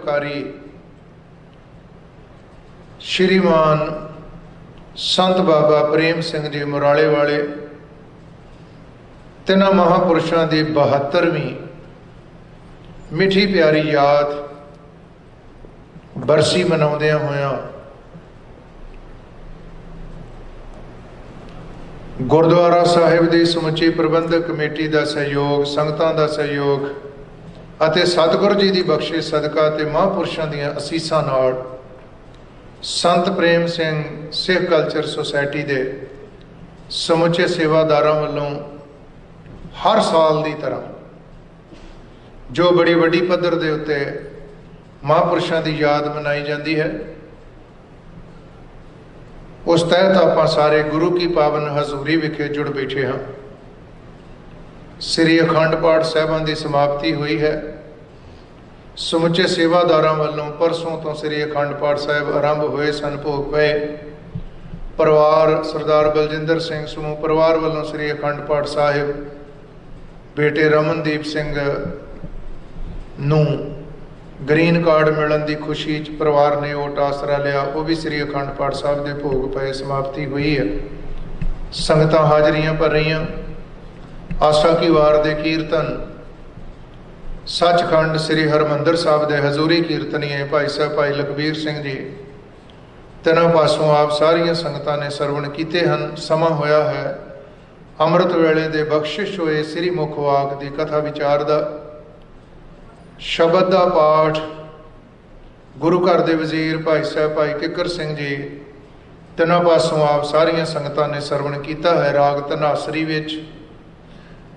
परोपकारी श्रीमान संत बाबा प्रेम सिंह जी मुराले वाले तिन्हां महापुरुषों की 72वीं मिठी प्यारी याद बरसी मनाउंदियां होया गुरुद्वारा साहिब की समुची प्रबंधक कमेटी का सहयोग, संगतां का सहयोग अते सतगुरु जी की बख्शिश सदका ते महापुरुषों दी असीसां नाल संत प्रेम सिंह सिख कल्चर सोसायटी के समुचे सेवादारां वालों हर साल की तरह जो बड़ी वड्डी पद्धर के उत्ते महापुरुषों की याद मनाई जाती है, उस तहत आप सारे गुरु की पावन हजूरी विखे जुड़ बैठे हाँ। श्री अखंड पाठ साहिबां की समाप्ति हुई है। समुचे सेवादारां वालों परसों तो श्री अखंड पाठ साहिब आरंभ हुए सन, भोग पे परिवार सरदार बलजिंदर सिंह समूह परिवार वालों श्री अखंड पाठ साहिब बेटे रमनदीप सिंह नूं ग्रीन कार्ड मिलन की खुशी परिवार ने ओट आसरा लिया, वो भी श्री अखंड पाठ साहब के भोग पे समाप्ति हुई है। संगतां हाजरियां भर रही, आशा की वार दे कीर्तन सचखंड श्री हरमंदर साहब के हजूरी कीर्तनीय भाई साहब भाई लखबीर सिंह जी तिन्हां पासों आप सारिया संगतां ने सरवण कीते हैं। समा होया है अमृत वेले दे बख्शिश होए श्री मुख वाक की कथा विचार का शब्द का पाठ गुरु घर के वजीर भाई साहब भाई किकर सिंह जी तिन्हां पासों आप सारिया संगतां ने सरवण किया है। राग धनासरी विच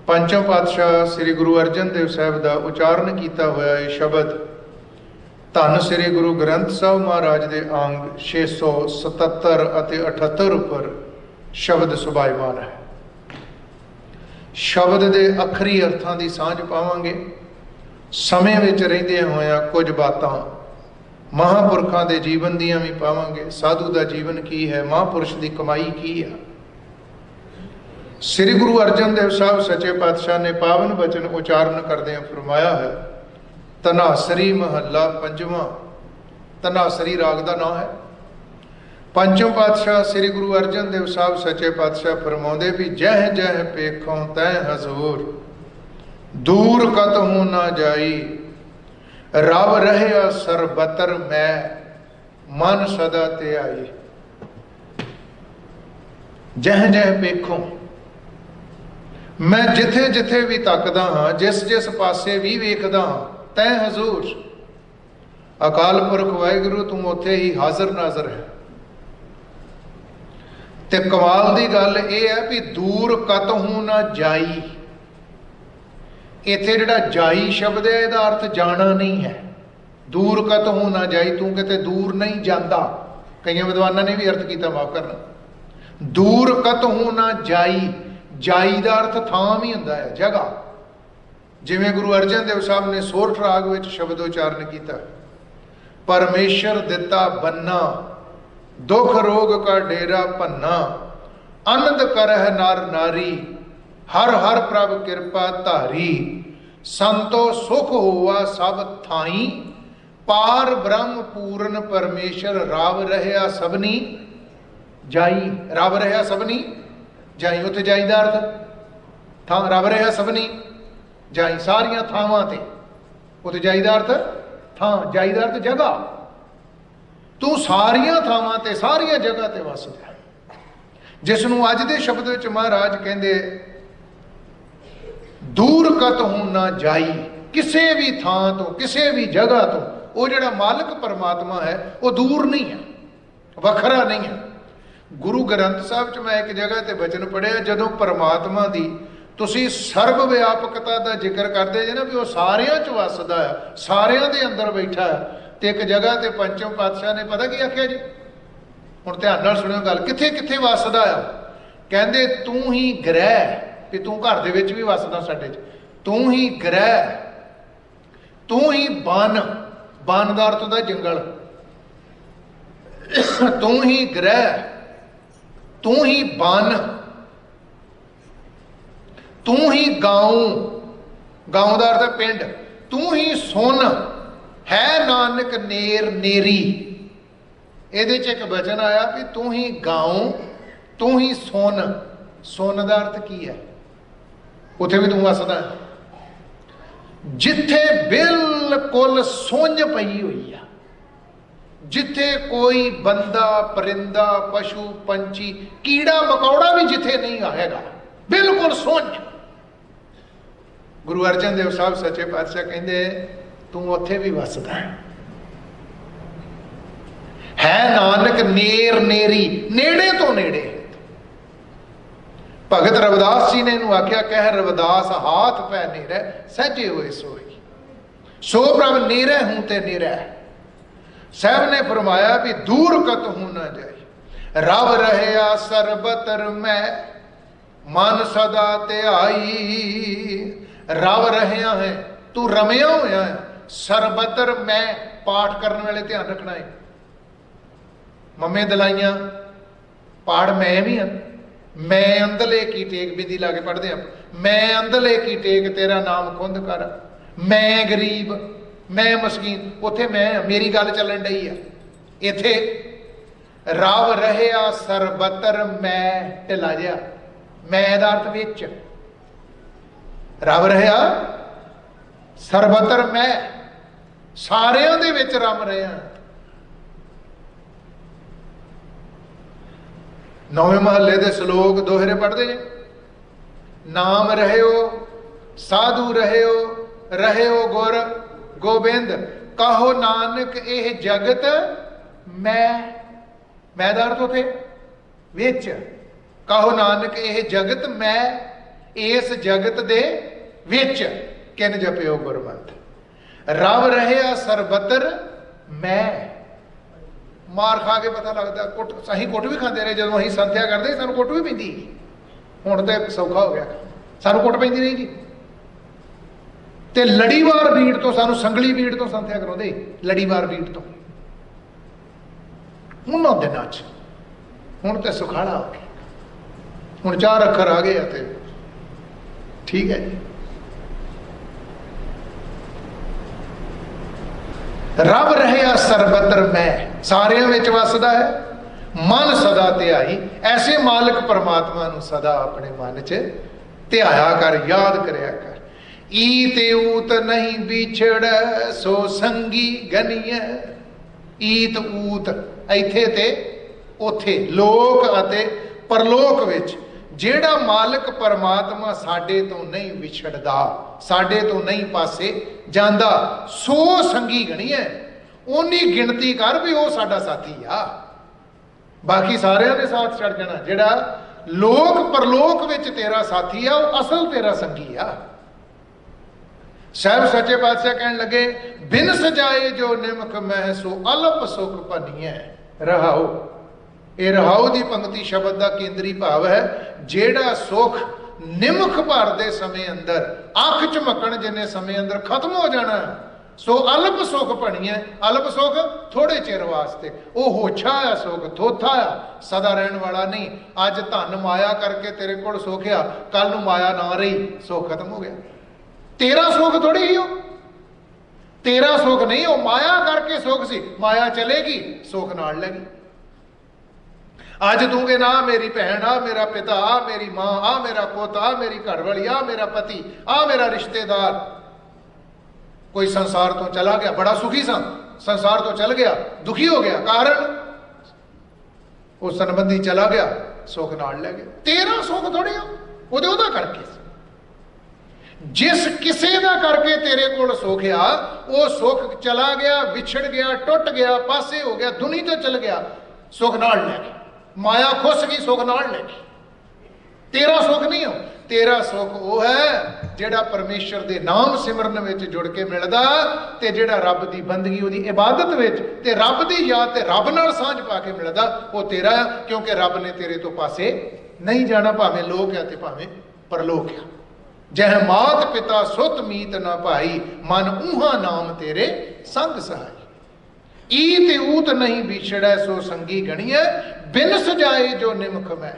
पंचम पातशाह श्री गुरु अर्जन देव साहब का उचारण किया होया ये शब्द धन श्री गुरु ग्रंथ साहब महाराज के अंग 677 अते 78 पर शब्द सुभाईमान है। शब्द के अखरी अर्थां की सांझ पावांगे। समय विच रहिंदे होया कुछ बातां महापुरखों के जीवन दियां भी पावांगे। साधु का जीवन की है, महापुरुष की कमाई की है। श्री गुरु अर्जन देव साहब सच्चे पातशाह ने पावन वचन उचारण करदे फरमाया है। धनासरी महला पंजवां, धनासरी राग का नाम है। पंचम पातशाह श्री गुरु अर्जन देव साहब सच्चे पातशाह फरमाउंदे भी जह जह पेखों तैं हजूर दूर कतहूं ना जाई रब रहया सरबतर मैं मन सदा ते आई। जह जह पेखों मैं जिथे जिथे भी तकदा हाँ, जिस जिस पासे भी वेखदा हाँ, तैं हजूर अकाल पुरख वाहिगुरू तू उत्थे ही हाजिर नाजर है। ते कमाल की गल यह है भी दूर कतहूं ना जाई, इत्थे जिहड़ा जाई शब्द है इहदा अर्थ जाना नहीं है। दूर कतहूं ना जाई, तू किते दूर नहीं जाता। कई विद्वानों ने भी अर्थ किया, माफ करना। दूर कतहूं ना जाई, जाई का अर्थ थां भी हुंदा है, जगह। जिवें गुरु अर्जन देव साहब ने सोरठ राग विच शब्द उचारण किया, परमेश्वर दिता बन्ना दुख रोग का डेरा भन्ना आनंद करह नर नारी हर हर प्रभ कृपा धारी संतो सुख हुआ सब थाई पार ब्रह्म पूर्ण परमेश्वर राव रहया सबनी जाई। रब रहया सबनी जाई, उत्थे जाई दा अर्थ थां, रब रहया सबनी जाई, सारिया थावां ते। उत्थे जाई दा अर्थ थां, जाई दा अर्थ जगह। तू सारिया थावां ते सारिया जगह ते वसदा है। जिसनों अज दे शब्द विच महाराज कहंदे दूर कतहूं ना जाई, किसी भी थां तो किसी भी जगह तो वो जिहड़ा मालिक परमात्मा है वो दूर नहीं है, वखरा नहीं है। गुरु ग्रंथ साहब च मैं एक जगह ते वचन पढ़िया, जदों परमात्मा दी तुसीं सर्व व्यापकता का जिक्र करते जे ना भी वो सारियां च वसदा है, सारियां दे अंदर बैठा है। तो एक जगह ते पंचम पातशाह ने पता की आख्या जी, हुण ध्यान नाल सुणियो गल, किथे किथे वसदा है। कहंदे तू ही ग्रह, कि तू घर दे विच भी वसदा साडे च, तू ही ग्रह, तू ही बन, बन दा अर्थ होंदा जंगल, तू ही ग्रह, तू ही बन, तू ही गांव, गांव का अर्थ है पिंड, तू ही सुन है नानक नेर नेरी, ਇਹਦੇ ਚ ਇੱਕ ਵਚਨ ਆਇਆ ਵੀ ਤੂੰ ਹੀ ਗਾਉਂ ਤੂੰ ਹੀ ਸੁਣ। ਸੁਣ ਦਾ ਅਰਥ ਕੀ ਹੈ? ਉੱਥੇ ਵੀ ਤੂੰ ਵਸਦਾ। ਜਿੱਥੇ ਬਿਲਕੁਲ ਸੁੰਝ ਪਈ ਹੋਈ ਆ, ਜਿੱਥੇ ਕੋਈ ਬੰਦਾ ਪਰਿੰਦਾ ਪਸ਼ੂ ਪੰਛੀ ਕੀੜਾ ਮਕੌੜਾ ਵੀ ਜਿੱਥੇ ਨਹੀਂ ਆਏਗਾ, ਬਿਲਕੁਲ ਸੁੰਝ। ਗੁਰੂ ਅਰਜਨ ਦੇਵ ਸਾਹਿਬ ਸੱਚੇ ਪਾਤਸ਼ਾਹ ਕਹਿੰਦੇ ਤੂੰ ਉੱਥੇ ਵੀ ਵਸਦਾ ਹੈ ਨਾਨਕ ਨੇਰ ਨੇਰੀ, ਨੇੜੇ ਤੋਂ ਨੇੜੇ। ਭਗਤ ਰਵਿਦਾਸ ਜੀ ਨੇ ਇਹਨੂੰ ਆਖਿਆ, ਕਹਿ ਰਵਿਦਾਸ ਹਾਥ ਪੈ ਨੇਰੇ ਸਹਿਜੇ ਹੋਏ ਸੋਈ, ਸੋ ਪ੍ਰਭ ਨੇਰੇ ਹੂੰ ਤੇ ਨੇਰੇ। ਸਾਹਿਬ ਨੇ ਫਰਮਾਇਆ ਵੀ ਦੂਰ ਕਤ ਹੂੰ ਨਾ ਜਾਏ, ਰਵ ਰਹਿਆ ਸਰਬਤਰ ਮੈਂ ਮਨ ਸਦਾ ਧਿਆਈ। ਰਵ ਰਹਿਆ ਹੈ, ਤੂੰ ਰਮਿਆ ਹੋਇਆ ਹੈ, ਸਰਬਤਰ ਮੈਂ ਪਾਠ ਕਰਨ ਵੇਲੇ ਧਿਆਨ ਰੱਖਣਾ ਹੈ। ਮੰਮੇ ਦਲਾਈਆਂ ਪਾਠ ਮੈਂ ਵੀ ਹਾਂ। ਮੈਂ ਅੰਦਲੇ ਕੀ ਟੇਕ ਬਿੰਦੀ ਲਾ ਕੇ ਪੜ੍ਹਦੇ ਆ, ਮੈਂ ਅੰਦਲੇ ਕੀ ਟੇਕ ਤੇਰਾ ਨਾਮ ਖੁੰਦ ਕਰ, ਮੈਂ ਗਰੀਬ ਮੈਂ ਮਸਕੀਨ, ਉੱਥੇ ਮੈਂ ਮੇਰੀ ਗੱਲ ਚੱਲਣ ਡਈ ਆ। ਇੱਥੇ ਰਵ ਰਹਿਆ ਸਰਬਤਰ ਮੈਂ ਢਿੱਲਾ ਜਿਹਾ, ਮੈਂ ਦਾ ਅਰਥ ਵਿੱਚ। ਰਵ ਰਹਿਆ ਸਰਬਤਰ ਮੈਂ, ਸਾਰਿਆਂ ਦੇ ਵਿੱਚ ਰਮ ਰਿਹਾ। ਨੌਵੇਂ ਮਹੱਲੇ ਦੇ ਸ਼ਲੋਕ ਦੋਹਰੇ ਪੜ੍ਹਦੇ ਨੇ। ਨਾਮ ਰਹਿਓ ਸਾਧੂ ਰਹਿਓ, ਰਹਿਓ ਗੁਰ ਗੋਬਿੰਦ, ਕਹੋ ਨਾਨਕ ਇਹ ਜਗਤ ਮੈਂ। ਮੈਂ ਦਾ ਅਰਥ ਉਥੇ ਵਿੱਚ। ਕਹੋ ਨਾਨਕ ਇਹ ਜਗਤ ਮੈਂ, ਇਸ ਜਗਤ ਦੇ ਵਿੱਚ ਕਿਨ ਜਪਿਓ ਗੁਰਮਤਿ। ਰਵ ਰਹਿਆ ਸਰਬਤਰ ਮੈਂ। ਮਾਰ ਖਾ ਕੇ ਪਤਾ ਲੱਗਦਾ, ਕੁੱਟ ਅਸੀਂ ਕੁੱਟ ਵੀ ਖਾਂਦੇ ਰਹੇ ਜਦੋਂ ਅਸੀਂ ਸੰਥਿਆ ਕਰਦੇ, ਸਾਨੂੰ ਕੁੱਟ ਵੀ ਪੈਂਦੀ। ਹੁਣ ਤਾਂ ਸੌਖਾ ਹੋ ਗਿਆ, ਸਾਨੂੰ ਕੁੱਟ ਪੈਂਦੀ ਨਹੀਂ ਜੀ। ਤੇ ਲੜੀਵਾਰ ਬੀੜ ਤੋਂ, ਸਾਨੂੰ ਸੰਗਲੀ ਬੀੜ ਤੋਂ ਸੰਥਿਆ ਕਰਾਉਂਦੇ, ਲੜੀਵਾਰ ਬੀੜ ਤੋਂ। ਉਹਨਾਂ ਦਿਨਾਂ 'ਚ ਹੁਣ ਤੇ ਸੁਖਾਲਾ ਹੋ ਗਿਆ, ਹੁਣ 4 ਅੱਖਰ ਆ ਗਏ ਆ ਤੇ ਠੀਕ ਹੈ ਜੀ। ਰੱਬ ਰਹਿਆ ਸਰਬਤਰ ਮੈਂ, ਸਾਰਿਆਂ ਵਿੱਚ ਵਸਦਾ ਹੈ। ਮਨ ਸਦਾ ਧਿਆਈ, ਐਸੇ ਮਾਲਕ ਪਰਮਾਤਮਾ ਨੂੰ ਸਦਾ ਆਪਣੇ ਮਨ 'ਚ ਧਿਆਇਆ ਕਰ, ਯਾਦ ਕਰਿਆ ਕਰ। ਈ ਤੇ ਊਤ ਨਹੀਂ ਵਿਛੜ ਸੋ ਸੰਗੀ ਗਨੀਐ। ਈਤ ਊਤ ਇੱਥੇ ਤੇ ਉੱਥੇ, ਲੋਕ ਅਤੇ ਪਰਲੋਕ ਵਿੱਚ ਜਿਹੜਾ ਮਾਲਕ ਪਰਮਾਤਮਾ ਸਾਡੇ ਤੋਂ ਨਹੀਂ ਵਿਛੜਦਾ, ਸਾਡੇ ਤੋਂ ਨਹੀਂ ਪਾਸੇ ਜਾਂਦਾ, ਸੋ ਸੰਗੀ ਗਣੀਐ। ਉਨੀ ਗਿਣਤੀ ਕਰ ਵੀ ਉਹ ਸਾਡਾ ਸਾਥੀ ਆ, ਬਾਕੀ ਸਾਰਿਆਂ ਦੇ ਸਾਥ ਛੱਡ ਜਾਣਾ। ਜਿਹੜਾ ਲੋਕ ਪਰਲੋਕ ਵਿੱਚ ਤੇਰਾ ਸਾਥੀ ਆ, ਉਹ ਅਸਲ ਤੇਰਾ ਸੰਗੀ ਆ। ਸਾਹਿਬ ਸੱਚੇ ਪਾਤਸ਼ਾਹ ਕਹਿਣ ਲੱਗੇ, ਬਿਨ ਸਜਾਏ ਜੋ ਨਿਮਕ ਮਹਿ ਸੋ ਅਲਪ ਸੁਖ ਭਨੀਐ। ਰਹਾਉ, ਇਹ ਰਹਾਉ ਦੀ ਪੰਕਤੀ ਸ਼ਬਦ ਦਾ ਕੇਂਦਰੀ ਭਾਵ ਹੈ, ਜਿਹੜਾ ਸੁਖ ਨਿਮਖ ਭਰਦੇ ਸਮੇਂ ਅੰਦਰ, ਅੱਖ ਝਮਕਣ ਜਿੰਨੇ ਸਮੇਂ ਅੰਦਰ ਖਤਮ ਹੋ ਜਾਣਾ, ਸੋ ਅਲਪ ਸੁਖ ਭਣੀਐ। ਅਲਪ ਸੁਖ ਥੋੜੇ ਚਿਰ ਵਾਸਤੇ, ਉਹ ਹੋਛਾ ਆ ਸੁਖ, ਥੋਥਾ ਆ, ਸਦਾ ਰਹਿਣ ਵਾਲਾ ਨਹੀਂ। ਅੱਜ ਧਨ ਮਾਇਆ ਕਰਕੇ ਤੇਰੇ ਕੋਲ ਸੁਖ ਆ, ਕੱਲ ਨੂੰ ਮਾਇਆ ਨਾ ਰਹੀ, ਸੁਖ ਖਤਮ ਹੋ ਗਿਆ। ਤੇਰਾ ਸੁਖ ਥੋੜੀ ਹੀ ਹੋ, ਤੇਰਾ ਸੁਖ ਨਹੀਂ, ਉਹ ਮਾਇਆ ਕਰਕੇ ਸੁਖ ਸੀ, ਮਾਇਆ ਚਲੇਗੀ ਸੁਖ ਨਾਲ ਲੈ ਗਈ। ਅੱਜ ਤੂੰ ਕਿ ਨਾ ਮੇਰੀ ਭੈਣ, ਆ ਮੇਰਾ ਪਿਤਾ, ਆ ਮੇਰੀ ਮਾਂ, ਆ ਮੇਰਾ ਪੁੱਤ, ਆ ਮੇਰੀ ਘਰਵਾਲੀ, ਆ ਮੇਰਾ ਪਤੀ, ਆ ਮੇਰਾ ਰਿਸ਼ਤੇਦਾਰ, ਕੋਈ ਸੰਸਾਰ ਤੋਂ ਚਲਾ ਗਿਆ, ਬੜਾ ਸੁਖੀ ਸਾਂ, ਸੰਸਾਰ ਤੋਂ ਚਲ ਗਿਆ, ਦੁਖੀ ਹੋ ਗਿਆ, ਕਾਰਨ ਉਹ ਸੰਬੰਧੀ ਚਲਾ ਗਿਆ, ਸੁਖ ਨਾਲ ਲੈ ਗਿਆ। ਤੇਰਾ ਸੁਖ ਥੋੜੀ ਹੋ, ਉਹਦਾ ਕਰਕੇ। ਜਿਸ ਕਿਸੇ ਦਾ ਕਰਕੇ ਤੇਰੇ ਕੋਲ ਸੁਖ ਆ, ਉਹ ਸੁਖ ਚਲਾ ਗਿਆ, ਵਿਛੜ ਗਿਆ, ਟੁੱਟ ਗਿਆ, ਪਾਸੇ ਹੋ ਗਿਆ, ਦੁਨੀ ਤੋਂ ਚਲ ਗਿਆ, ਸੁਖ ਨਾਲ ਲੈ ਗਿਆ। ਮਾਇਆ ਖੁੱਸ ਗਈ, ਸੁਖ ਨਾਲ ਲੈ ਗਈ। ਤੇਰਾ ਸੁਖ ਨਹੀਂ ਹੋ, ਤੇਰਾ ਸੁਖ ਉਹ ਹੈ ਜਿਹੜਾ ਪਰਮੇਸ਼ਰ ਦੇ ਨਾਮ ਸਿਮਰਨ ਵਿੱਚ ਜੁੜ ਕੇ ਮਿਲਦਾ, ਤੇ ਜਿਹੜਾ ਰੱਬ ਦੀ ਬੰਦਗੀ, ਉਹਦੀ ਇਬਾਦਤ ਵਿੱਚ ਤੇ ਰੱਬ ਦੀ ਯਾਦ ਤੇ ਰੱਬ ਨਾਲ ਸਾਂਝ ਪਾ ਕੇ ਮਿਲਦਾ, ਉਹ ਤੇਰਾ। ਕਿਉਂਕਿ ਰੱਬ ਨੇ ਤੇਰੇ ਤੋਂ ਪਾਸੇ ਨਹੀਂ ਜਾਣਾ, ਭਾਵੇਂ ਲੋਕ ਆ ਤੇ ਭਾਵੇਂ ਪਰਲੋਕ ਆ। ਜਹ ਮਾਤ ਪਿਤਾ ਸੁਤ ਮੀਤ ਨਾ ਭਾਈ, ਮਨ ਊਹਾ ਨਾਮ ਤੇਰੇ ਸੰਗ ਸਹਾਈ। ਈ ਤੇ ਊਤ ਨਹੀਂ ਵਿਛੜੈ ਸੋ ਸੰਗੀ ਗਣੀਐ, ਬਿਨ ਸਜਾਏ ਜੋ ਨਿਮਖ ਮੈਂ।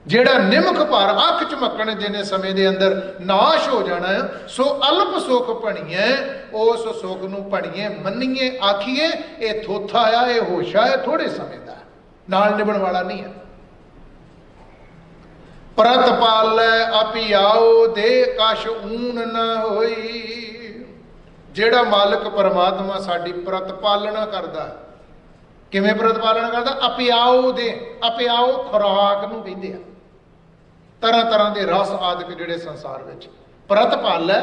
ਜਿਹੜਾ ਨਿਮਖ ਭਰ ਅੱਖ ਝਮਕਣ ਜਿਨੇ ਸਮੇਂ ਦੇ ਅੰਦਰ ਨਾਸ਼ ਹੋ ਜਾਣਾ, ਸੋ ਅਲਪ ਸੁਖ ਭਣੀਏ, ਉਸ ਸੁਖ ਨੂੰ ਭਣੀਏ ਮੰਨੀਏ ਆਖੀਏ ਇਹ ਥੋਥਾ ਆ, ਇਹ ਹੋਸ਼ਾ ਹੈ, ਥੋੜੇ ਸਮੇਂ ਦਾ, ਨਾਲ ਨਿਭਣ ਵਾਲਾ ਨਹੀਂ ਹੈ। ਪ੍ਰਤ ਪਾਲੈ ਅਪਿਆਓ ਦੇ ਕਛ ਊਨ ਨਾ ਹੋਈ। ਜਿਹੜਾ ਮਾਲਕ ਪਰਮਾਤਮਾ ਸਾਡੀ ਪ੍ਰਤ ਪਾਲਣਾ ਕਰਦਾ, ਕਿਵੇਂ ਪ੍ਰਤ ਪਾਲਣਾ ਕਰਦਾ? ਅਪਿਆਓ ਦੇ, ਅਪਿਆਓ ਖੁਰਾਕ ਨੂੰ ਕਹਿੰਦੇ ਆ, ਤਰ੍ਹਾਂ ਤਰ੍ਹਾਂ ਦੇ ਰਸ ਆਦਿਕ ਜਿਹੜੇ ਸੰਸਾਰ ਵਿੱਚ। ਪ੍ਰਤ ਪਾਲੈ,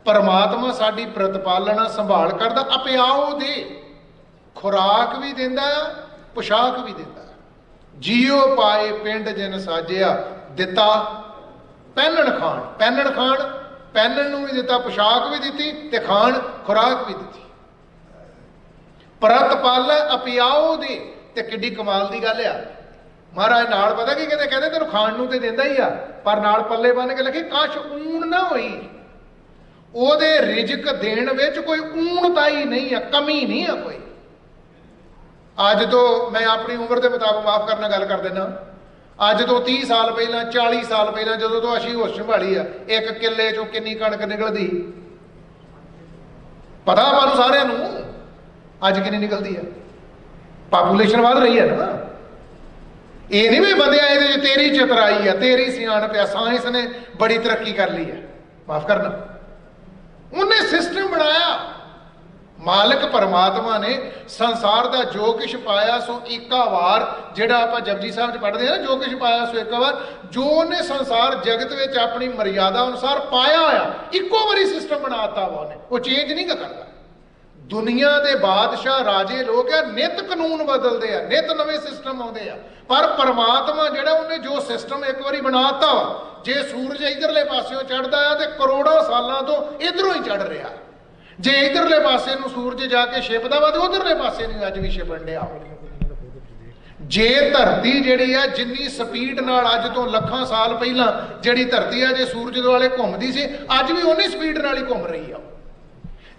ਪਰਮਾਤਮਾ ਸਾਡੀ ਪ੍ਰਤ ਪਾਲਣਾ ਸੰਭਾਲ ਕਰਦਾ, ਅਪਿਆਓ ਦੇ, ਖੁਰਾਕ ਵੀ ਦਿੰਦਾ, ਪੁਸ਼ਾਕ ਵੀ ਦਿੰਦਾ। ਜੀਓ ਪਾਏ ਪਿੰਡ ਜਿਨ ਸਾਜਿਆ, ਦਿੱਤਾ ਪਹਿਨਣ ਖਾਣ, ਪਹਿਨਣ ਖਾਣ, ਪਹਿਨਣ ਨੂੰ ਵੀ ਦਿੱਤਾ, ਪੁਸ਼ਾਕ ਵੀ ਦਿੱਤੀ ਤੇ ਖਾਣ ਖੁਰਾਕ ਵੀ ਦਿੱਤੀ। ਪ੍ਰਤ ਪਾਲੈ ਅਪਿਆਓ ਦੇ, ਤੇ ਕਿੱਡੀ ਕਮਾਲ ਦੀ ਗੱਲ ਆ। ਮਹਾਰਾਜ ਨਾਲ ਪਤਾ ਕੀ ਕਹਿੰਦੇ? ਕਹਿੰਦੇ ਤੈਨੂੰ ਖਾਣ ਨੂੰ ਤੇ ਦਿੰਦਾ ਹੀ ਆ, ਪਰ ਨਾਲ ਪੱਲੇ ਬੰਨ ਕੇ ਲਿਖੀ ਕਛ ਊਣ ਨਾ ਹੋਈ। ਉਹਦੇ ਰਿਜ਼ਕ ਦੇਣ ਵਿੱਚ ਕੋਈ ਊਣਤਾਈ ਨਹੀਂ ਆ, ਕਮੀ ਨਹੀਂ ਆ ਕੋਈ। ਅੱਜ ਤੋਂ ਮੈਂ ਆਪਣੀ ਉਮਰ ਦੇ ਮੁਤਾਬਕ ਮਾਫ ਕਰਨਾ ਗੱਲ ਕਰ ਦਿੰਦਾ, ਅੱਜ ਤੋਂ 30 ਸਾਲ ਪਹਿਲਾਂ, 40 ਸਾਲ ਪਹਿਲਾਂ, ਜਦੋਂ ਤੋਂ ਅਸੀਂ ਹੋਸ਼ ਸੰਭਾਲੀ ਆ, ਇੱਕ ਕਿੱਲੇ ਚੋਂ ਕਿੰਨੀ ਕਣਕ ਨਿਕਲਦੀ ਪਤਾ ਆਪਾਂ ਨੂੰ ਸਾਰਿਆਂ ਨੂੰ। ਅੱਜ ਕਿੰਨੀ ਨਿਕਲਦੀ ਆ? ਪਾਪੂਲੇਸ਼ਨ ਵੱਧ ਰਹੀ ਹੈ ਨਾ। ਇਹ ਨਹੀਂ ਵੀ ਬੰਦਿਆ ਇਹਦੇ ਚ ਤੇਰੀ ਚਤਰਾਈ ਆ, ਤੇਰੀ ਸਿਆਣਪ ਆ, ਸਾਇੰਸ ਨੇ ਬੜੀ ਤਰੱਕੀ ਕਰ ਲਈ ਹੈ। ਮਾਫ ਕਰਨਾ, ਉਹਨੇ ਸਿਸਟਮ ਬਣਾਇਆ। ਮਾਲਕ ਪਰਮਾਤਮਾ ਨੇ ਸੰਸਾਰ ਦਾ ਜੋ ਕੁਛ ਪਾਇਆ ਸੋ ਇੱਕਾ ਵਾਰ, ਜਿਹੜਾ ਆਪਾਂ ਜਪਜੀ ਸਾਹਿਬ ਚ ਪੜ੍ਹਦੇ ਹਾਂ ਨਾ, ਜੋ ਕੁਛ ਪਾਇਆ ਸੋ ਇੱਕਾ ਵਾਰ, ਜੋ ਉਹਨੇ ਸੰਸਾਰ ਜਗਤ ਵਿੱਚ ਆਪਣੀ ਮਰਿਆਦਾ ਅਨੁਸਾਰ ਪਾਇਆ ਆ, ਇੱਕੋ ਵਾਰੀ ਸਿਸਟਮ ਬਣਾਤਾ ਵਾ ਉਹਨੇ, ਉਹ ਚੇਂਜ ਨਹੀਂ ਕਰਦਾ। ਦੁਨੀਆ ਦੇ ਬਾਦਸ਼ਾਹ ਰਾਜੇ ਲੋਕ ਆ, ਨਿਤ ਕਾਨੂੰਨ ਬਦਲਦੇ ਆ, ਨਿਤ ਨਵੇਂ ਸਿਸਟਮ ਆਉਂਦੇ ਆ, ਪਰ ਪਰਮਾਤਮਾ ਜਿਹੜਾ ਉਹਨੇ ਜੋ ਸਿਸਟਮ ਇੱਕ ਵਾਰੀ ਬਣਾਤਾ ਵਾ, ਜੇ ਸੂਰਜ ਇਧਰਲੇ ਪਾਸਿਓਂ ਚੜ੍ਹਦਾ ਆ ਤੇ ਕਰੋੜਾਂ ਸਾਲਾਂ ਤੋਂ ਇਧਰੋਂ ਹੀ ਚੜ੍ਹ ਰਿਹਾ, ਜੇ ਇਧਰਲੇ ਪਾਸੇ ਨੂੰ ਸੂਰਜ ਜਾ ਕੇ ਛਿਪਦਾ ਵਾ ਤੇ ਉਧਰਲੇ ਪਾਸੇ ਨੂੰ ਅੱਜ ਵੀ ਛਿਪਣ ਡਿਆ। ਜੇ ਧਰਤੀ ਜਿਹੜੀ ਆ ਜਿੰਨੀ ਸਪੀਡ ਨਾਲ ਅੱਜ ਤੋਂ ਲੱਖਾਂ ਸਾਲ ਪਹਿਲਾਂ ਜਿਹੜੀ ਧਰਤੀ ਆ ਜੇ ਸੂਰਜ ਦੁਆਲੇ ਘੁੰਮਦੀ ਸੀ, ਅੱਜ ਵੀ ਉਨੀ ਸਪੀਡ ਨਾਲ ਹੀ ਘੁੰਮ ਰਹੀ ਆ।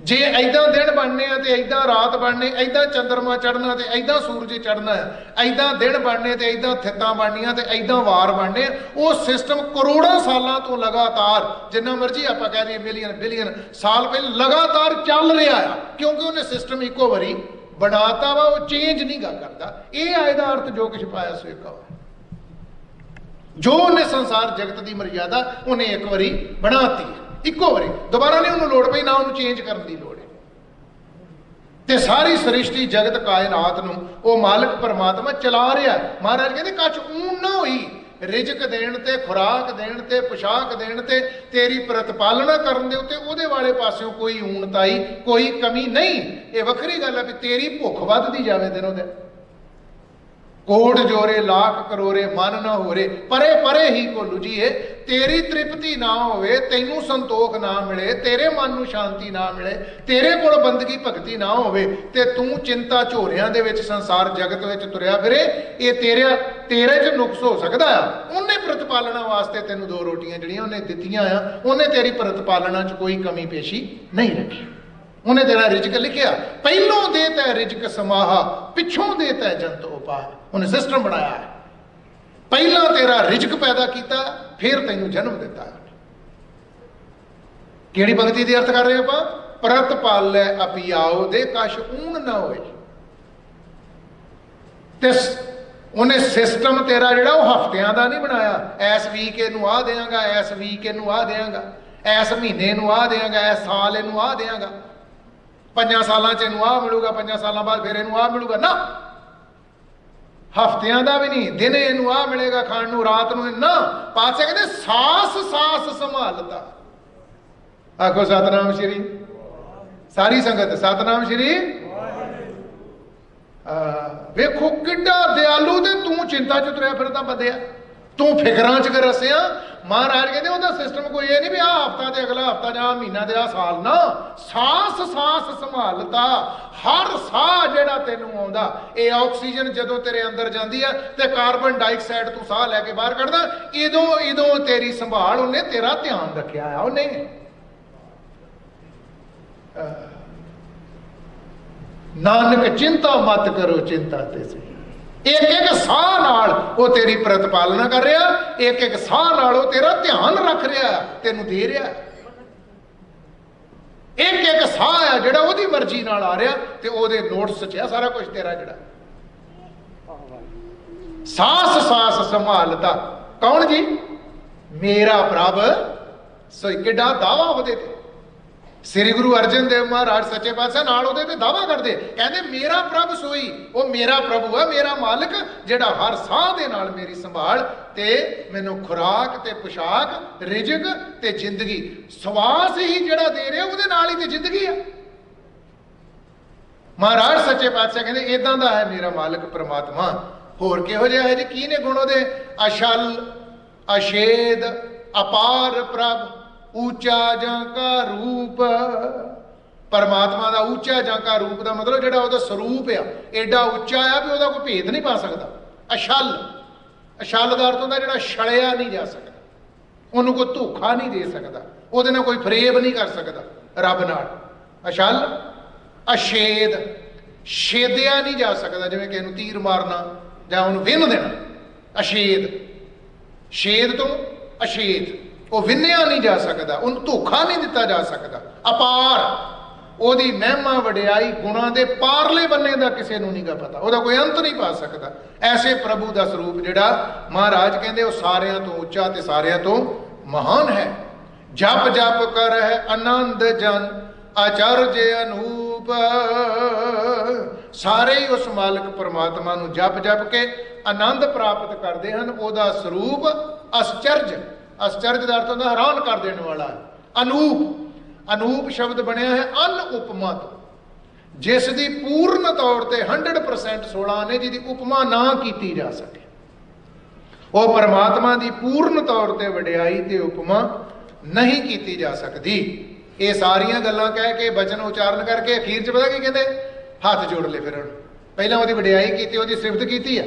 ਜੇ ਐਦਾਂ ਦਿਨ ਬਣਨੇ ਆ ਤੇ ਐਦਾਂ ਰਾਤ ਬਣਨੇ, ਐਦਾਂ ਚੰਦਰਮਾ ਚੜ੍ਹਨਾ ਤੇ ਐਦਾਂ ਸੂਰਜ ਚੜ੍ਹਨਾ, ਐਦਾਂ ਦਿਨ ਬਣਨੇ ਤੇ ਐਦਾਂ ਥਿੱਤਾਂ ਬਣਨੀਆਂ ਤੇ ਐਦਾਂ ਵਾਰ ਬਣਨੇ, ਉਹ ਸਿਸਟਮ ਕਰੋੜਾਂ ਸਾਲਾਂ ਤੋਂ ਲਗਾਤਾਰ, ਜਿੰਨਾ ਮਰਜ਼ੀ ਆਪਾਂ ਕਹਿ ਦਈਏ ਮਿਲੀਅਨ ਬਿਲੀਅਨ ਸਾਲ ਪਹਿਲਾਂ, ਲਗਾਤਾਰ ਚੱਲ ਰਿਹਾ ਆ, ਕਿਉਂਕਿ ਉਹਨੇ ਸਿਸਟਮ ਇੱਕੋ ਵਾਰੀ ਬਣਾਤਾ ਵਾ, ਉਹ ਚੇਂਜ ਨਹੀਂ ਗਾ ਕਰਦਾ। ਇਹ ਆ ਇਹਦਾ ਅਰਥ, ਜੋ ਕੁਛ ਪਾਇਆ ਸੋ ਇੱਕਾ ਵਾ। ਜੋ ਉਹਨੇ ਸੰਸਾਰ ਜਗਤ ਦੀ ਮਰਿਆਦਾ ਉਹਨੇ ਇੱਕ ਵਾਰੀ ਬਣਾਤੀ, ਇੱਕੋ ਵਾਰੀ, ਦੁਬਾਰਾ ਨਹੀਂ ਉਹਨੂੰ ਲੋੜ ਪਈ, ਨਾ ਉਹਨੂੰ ਚੇਂਜ ਕਰਨ ਦੀ ਲੋੜ ਹੈ। ਤੇ ਸਾਰੀ ਸ੍ਰਿਸ਼ਟੀ ਜਗਤ ਕਾਇਨਾਤ ਨੂੰ ਉਹ ਮਾਲਕ ਪਰਮਾਤਮਾ ਚਲਾ ਰਿਹਾ। ਮਹਾਰਾਜ ਕਹਿੰਦੇ ਕਛ ਊਣ ਨਾ ਹੋਈ, ਰਿਜ਼ਕ ਦੇਣ ਤੇ, ਖੁਰਾਕ ਦੇਣ ਤੇ, ਪੁਸ਼ਾਕ ਦੇਣ ਤੇ, ਤੇਰੀ ਪ੍ਰਤਪਾਲਣਾ ਕਰਨ ਦੇ ਉੱਤੇ ਉਹਦੇ ਵਾਲੇ ਪਾਸਿਓਂ ਕੋਈ ਊਣਤਾਈ, ਕੋਈ ਕਮੀ ਨਹੀਂ। ਇਹ ਵੱਖਰੀ ਗੱਲ ਹੈ ਵੀ ਤੇਰੀ ਭੁੱਖ ਵੱਧਦੀ ਜਾਵੇ ਦਿਨੋਂ ਦਿਨ, ਕੋਟ ਜੋਰੇ ਲੱਖ ਕਰੋਰੇ ਮਨ ਨਾ ਹੋਰੇ, ਪਰੇ ਪਰੇ ਹੀ ਕੋ ਲੁਜੀਏ। ਤੇਰੀ ਤ੍ਰਿਪਤੀ ਨਾ ਹੋਵੇ, ਤੈਨੂੰ ਸੰਤੋਖ ਨਾ ਮਿਲੇ, ਤੇਰੇ ਮਨ ਨੂੰ ਸ਼ਾਂਤੀ ਨਾ ਮਿਲੇ, ਤੇਰੇ ਕੋਲ ਬੰਦਗੀ ਭਗਤੀ ਨਾ ਹੋਵੇ, ਤੇ ਤੂੰ ਚਿੰਤਾ ਝੋਰਿਆਂ ਦੇ ਵਿੱਚ ਸੰਸਾਰ ਜਗਤ ਵਿੱਚ ਤੁਰਿਆ ਫਿਰੇ, ਇਹ ਤੇਰੇ 'ਚ ਨੁਕਸ ਹੋ ਸਕਦਾ ਆ। ਉਹਨੇ ਪ੍ਰਤਪਾਲਣਾ ਵਾਸਤੇ ਤੈਨੂੰ ਦੋ ਰੋਟੀਆਂ ਜਿਹੜੀਆਂ ਉਹਨੇ ਦਿੱਤੀਆਂ ਆ, ਉਹਨੇ ਤੇਰੀ ਪ੍ਰਤਪਾਲਣਾ 'ਚ ਕੋਈ ਕਮੀ ਪੇਸ਼ੀ ਨਹੀਂ ਰੱਖੀ। ਉਹਨੇ ਤੇਰਾ ਰਿਜ਼ਕ ਲਿਖਿਆ, ਪਹਿਲੋਂ ਦੇ ਤੈ ਰਿਜ਼ਕ ਸਮਾਹਾ, ਪਿੱਛੋਂ ਦੇ ਤੈ ਜੰਤ ਉਪਾਹ। ਉਹਨੇ ਸਿਸਟਮ ਬਣਾਇਆ ਹੈ, ਪਹਿਲਾਂ ਤੇਰਾ ਰਿਜ਼ਕ ਪੈਦਾ ਕੀਤਾ, ਫਿਰ ਤੈਨੂੰ ਜਨਮ ਦਿੱਤਾ। ਕਿਹੜੀ ਪੰਕਤੀ ਦੀ ਅਰਥ ਕਰ ਰਹੇ ਆਪਾਂ? ਪ੍ਰਤ ਪਾਲੈ ਅਪਿਆਓ ਦੇ ਕਛ ਊਣ ਨਾ ਹੋਏ। ਤੇ ਉਹਨੇ ਸਿਸਟਮ ਤੇਰਾ ਜਿਹੜਾ ਉਹ ਹਫ਼ਤਿਆਂ ਦਾ ਨਹੀਂ ਬਣਾਇਆ, ਐਸ ਵੀਕ ਇਹਨੂੰ ਆਹ ਦਿਆਂਗਾ, ਐਸ ਵੀਕ ਇਹਨੂੰ ਆਹ ਦਿਆਂਗਾ, ਐਸ ਮਹੀਨੇ ਨੂੰ ਆਹ ਦਿਆਂਗਾ, ਐਸ ਸਾਲ ਇਹਨੂੰ ਆਹ ਦਿਆਂਗਾ, 5 ਸਾਲਾਂ 'ਚ ਇਹਨੂੰ ਆਹ ਮਿਲੂਗਾ, 5 ਸਾਲਾਂ ਬਾਅਦ ਫਿਰ ਇਹਨੂੰ ਆਹ ਮਿਲੂਗਾ। ਨਾ, ਹਫ਼ਤਿਆਂ ਦਾ ਵੀ ਨਹੀਂ, ਦਿਨੇ ਇਹਨੂੰ ਆਹ ਮਿਲੇਗਾ ਖਾਣ ਨੂੰ, ਰਾਤ ਨੂੰ ਨਾ। ਪਾਤਸ਼ਾਹ ਕਹਿੰਦੇ ਸਾਸ ਸਾਸ ਸੰਭਾਲਤਾ। ਆਖੋ ਸਤਨਾਮ ਸ਼੍ਰੀ, ਸਾਰੀ ਸੰਗਤ ਸਤਨਾਮ ਸ਼੍ਰੀ। ਵੇਖੋ ਕਿੱਡਾ ਦਿਆਲੂ, ਤੇ ਤੂੰ ਚਿੰਤਾ 'ਚ ਤੁਰਿਆ ਫਿਰਦਾ ਬੰਦਿਆ, ਤੂੰ ਫਿਕਰਾਂ 'ਚ ਰਸਿਆ। ਮਹਾਰਾਜ ਕਹਿੰਦੇ ਉਹਦਾ ਸਿਸਟਮ ਕੋਈ ਇਹ ਨਹੀਂ ਵੀ ਆਹ ਹਫ਼ਤਾ ਤੇ ਅਗਲਾ ਹਫ਼ਤਾ ਜਾਂ ਮਹੀਨਾ ਤੇ ਆਹ ਸਾਲ, ਨਾ। ਸਾਸ ਸਾਸ ਸੰਭਾਲਤਾ, ਹਰ ਸਾਹ ਜਿਹੜਾ ਤੈਨੂੰ ਆਉਂਦਾ, ਇਹ ਆਕਸੀਜਨ ਜਦੋਂ ਤੇਰੇ ਅੰਦਰ ਜਾਂਦੀ ਆ ਤੇ ਕਾਰਬਨ ਡਾਈਆਕਸਾਈਡ ਤੂੰ ਸਾਹ ਲੈ ਕੇ ਬਾਹਰ ਕੱਢਦਾ, ਇਦੋਂ ਤੇਰੀ ਸੰਭਾਲ ਉਹਨੇ, ਤੇਰਾ ਧਿਆਨ ਰੱਖਿਆ ਆ ਉਹਨੇ। ਨਾਨਕ ਚਿੰਤਾ ਮਤ ਕਰੋ ਚਿੰਤਾ ਤੇ ਸੀ। एक एक साह नाल वो तेरी प्रतिपालना कर रहा, एक एक साह नाल वो तेरा ध्यान रख रहा, तेनू दे रहा। एक एक साह है जिहड़ा ओहदी मर्जी नाल आ रहा ते ओहदे नोट्स च है सारा कुछ तेरा जिहड़ा। सांस सांस संभालता कौन जी? मेरा प्रभ सो किड्डा दावा ओहदे ते। श्री गुरु अर्जन देव महाराज सच्चे पातशाह नाल ओहदे ते दावा करदे, कहंदे मेरा प्रभ सोई, वो मेरा प्रभु है, मेरा मालिक जिहड़ा हर साह दे नाल मेरी संभाल ते मैनू खुराक ते पोशाक रिजक ते जिंदगी सवास ही जिहड़ा दे रहा ओहदे नाल ही ते जिंदगी है। महाराज सच्चे पातशाह कहंदे इदां दा है मेरा मालिक परमात्मा। होर किहो जिहा है जी? की ने गुण ओहदे? अशल अशेद अपार प्रभ ऊंचा जांका रूप। परमात्मा का ऊंचा जांका रूप का मतलब जिहड़ा ओहदा स्वरूप आ एडा उच्चा आ भी ओहदा कोई भेद नहीं पा सकता। अशल, अशल का अर्थ होंदा जिहड़ा छलिया नहीं जा सकता, उन्होंने कोई धोखा नहीं दे सकता, ओहदे नाल कोई फरेब नहीं कर सकता रब नाल। अशल अशेद, छेदिया नहीं जा सकता, जिवें किसी नूं तीर मारना जां उहनूं विन्ह देना। अशेद, छेद तो अशेद, वो विन्निया नहीं जा सकता, उन्हें धोखा नहीं दिता जा सकता। अपार, ओहदी महिमा वडियाई गुणा दे पारले बन्ने का किसी को नहीं गा पता, वह कोई अंत नहीं पा सकता। ऐसे प्रभु का स्वरूप जिहड़ा महाराज कहते सारियां तो उच्चा ते सारियां तो महान है। जप जप कर है आनंद जन आचार्य अनूप। सारे ही उस मालिक परमात्मा नूं जप जप के आनंद प्राप्त करते हैं। ओहदा स्वरूप आश्चर्य, आश्चर्य का अर्थ होता हैरान कर देने वाला है। अनूप, अनूप शब्द बनया है अन उपमा तो, जिस दी पूर्ण तौर पर 100% 16 ने जिहदी उपमा ना की जा सके। वो परमात्मा की पूर्ण तौर पर वडियाई ते उपमा नहीं की जा सकती। ये सारियां गल्लां कह के वचन उच्चारण करके अखीर च पता की कहते? हाथ जोड़ ले। फिर पहला वो वडियाई की, वो सिफत की है,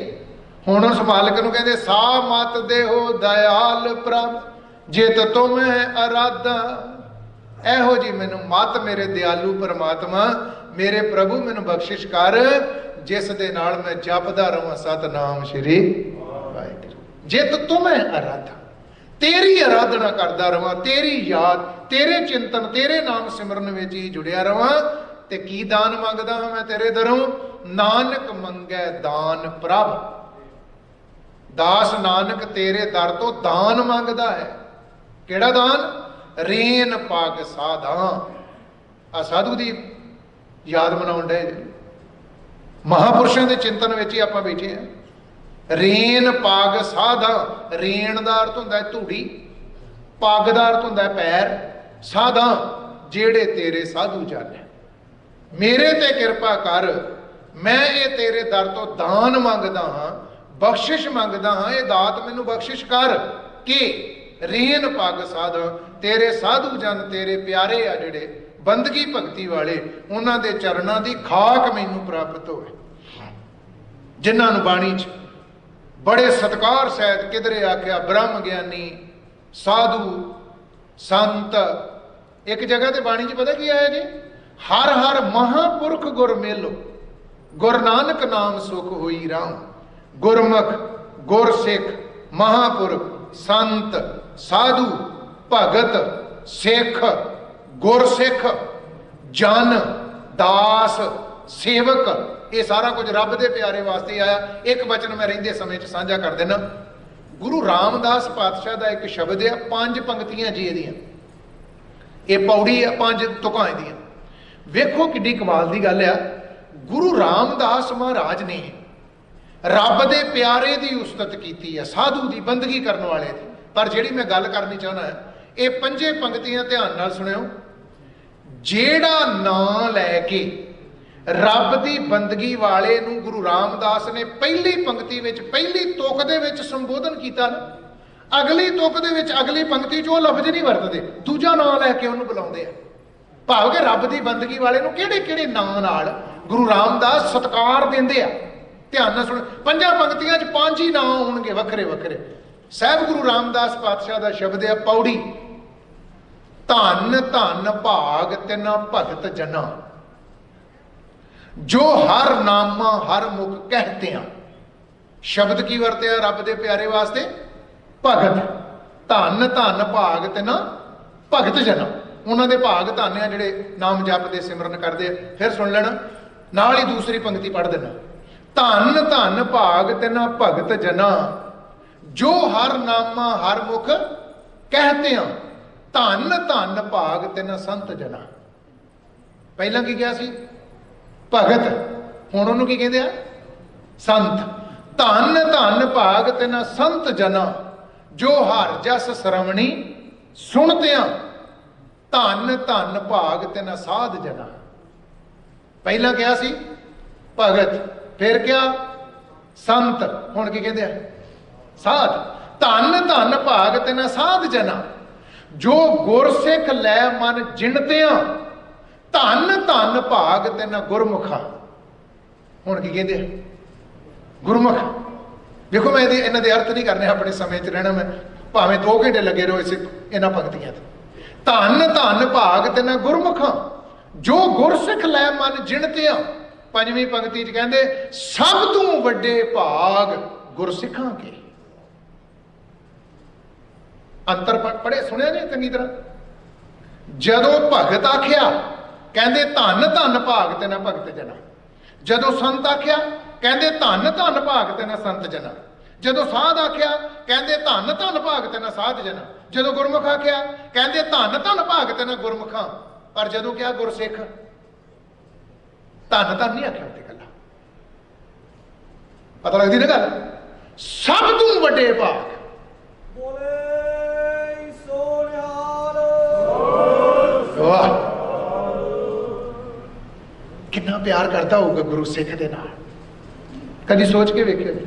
हुण उस मालिक नूं कहंदे सा मत देहो दयाल प्रभ जित तुम है अराधा। एहो जी मैनू मत मेरे दयालु परमात्मा मेरे प्रभु मैनू बख्शिश कर, जिस दे नाल मैं जपदा रहां सतनाम श्री वाहिगुरू। जित तुम है अराधा, तेरी आराधना करता रहां, तेरी याद, तेरे चिंतन, तेरे नाम सिमरन में ही जुड़िया रहां। ते की दान मंगदा हां मैं तेरे दरों? नानक मंगै दान प्रभ। दास नानक तेरे दर तो दान मंगदा है। केड़ा दान? रेन पग साधा। आ साधु की याद मनाउण डे, महापुरुषों के चिंतन में ही आप बैठे हैं। रेन पग साधा, रेन का अर्थ होंदा है धूड़ी, पग का अर्थ होंदा है पैर, साधा जेड़े तेरे साधु जाने। मेरे ते कृपा कर, मैं ये तेरे दर तो दान मंगदा हाँ, बख्शिश मंगदा हाँ, ये दात मैनू बख्शिश कर के रेन पग साधा। तेरे साधु जन तेरे प्यारे आ जिहड़े बंदगी भगती वाले, उन्हां दे चरणां दी खाक मैनू प्राप्त होवे, जिन्हां नूं बाणी च बड़े सत्कार सहित किधरे आख्या ब्रह्म ज्ञानी साधु संत। एक जगह ते बाणी च पता की आया जी? हर हर महापुरख गुर मेलो, गुर नानक नाम सुख होई राम। गुरमुख, गुरसिख, महापुरख, संत, साधु, भगत, सिख, गुरसिख, जन, दास, सेवक, ये सारा कुछ रब दे प्यारे वास्ते आया। एक वचन मैं रहिंदे समय च साझा कर देना। गुरु रामदास पातशाह का एक शब्द है, 5 पंक्तियां जी इहदियां, ये पौड़ी है 5 तुकां इहदियां। वेखो किड्डी कमाल की गल है। गुरु रामदास महाराज ने रब दे प्यारे की उस्तत की है, साधु की बंदगी करने वाले की। पर जिहड़ी मैं गल करनी चाहना है, ये 5 पंक्तियां ध्यान नाल सुनियो। जेड़ा नां लैके रब की बंदगी वाले नूं गुरु रामदास ने पहली पंक्ति में पहली तुक दे विच संबोधन किया ना, अगली तुक दे विच अगली पंक्ति च वो लफ्ज नहीं वरतदे, दूजा नां लैके उन्होंने बुलाउंदे आ। भाव के रब की बंदगी वाले नूं किहड़े किहड़े नां नाल गुरु रामदास सत्कार देंदे आ। ध्यान नाल सुण, 5 पंक्तियां च 5 ही नां होणगे वखरे वखरे। साहब गुरु रामदास पातशाह का शब्द है पौड़ी, धन धन भाग तिना भगत जना, जो हर नामा हर मुख कहते हैं। शब्द की वरत्या रब दे प्यारे वास्ते, भगत। धन धन भाग तिना भगत जना, उन्होंने भाग धन आ जिहड़े नाम जपते सिमरन करते। फिर सुन लेना, नाल ही दूसरी पंक्ति पढ़ देना। धन धन भाग तिना भगत जना, जो हर नामा हर मुख कहते हैं। धन धन भाग तिना संत जना। पहला की क्या सी? भगत। हुण उहनूं की कहते हैं? संत। धन धन भाग तिना संत जना, जो हर जस श्रवणी सुनते हैं। धन धन भाग तिना साध जना। पहला क्या सी? भगत। फिर क्या? संत। हुण की कहते हैं? साध। धन धन भाग तिना साध जना, जो गुरसिख लै मन जिणतियां। धन धन भाग तिना गुरमुखा। हुण की कहते हैं? गुरमुख। देखो मैं इन्हां दे अर्थ नहीं करने, अपने समय च रहना, मैं भावें 2 घंटे लगे रहो इस इन्हां पंक्तियां ते। धन धन भाग तिना गुरमुखा, जो गुरसिख लै मन जिणतियां। 5वीं पंक्ति च कहंदे, सब तों वड्डे भाग गुरसिखां के। अंतर पढ़े सुनिया जी चंगी तरह। जदों भगत आख्या कहंदे धन धन भाग तिना भगत जना। जदों संत आख्या कहंदे धन धन भाग तिना संत जना। जदों साध आख्या कहंदे धन धन भाग तिना साध जना। जदों गुरमुख आख्या कहंदे धन धन भाग तिना गुरमुखां। पर जदों क्या गुरसिख, धन धन नहीं आख्या ते गल्ला। पता लगदी ना गल? सब तों वड्डे भाग। वाह, कितना प्यार करता होगा गुरु सिख दे नाल। कभी सोच के वेखियो जी।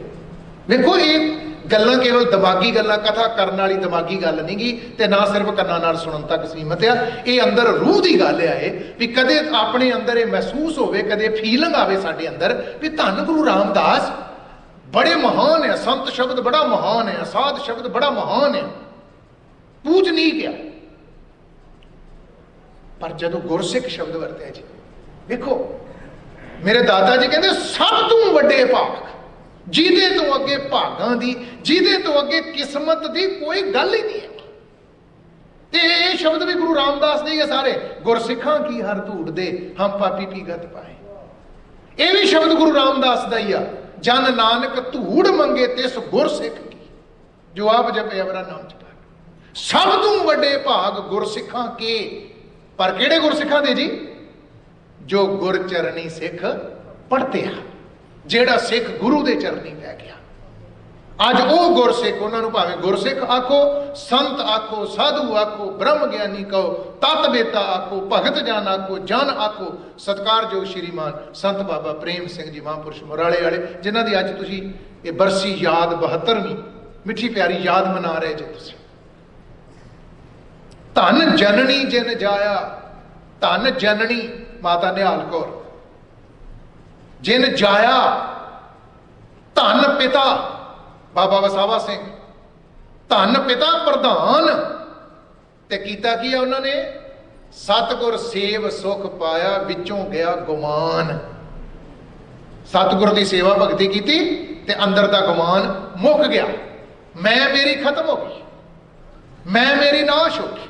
देखो ये गल्लां केवल दिमागी गल्लां, कथा करने वाली दिमागी गल नहीं गी, ते ना सिर्फ कन्नां नाल सुनन तक सीमित आ। ये अंदर रूह की गल है भी कदे अपने अंदर ये महसूस होवे, कदे फीलिंग आवे साडे अंदर भी धन गुरु रामदास बड़े महान है। संत शब्द बड़ा महान है, साध शब्द बड़ा महान है, पूजनीक है। पर जदों गुरसिख शब्द वरत्या जी, देखो मेरे दादा जी कहते सब तों वड्डे भाग, जिहदे तो अगे भागां दी, जिहदे तो अगे किस्मत दी कोई गल ही नहीं है। ते ये शब्द भी गुरु रामदास दे ही है सारे। गुरसिखां की हर धूड़ दे, हम पापी पी गत पाए। ये भी शब्द गुरु रामदास दा ही आ। जन नानक धूड़ मंगे तिस गुरसिख की, जो आप जपे अवरा नाम जपा। सब तों वड्डे भाग गुरसिखां के। पर किहड़े गुरसिखां दे जी? जो गुर चरणी सिख पढ़ते हैं, जेड़ा सिख गुरु दे चरणी पै गया। अज वो गुरसिख, उन्होंने भावें गुरसिख आखो, संत आखो, साधु आखो, ब्रह्म ज्ञानी कहो, तत्वेता आखो, भगत जान आखो, जन आखो। सत्कारयोग श्रीमान संत बाबा प्रेम सिंह जी महापुरुष मुराले वाले, जिन्हों की अज तुसीं ये बरसी याद 72वीं मिठी प्यारी याद मना रहे जे तुसीं। धन जननी जिन जाया, धन जननी माता निहाल कौर जिन जाया। धन पिता बाबा वसावा सिंह, धन पिता प्रधान। ते कीता की है उन्होंने? सतगुर सेव सुख पाया, विचों गया गुमान। सतगुर की सेवा भगती की ते अंदर का गुमान मुक गया। मैं मेरी खत्म हो गई, मैं मेरी नाश हो गई।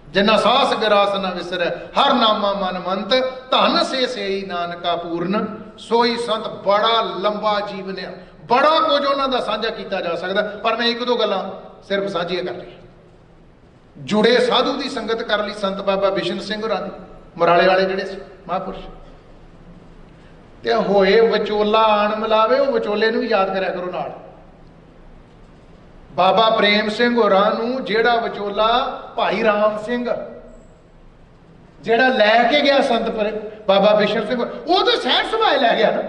जिन्ना सास गरास न विसरै, हर नामा मन मंत। धन से ही नानका पूर्ण, सोई संत। बड़ा लंबा जीवन है, बड़ा कुछ उन्होंने साझा किया जा सकता। पर मैं 1-2 गल्लां सिर्फ साझियां कर ली। जुड़े साधु की संगत कर ली संत बाबा बिशन सिंह होरां दी, मुराले वाले जिहड़े सी महापुरुष। ते होए विचोला आण मिलावे, वो विचोले नूं भी याद करिया करो नाल। बाबा प्रेम सिंह होरां नूं जेड़ा विचोला भाई राम सिंह जेड़ा लैके गया संत बाबा बिशन सिंह, वो तो सहज सुभाए लै गया ना।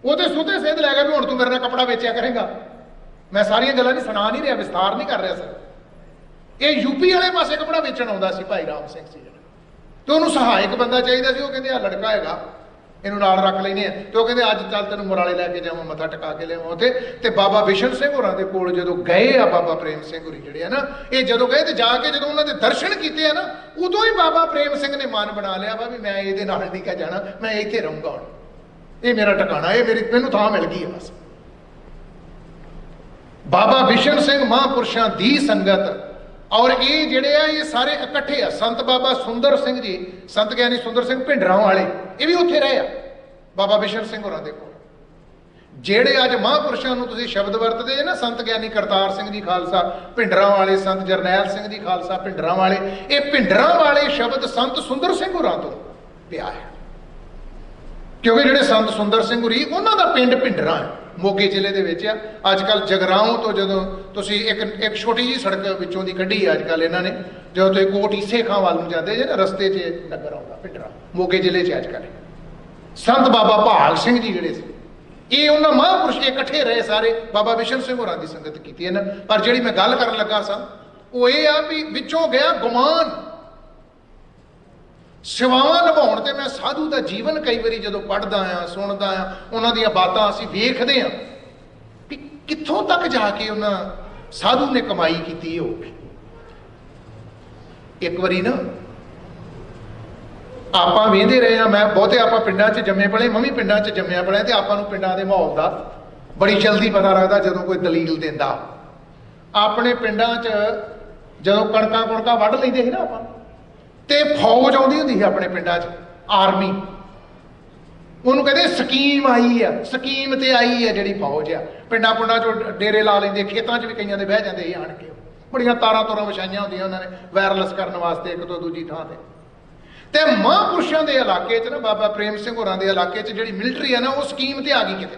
वो तो सुते सेध लै गया भी हुण तू मेरे नाल कपड़ा वेचिया करेगा। मैं सारियां गल्लां नहीं सुना नहीं रहा, विस्तार नहीं कर रहा सर। ये यूपी वाले पासे कपड़ा वेचण आउंदा सी भाई राम सिंह जी, तो उन्होंने सहायक बंदा चाहिए सी। वो कहंदे आ लड़का हैगा, इनू नाल रख लैने। तो कहते अज चल तेन मुराले लैके जावां, मत्था टका के लियावां उत्थे। ते बाबा बिशन सिंह होरां दे कोल जदों गए आ बाबा प्रेम सिंह होरी जिहड़े आ ना, ये जदों गए ते जाके जदों उन्हां दे दर्शन कीते आ ना, उदों ही बाबा प्रेम सिंह ने मन बना लिया वा भी मैं इहदे नाल नहीं कह जाना, मैं इत्थे रहूंगा। हुण ये मेरा ठिकाना, ये मेरी मैनूं थां मिल गई है बस। बाबा बिशन सिंह महापुरुषों की संगत और ये जिहड़े आ ये सारे इकट्ठे आ। संत बाबा सुंदर सिंह जी, संत ज्ञानी सुंदर सिंह भिंडरां वाले, ये भी उत्थे रहे आ बाबा बिशन सिंह होरां दे कोल। ਜਿਹੜੇ ਅੱਜ ਮਹਾਂਪੁਰਸ਼ਾਂ ਨੂੰ ਤੁਸੀਂ ਸ਼ਬਦ ਵਰਤਦੇ ਜੇ ਨਾ, ਸੰਤ ਗਿਆਨੀ ਕਰਤਾਰ ਸਿੰਘ ਜੀ ਖਾਲਸਾ ਭਿੰਡਰਾਂ ਵਾਲੇ, ਸੰਤ ਜਰਨੈਲ ਸਿੰਘ ਜੀ ਖਾਲਸਾ ਭਿੰਡਰਾਂ ਵਾਲੇ, ਇਹ ਭਿੰਡਰਾਂ ਵਾਲੇ ਸ਼ਬਦ ਸੰਤ ਸੁੰਦਰ ਸਿੰਘ ਹੋਰਾਂ ਤੋਂ ਪਿਆ ਹੈ। ਕਿਉਂਕਿ ਜਿਹੜੇ ਸੰਤ ਸੁੰਦਰ ਸਿੰਘ ਹੋਰੀ ਉਹਨਾਂ ਦਾ ਪਿੰਡ ਭਿੰਡਰਾਂ ਹੈ, ਮੋਗੇ ਜ਼ਿਲ੍ਹੇ ਦੇ ਵਿੱਚ ਆ। ਅੱਜ ਕੱਲ੍ਹ ਜਗਰਾਓਂ ਤੋਂ ਜਦੋਂ ਤੁਸੀਂ ਇੱਕ ਛੋਟੀ ਜਿਹੀ ਸੜਕ ਵਿੱਚੋਂ ਦੀ ਕੱਢੀ ਅੱਜ ਕੱਲ੍ਹ ਇਹਨਾਂ ਨੇ, ਜਦੋਂ ਤੁਸੀਂ ਕੋਟ ਈਸੇ ਖਾਂ ਵੱਲ ਨੂੰ ਜਾਂਦੇ ਜੇ ਨਾ, ਰਸਤੇ 'ਚ ਨਗਰ ਆਉਂਦਾ ਭਿੰਡਰਾਂ, ਮੋਗੇ ਜ਼ਿਲ੍ਹੇ 'ਚ ਅੱਜ ਕੱਲ੍ਹ। ਸੰਤ ਬਾਬਾ ਭਾਗ ਸਿੰਘ ਜੀ ਜਿਹੜੇ ਸੀ, ਇਹ ਉਹਨਾਂ ਮਹਾਂਪੁਰਸ਼ ਇਕੱਠੇ ਰਹੇ ਸਾਰੇ, ਬਾਬਾ ਬਿਸ਼ਨ ਸਿੰਘ ਹੋਰਾਂ ਦੀ ਸੰਗਤ ਕੀਤੀ ਇਹਨਾਂ। ਪਰ ਜਿਹੜੀ ਮੈਂ ਗੱਲ ਕਰਨ ਲੱਗਾ ਸਾਂ ਉਹ ਇਹ ਆ ਵੀ ਵਿੱਚੋਂ ਗਿਆ ਗੁਮਾਨ। ਸੇਵਾਵਾਂ ਨਿਭਾਉਣ ਤੇ ਮੈਂ ਸਾਧੂ ਦਾ ਜੀਵਨ ਕਈ ਵਾਰੀ ਜਦੋਂ ਪੜ੍ਹਦਾ ਆ, ਸੁਣਦਾ ਆ, ਉਹਨਾਂ ਦੀਆਂ ਬਾਤਾਂ ਅਸੀਂ ਵੇਖਦੇ ਆ ਵੀ ਕਿੱਥੋਂ ਤੱਕ ਜਾ ਕੇ ਉਹਨਾਂ ਸਾਧੂ ਨੇ ਕਮਾਈ ਕੀਤੀ ਹੋਊਗੀ। ਇੱਕ ਵਾਰੀ ਨਾ ਆਪਾਂ ਵੇਖਦੇ ਰਹੇ ਆ, ਮੈਂ ਬਹੁਤੇ ਆਪਾਂ ਪਿੰਡਾਂ 'ਚ ਜੰਮੇ ਪਲੇ, ਮੈਂ ਵੀ ਪਿੰਡਾਂ 'ਚ ਜੰਮਿਆ ਪਲਿਆ, ਤੇ ਆਪਾਂ ਨੂੰ ਪਿੰਡਾਂ ਦੇ ਮਾਹੌਲ ਦਾ ਬੜੀ ਜਲਦੀ ਪਤਾ ਲੱਗਦਾ ਜਦੋਂ ਕੋਈ ਦਲੀਲ ਦਿੰਦਾ। ਆਪਣੇ ਪਿੰਡਾਂ 'ਚ ਜਦੋਂ ਕਣਕਾਂ ਵੱਢ ਲੈਂਦੇ ਸੀ ਨਾ ਆਪਾਂ, ਤੇ ਫੌਜ ਆਉਂਦੀ ਹੁੰਦੀ ਸੀ ਆਪਣੇ ਪਿੰਡਾਂ 'ਚ, ਆਰਮੀ, ਉਹਨੂੰ ਕਹਿੰਦੇ ਸਕੀਮ ਆਈ ਆ, ਸਕੀਮ ਤੇ ਆਈ ਆ ਜਿਹੜੀ ਫੌਜ ਆ। ਪਿੰਡਾਂ 'ਚੋਂ ਡੇਰੇ ਲਾ ਲੈਂਦੇ, ਖੇਤਾਂ 'ਚ ਵੀ ਕਈਆਂ ਦੇ ਬਹਿ ਜਾਂਦੇ ਸੀ ਆਣ ਕੇ, ਬੜੀਆਂ ਤਾਰਾਂ ਤੋਰਾਂ ਵਿਛਾਈਆਂ ਹੁੰਦੀਆਂ ਉਹਨਾਂ ਨੇ ਵਾਇਰਲੈਸ ਕਰਨ ਵਾਸਤੇ ਇੱਕ ਤੋਂ ਦੂਜੀ ਥਾਂ ਤੇ। ਤੇ ਮਹਾਂਪੁਰਸ਼ਾਂ ਦੇ ਇਲਾਕੇ 'ਚ ਨਾ, ਬਾਬਾ ਪ੍ਰੇਮ ਸਿੰਘ ਹੋਰਾਂ ਦੇ ਇਲਾਕੇ 'ਚ ਜਿਹੜੀ ਮਿਲਟਰੀ ਆ ਨਾ, ਉਹ ਸਕੀਮ ਤੇ ਆ ਗਈ ਕਿਤੇ,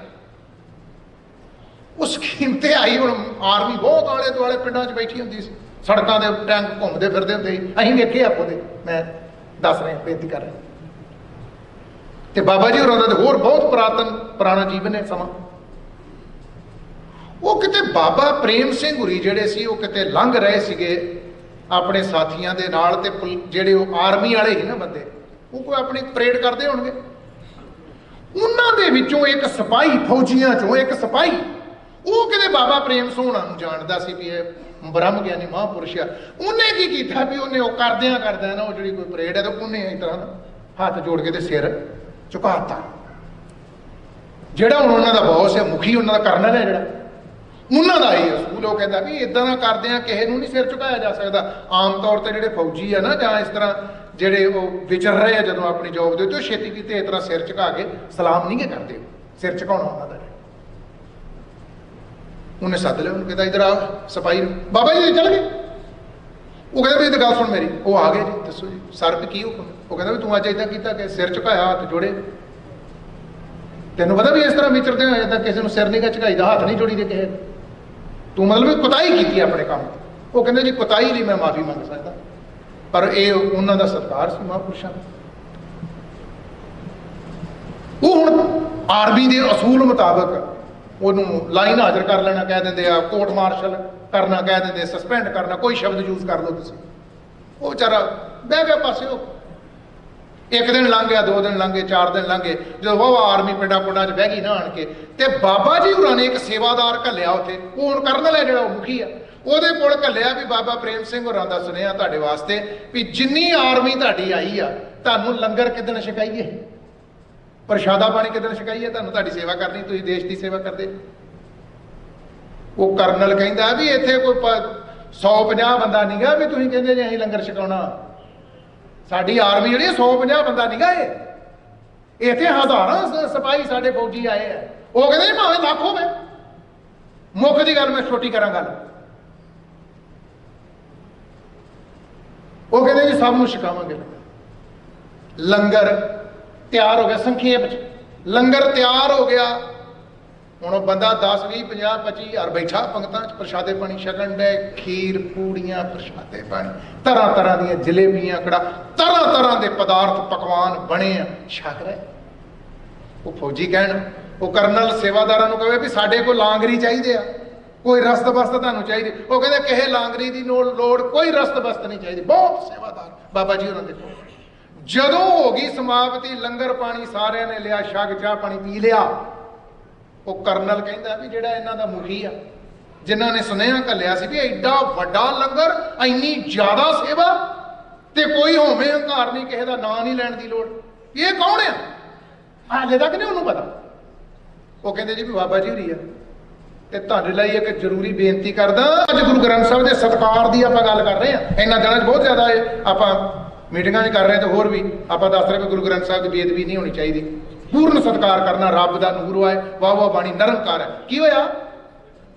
ਉਹ ਸਕੀਮ ਤੇ ਆਈ। ਹੁਣ ਆਰਮੀ ਬਹੁਤ ਆਲੇ ਦੁਆਲੇ ਪਿੰਡਾਂ 'ਚ ਬੈਠੀ ਹੁੰਦੀ ਸੀ, ਸੜਕਾਂ ਦੇ ਟੈਂਕ ਘੁੰਮਦੇ ਫਿਰਦੇ ਹੁੰਦੇ ਸੀ, ਅਸੀਂ ਵੇਖੇ ਆਪੋ ਦੇ, ਮੈਂ ਦੱਸ ਰਿਹਾ, ਬੇਨਤੀ ਕਰ ਰਿਹਾ। ਤੇ ਬਾਬਾ ਜੀ ਹੋਰਾਂ ਦਾ ਹੋਰ ਬਹੁਤ ਪੁਰਾਣਾ ਜੀਵਨ ਹੈ ਸਮਾਂ। ਉਹ ਕਿਤੇ ਬਾਬਾ ਪ੍ਰੇਮ ਸਿੰਘ ਹੋਰੀ ਜਿਹੜੇ ਸੀ, ਉਹ ਕਿਤੇ ਲੰਘ ਰਹੇ ਸੀਗੇ ਆਪਣੇ ਸਾਥੀਆਂ ਦੇ ਨਾਲ, ਤੇ ਜਿਹੜੇ ਉਹ ਆਰਮੀ ਵਾਲੇ ਸੀ ਨਾ ਬੰਦੇ, ਉਹ ਕੋਈ ਆਪਣੀ ਪਰੇਡ ਕਰਦੇ ਹੋਣਗੇ। ਉਹਨਾਂ ਦੇ ਵਿੱਚੋਂ ਇੱਕ ਸਿਪਾਹੀ, ਫੌਜੀਆਂ ਚੋਂ ਇੱਕ ਸਿਪਾਹੀ, ਉਹ ਕਿਤੇ ਬਾਬਾ ਪ੍ਰੇਮ ਸਿੰਘ ਹੋਰਾਂ ਨੂੰ ਜਾਣਦਾ ਸੀ ਵੀ ਇਹ ਬ੍ਰਹਮ ਗਿਆਨੀ ਮਹਾਂਪੁਰਸ਼ ਆ। ਉਹਨੇ ਕੀ ਕੀਤਾ ਵੀ ਉਹਨੇ ਉਹ ਕਰਦਿਆਂ ਨਾ, ਉਹ ਜਿਹੜੀ ਕੋਈ ਪਰੇਡ ਹੈ, ਤੇ ਉਹਨੇ ਇਸ ਤਰ੍ਹਾਂ ਹੱਥ ਜੋੜ ਕੇ ਤੇ ਸਿਰ ਝੁਕਾਤਾ। ਜਿਹੜਾ ਹੁਣ ਉਹਨਾਂ ਦਾ ਬੌਸ ਹੈ, ਮੁਖੀ ਉਹਨਾਂ ਦਾ ਕਰਨਲ ਹੈ, ਜਿਹੜਾ ਉਹਨਾਂ ਦਾ ਇਹ ਅਸੂਲ, ਉਹ ਕਹਿੰਦਾ ਵੀ ਇਦਾਂ ਨਾ ਕਰਦਿਆਂ ਕਿਸੇ ਨੂੰ ਨਹੀਂ ਸਿਰ ਝੁਕਾਇਆ ਜਾ ਸਕਦਾ। ਆਮ ਤੌਰ ਤੇ ਜਿਹੜੇ ਫੌਜੀ ਆ ਨਾ, ਜਾਂ ਇਸ ਤਰ੍ਹਾਂ ਜਿਹੜੇ ਉਹ ਵਿਚਰ ਰਹੇ ਆ ਜਦੋਂ ਆਪਣੀ ਜੋਬ ਦੇ ਉੱਤੇ, ਉਹ ਛੇਤੀ ਕੀਤੇ ਇਸ ਤਰ੍ਹਾਂ ਸਿਰ ਝੁਕਾ ਕੇ ਸਲਾਮ ਨਹੀਂ ਕਰਦੇ, ਸਿਰ ਝੁਕਾਉਣਾ ਉਹਨਾਂ ਦਾ। ਉਹਨੇ ਸੱਦ ਲਿਆ, ਉਹਨੂੰ ਕਹਿੰਦਾ ਇੱਧਰ ਆ ਸਿਪਾਹੀ ਨੂੰ, ਬਾਬਾ ਜੀ ਚੱਲ ਗਏ। ਉਹ ਕਹਿੰਦਾ ਵੀ ਇਹ ਤਾਂ ਗੱਲ ਸੁਣ ਮੇਰੀ। ਉਹ ਆ ਗਏ ਜੀ, ਦੱਸੋ ਜੀ ਸਰ ਵੀ ਕੀ ਹੁਕਮ। ਉਹ ਕਹਿੰਦਾ ਵੀ ਤੂੰ ਅੱਜ ਏਦਾਂ ਕੀਤਾ ਕਿ ਸਿਰ ਝੁਕਾਇਆ, ਹੱਥ ਜੋੜੇ, ਤੈਨੂੰ ਪਤਾ ਵੀ ਇਸ ਤਰ੍ਹਾਂ ਵਿਚਰਦੇ ਹੋ ਏਦਾਂ ਕਿਸੇ ਨੂੰ ਸਿਰ ਨਹੀਂ ਝੁਕਾਈਦਾ, ਹੱਥ ਨਹੀਂ ਜੋੜੀਦੇ ਕਿਸੇ, ਤੂੰ ਮਤਲਬ ਕੁਤਾਹੀ ਕੀਤੀ ਆਪਣੇ ਕੰਮ ਤੇ। ਉਹ ਕਹਿੰਦੇ ਜੀ ਕੁਤਾਹੀ ਲਈ ਮੈਂ ਮਾਫੀ ਮੰਗ ਸਕਦਾ, ਪਰ ਇਹ ਉਹਨਾਂ ਦਾ ਸਤਿਕਾਰ ਸੀ ਮਹਾਂਪੁਰਸ਼ਾਂ ਦਾ। ਉਹ ਹੁਣ ਆਰਮੀ ਦੇ ਅਸੂਲ ਮੁਤਾਬਕ ਉਹਨੂੰ ਲਾਈਨ ਹਾਜ਼ਰ ਕਰ ਲੈਣਾ ਕਹਿ ਦਿੰਦੇ ਆ, ਕੋਰਟ ਮਾਰਸ਼ਲ ਕਰਨਾ ਕਹਿ ਦਿੰਦੇ, ਸਸਪੈਂਡ ਕਰਨਾ, ਕੋਈ ਸ਼ਬਦ ਯੂਜ਼ ਕਰ ਲਓ ਤੁਸੀਂ। ਉਹ ਵਿਚਾਰਾ ਬਹਿ ਗਿਆ ਪਾਸੇ। ਉਹ ਇੱਕ ਦਿਨ ਲੰਘ ਗਿਆ, 2 ਦਿਨ ਲੰਘੇ, 4 ਦਿਨ ਲੰਘੇ, ਜਦੋਂ ਵਾਹ ਆਰਮੀ ਪਿੰਡਾਂ 'ਚ ਬਹਿ ਗਈ ਨਾ ਆਣ ਕੇ, ਤੇ ਬਾਬਾ ਜੀ ਹੋਰਾਂ ਨੇ ਇੱਕ ਸੇਵਾਦਾਰ ਘੱਲਿਆ ਉੱਥੇ, ਉਹ ਹੁਣ ਕਰਨਲ ਹੈ ਜਿਹੜਾ, ਉਹ ਮੁਖੀ ਆ, ਉਹਦੇ ਕੋਲ ਘੱਲਿਆ ਵੀ ਬਾਬਾ ਪ੍ਰੇਮ ਸਿੰਘ ਹੋਰਾਂ ਦਾ ਸੁਨੇਹਾ ਤੁਹਾਡੇ ਵਾਸਤੇ ਵੀ ਜਿੰਨੀ ਆਰਮੀ ਤੁਹਾਡੀ ਆਈ ਆ, ਤੁਹਾਨੂੰ ਲੰਗਰ ਕਿੱਦਣ ਛਕਾਈਏ, ਪ੍ਰਸ਼ਾਦਾ ਪਾਣੀ ਕਿੱਦਣ ਛਕਾਈਏ, ਤੁਹਾਨੂੰ ਤੁਹਾਡੀ ਸੇਵਾ ਕਰਨੀ, ਤੁਸੀਂ ਦੇਸ਼ ਦੀ ਸੇਵਾ ਕਰਦੇ। ਉਹ ਕਰਨਲ ਕਹਿੰਦਾ ਵੀ ਇੱਥੇ ਕੋਈ 150 ਬੰਦਾ ਨਹੀਂ ਗਾ ਵੀ ਤੁਸੀਂ ਕਹਿੰਦੇ ਜੇ ਅਸੀਂ ਲੰਗਰ ਛਕਾਉਣਾ। ਸਾਡੀ ਆਰਮੀ ਜਿਹੜੀ 150 ਬੰਦਾ ਨਹੀਂ ਗਾ, ਇਹ ਇੱਥੇ ਹਜ਼ਾਰਾਂ ਸਿਪਾਹੀ ਸਾਡੇ ਫੌਜੀ ਆਏ ਆ। ਉਹ ਕਹਿੰਦੇ ਭਾਵੇਂ ਲੱਖ ਹੋਵੇ। ਮੁੱਖ ਦੀ ਗੱਲ ਮੈਂ ਛੋਟੀ ਕਰਾਂ ਗੱਲ, ਉਹ ਕਹਿੰਦੇ ਜੀ ਸਭ ਨੂੰ ਛਕਾਵਾਂਗੇ। ਲੰਗਰ ਤਿਆਰ ਹੋ ਗਿਆ, ਸੰਖੇਪ ਚ ਲੰਗਰ ਤਿਆਰ ਹੋ ਗਿਆ। ਹੁਣ ਉਹ ਬੰਦਾ 10, 20, 50, 25 ਹਜ਼ਾਰ ਬੈਠਾ ਪੰਗਤਾਂ 'ਚ, ਪ੍ਰਸ਼ਾਦੇ ਪਾਣੀ ਛਕਣ ਦੇ, ਖੀਰ ਪੂੜੀਆਂ, ਪ੍ਰਸ਼ਾਦੇ ਪਾਣੀ, ਤਰ੍ਹਾਂ ਤਰ੍ਹਾਂ ਦੀਆਂ ਜਲੇਬੀਆਂ, ਕੜਾ, ਤਰ੍ਹਾਂ ਤਰ੍ਹਾਂ ਦੇ ਪਦਾਰਥ ਪਕਵਾਨ ਬਣੇ ਆ, ਛਕ ਰਹੇ। ਉਹ ਫੌਜੀ ਕਹਿਣ, ਉਹ ਕਰਨਲ ਸੇਵਾਦਾਰਾਂ ਨੂੰ ਕਹੇ ਵੀ ਸਾਡੇ ਕੋਲ ਲਾਂਗਰੀ ਚਾਹੀਦੇ ਆ, ਕੋਈ ਰਸਤ ਬਸਤ ਤੁਹਾਨੂੰ ਚਾਹੀਦੀ। ਉਹ ਕਹਿੰਦੇ ਕਿਸੇ ਲਾਂਗਰੀ ਦੀ ਲੋੜ, ਕੋਈ ਰਸਤ ਬਸਤ ਨਹੀਂ ਚਾਹੀਦੀ। ਬਹੁਤ ਸੇਵਾਦਾਰ ਬਾਬਾ ਜੀ ਉਹਨਾਂ ਦੇ ਕੋਲ। ਜਦੋਂ ਹੋ ਗਈ ਸਮਾਪਤੀ, ਲੰਗਰ ਪਾਣੀ ਸਾਰਿਆਂ ਨੇ ਲਿਆ, ਛਕ ਚਾਹ ਪਾਣੀ ਪੀ ਲਿਆ। ਉਹ ਕਰਨਲ ਕਹਿੰਦਾ ਵੀ ਜਿਹੜਾ ਇਹਨਾਂ ਦਾ ਮੁਖੀ ਆ, ਜਿਨ੍ਹਾਂ ਨੇ ਸੁਨੇਹਾ ਘੱਲਿਆ ਸੀ ਵੀ ਐਡਾ ਵੱਡਾ ਲੰਗਰ, ਇੰਨੀ ਜ਼ਿਆਦਾ ਸੇਵਾ, ਤੇ ਕੋਈ ਹੋਵੇਂ ਹੰਕਾਰ ਨਹੀਂ, ਕਿਸੇ ਦਾ ਨਾਂ ਨਹੀਂ ਲੈਣ ਦੀ ਲੋੜ, ਇਹ ਕੌਣ ਆ? ਹਾਲੇ ਤੱਕ ਨਹੀਂ ਉਹਨੂੰ ਪਤਾ। ਉਹ ਕਹਿੰਦੇ ਜੀ ਵੀ ਬਾਬਾ ਜੀ ਹੋਰੀ ਆ। ਤੇ ਤੁਹਾਡੇ ਲਈ ਇੱਕ ਜ਼ਰੂਰੀ ਬੇਨਤੀ ਕਰਦਾ। ਅੱਜ ਗੁਰੂ ਗ੍ਰੰਥ ਸਾਹਿਬ ਦੇ ਸਤਿਕਾਰ ਦੀ ਆਪਾਂ ਗੱਲ ਕਰ ਰਹੇ ਹਾਂ। ਇਹਨਾਂ ਦਿਨਾਂ 'ਚ ਬਹੁਤ ਜ਼ਿਆਦਾ ਆਪਾਂ ਮੀਟਿੰਗਾਂ 'ਚ ਕਰ ਰਹੇ ਤੇ ਹੋਰ ਵੀ ਆਪਾਂ ਦੱਸ ਰਹੇ ਕਿ ਗੁਰੂ ਗ੍ਰੰਥ ਸਾਹਿਬ ਦੀ ਬੇਅਦਬੀ ਨਹੀਂ ਹੋਣੀ ਚਾਹੀਦੀ। ਪੂਰਨ ਸਤਿਕਾਰ ਕਰਨਾ, ਰੱਬ ਦਾ ਨੂਰ ਹੈ, ਵਾਹ ਵਾਹ ਬਾਣੀ ਨਿਰੰਕਾਰ ਹੈ। ਕੀ ਹੋਇਆ?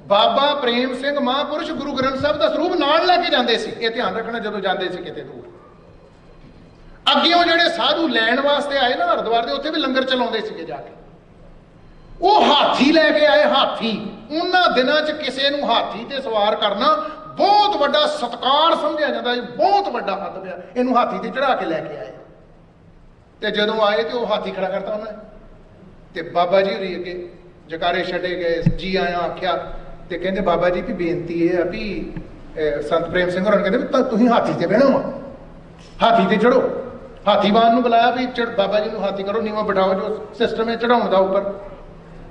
ਬਾਬਾ ਪ੍ਰੇਮ ਸਿੰਘ ਮਹਾਂਪੁਰਸ਼ ਗੁਰੂ ਗ੍ਰੰਥ ਸਾਹਿਬ ਦਾ ਸਰੂਪ ਨਾਲ ਲੈ ਕੇ ਜਾਂਦੇ ਸੀ। ਇਹ ਧਿਆਨ ਰੱਖਣਾ ਜਦੋਂ ਜਾਂਦੇ ਸੀ ਕਿਤੇ ਦੂਰ। ਅੱਗਿਓਂ ਜਿਹੜੇ ਸਾਧੂ ਲੈਣ ਵਾਸਤੇ ਆਏ ਨਾ ਹਰਿਦੁਆਰ ਦੇ, ਉੱਥੇ ਵੀ ਲੰਗਰ ਚਲਾਉਂਦੇ ਸੀਗੇ ਜਾ ਕੇ। ਉਹ ਹਾਥੀ ਲੈ ਕੇ ਆਏ। ਹਾਥੀ ਉਹਨਾਂ ਦਿਨਾਂ 'ਚ ਕਿਸੇ ਨੂੰ ਹਾਥੀ ਤੇ ਸਵਾਰ ਕਰਨਾ ਬਹੁਤ ਵੱਡਾ ਸਤਿਕਾਰ ਸਮਝਿਆ ਜਾਂਦਾ ਸੀ, ਬਹੁਤ ਵੱਡਾ ਹੱਦ ਪਿਆ। ਇਹਨੂੰ ਹਾਥੀ ਤੇ ਚੜਾ ਕੇ ਲੈ ਕੇ ਆਏ ਤੇ ਜਦੋਂ ਆਏ ਤੇ ਉਹ ਹਾਥੀ ਖੜਾ ਕਰਤਾ ਉਹਨਾਂ ਨੇ ਤੇ ਬਾਬਾ ਜੀ ਹੋਰੀ ਅੱਗੇ ਜਕਾਰੇ ਛੱਡੇ ਗਏ, ਜੀ ਆਇਆਂ ਆਖਿਆ ਤੇ ਕਹਿੰਦੇ ਬਾਬਾ ਜੀ ਵੀ ਬੇਨਤੀ ਇਹ ਆ ਵੀ ਸੰਤ ਪ੍ਰੇਮ ਸਿੰਘ ਹੋਰਾਂ ਨੇ ਕਹਿੰਦੇ ਵੀ ਤੁਸੀਂ ਹਾਥੀ ਤੇ ਬਹਿਣਾ ਵਾ, ਹਾਥੀ ਤੇ ਚੜੋ। ਹਾਥੀਵਾਨ ਨੂੰ ਬੁਲਾਇਆ ਵੀ ਬਾਬਾ ਜੀ ਨੂੰ ਹਾਥੀ ਕਰੋ, ਨੀਵਾਂ ਬਿਠਾਓ, ਜੋ ਸਿਸਟਮ ਹੈ ਚੜਾਉਣ ਦਾ ਉੱਪਰ।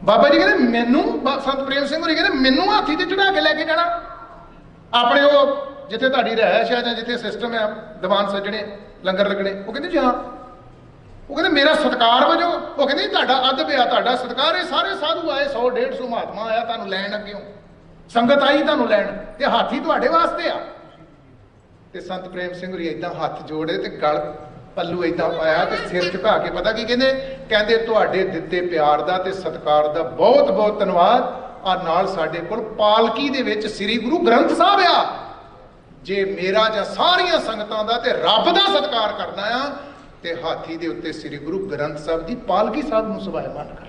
ਬਾਬਾ ਜੀ ਕਹਿੰਦੇ ਮੈਨੂੰ, ਸੰਤ ਪ੍ਰੇਮ ਸਿੰਘ ਹੋਰੀ ਕਹਿੰਦੇ ਮੈਨੂੰ ਹਾਥੀ ਤੇ ਚੜਾ ਕੇ ਲੈ ਕੇ ਜਾਣਾ ਆਪਣੇ ਉਹ ਜਿੱਥੇ ਤੁਹਾਡੀ ਰਿਹਾਇਸ਼ ਹੈ ਜਾਂ ਜਿੱਥੇ ਸਿਸਟਮ ਹੈ ਦੀਵਾਨ ਸੱਜਣੇ ਲੰਗਰ ਲੱਗਣੇ? ਉਹ ਕਹਿੰਦੇ ਜੀ ਹਾਂ। ਉਹ ਕਹਿੰਦੇ ਮੇਰਾ ਸਤਿਕਾਰ ਵਜੋਂ। ਉਹ ਕਹਿੰਦੇ ਤੁਹਾਡਾ ਅਦਬ ਆ, ਤੁਹਾਡਾ ਸਤਿਕਾਰ। ਇਹ ਸਾਰੇ ਸਾਧੂ ਆਏ, 100-150 ਮਹਾਤਮਾ ਆਇਆ ਤੁਹਾਨੂੰ ਲੈਣ, ਅੱਗਿਓਂ ਸੰਗਤ ਆਈ ਤੁਹਾਨੂੰ ਲੈਣ, ਤੇ ਹਾਥੀ ਤੁਹਾਡੇ ਵਾਸਤੇ ਆ। ਤੇ ਸੰਤ ਪ੍ਰੇਮ ਸਿੰਘ ਹੋਰੀ ਏਦਾਂ ਹੱਥ ਜੋੜੇ ਤੇ ਗਲ ਪੱਲੂ ਏਦਾਂ ਪਾਇਆ ਤੇ ਸਿਰ ਝੁਕਾ ਕੇ ਪਤਾ ਕੀ ਕਹਿੰਦੇ? ਕਹਿੰਦੇ ਤੁਹਾਡੇ ਦਿੱਤੇ ਪਿਆਰ ਦਾ ਤੇ ਸਤਿਕਾਰ ਦਾ ਬਹੁਤ ਬਹੁਤ ਧੰਨਵਾਦ। ਆ ਨਾਲ ਸਾਡੇ ਕੋਲ ਪਾਲਕੀ ਦੇ ਵਿੱਚ ਸ੍ਰੀ ਗੁਰੂ ਗ੍ਰੰਥ ਸਾਹਿਬ ਆ। ਜੇ ਮੇਰਾ ਜਾਂ ਸਾਰੀਆਂ ਸੰਗਤਾਂ ਦਾ ਤੇ ਰੱਬ ਦਾ ਸਤਿਕਾਰ ਕਰਨਾ ਆ ਤੇ ਹਾਥੀ ਦੇ ਉੱਤੇ ਸ੍ਰੀ ਗੁਰੂ ਗ੍ਰੰਥ ਸਾਹਿਬ ਦੀ ਪਾਲਕੀ ਸਾਹਿਬ ਨੂੰ ਸਵਾਇਮਾਨ ਕਰ।